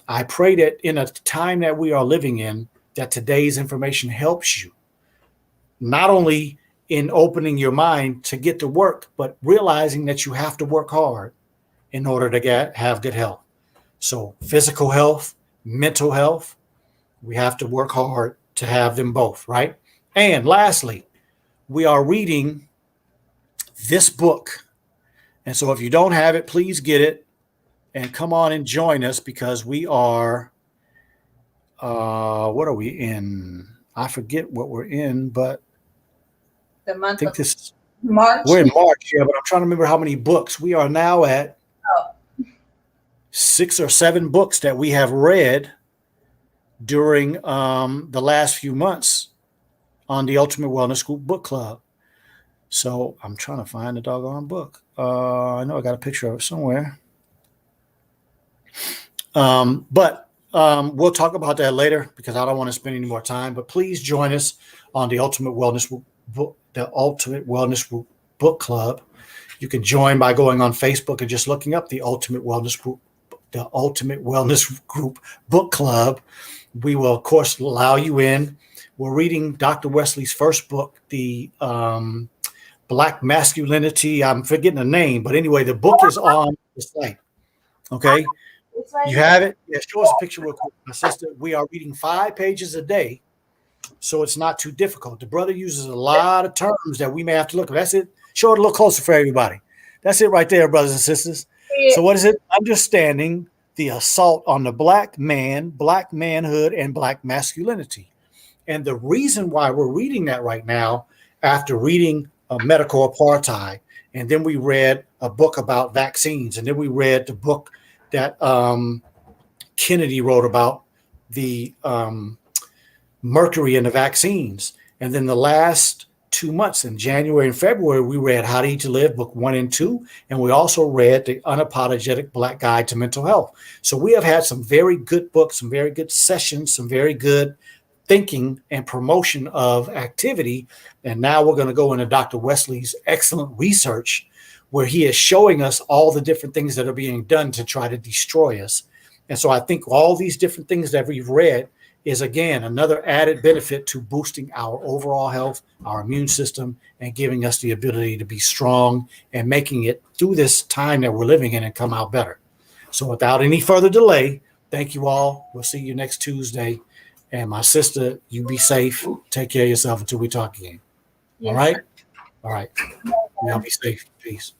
A: I pray that in a time that we are living in, that today's information helps you, not only in opening your mind to get to work, but realizing that you have to work hard in order to have good health. So physical health, mental health, we have to work hard to have them both, right? And lastly, we are reading this book. And so if you don't have it, please get it and come on and join us, because we are, what are we in? I forget what we're in, but
B: The
A: I
B: month
A: think
B: of
A: this,
B: March.
A: we're in March, yeah, but I'm trying to remember how many books. We are now at
B: Oh.
A: 6 or 7 books that we have read during the last few months on the Ultimate Wellness Group Book Club. So I'm trying to find the doggone book. I know I got a picture of it somewhere. But we'll talk about that later, because I don't want to spend any more time. But please join us on the Ultimate Wellness Book Club. You can join by going on Facebook and just looking up the Ultimate Wellness Group Book Club. We will, of course, allow you in. We're reading Dr. Wesley's first book, the Black Masculinity. I'm forgetting the name, but anyway, the book is on the site. Okay.
B: It's right
A: You
B: here.
A: have it? Yeah, show us a picture real quick, my sister. We are reading 5 pages a day, so it's not too difficult. The brother uses a lot of terms that we may have to look at. That's it. Show it a little closer for everybody. That's it right there, brothers and sisters. So what is it? Understanding the assault on the black man, black manhood, and black masculinity. And the reason why we're reading that right now, after reading Medical Apartheid, and then we read a book about vaccines, and then we read the book that Kennedy wrote about the mercury in the vaccines. And then the last 2 months, in January and February, we read How to Eat to Live, book 1 and 2. And we also read The Unapologetic Black Guide to Mental Health. So we have had some very good books, some very good sessions, some very good thinking and promotion of activity. And now we're going to go into Dr. Wesley's excellent research, where he is showing us all the different things that are being done to try to destroy us. And so I think all these different things that we've read is, again, another added benefit to boosting our overall health, our immune system, and giving us the ability to be strong and making it through this time that we're living in and come out better. So without any further delay, thank you all. We'll see you next Tuesday. And my sister, you be safe. Take care of yourself until we talk again.
B: Yes,
A: All right?
B: sir.
A: All right. Y'all be safe. Peace.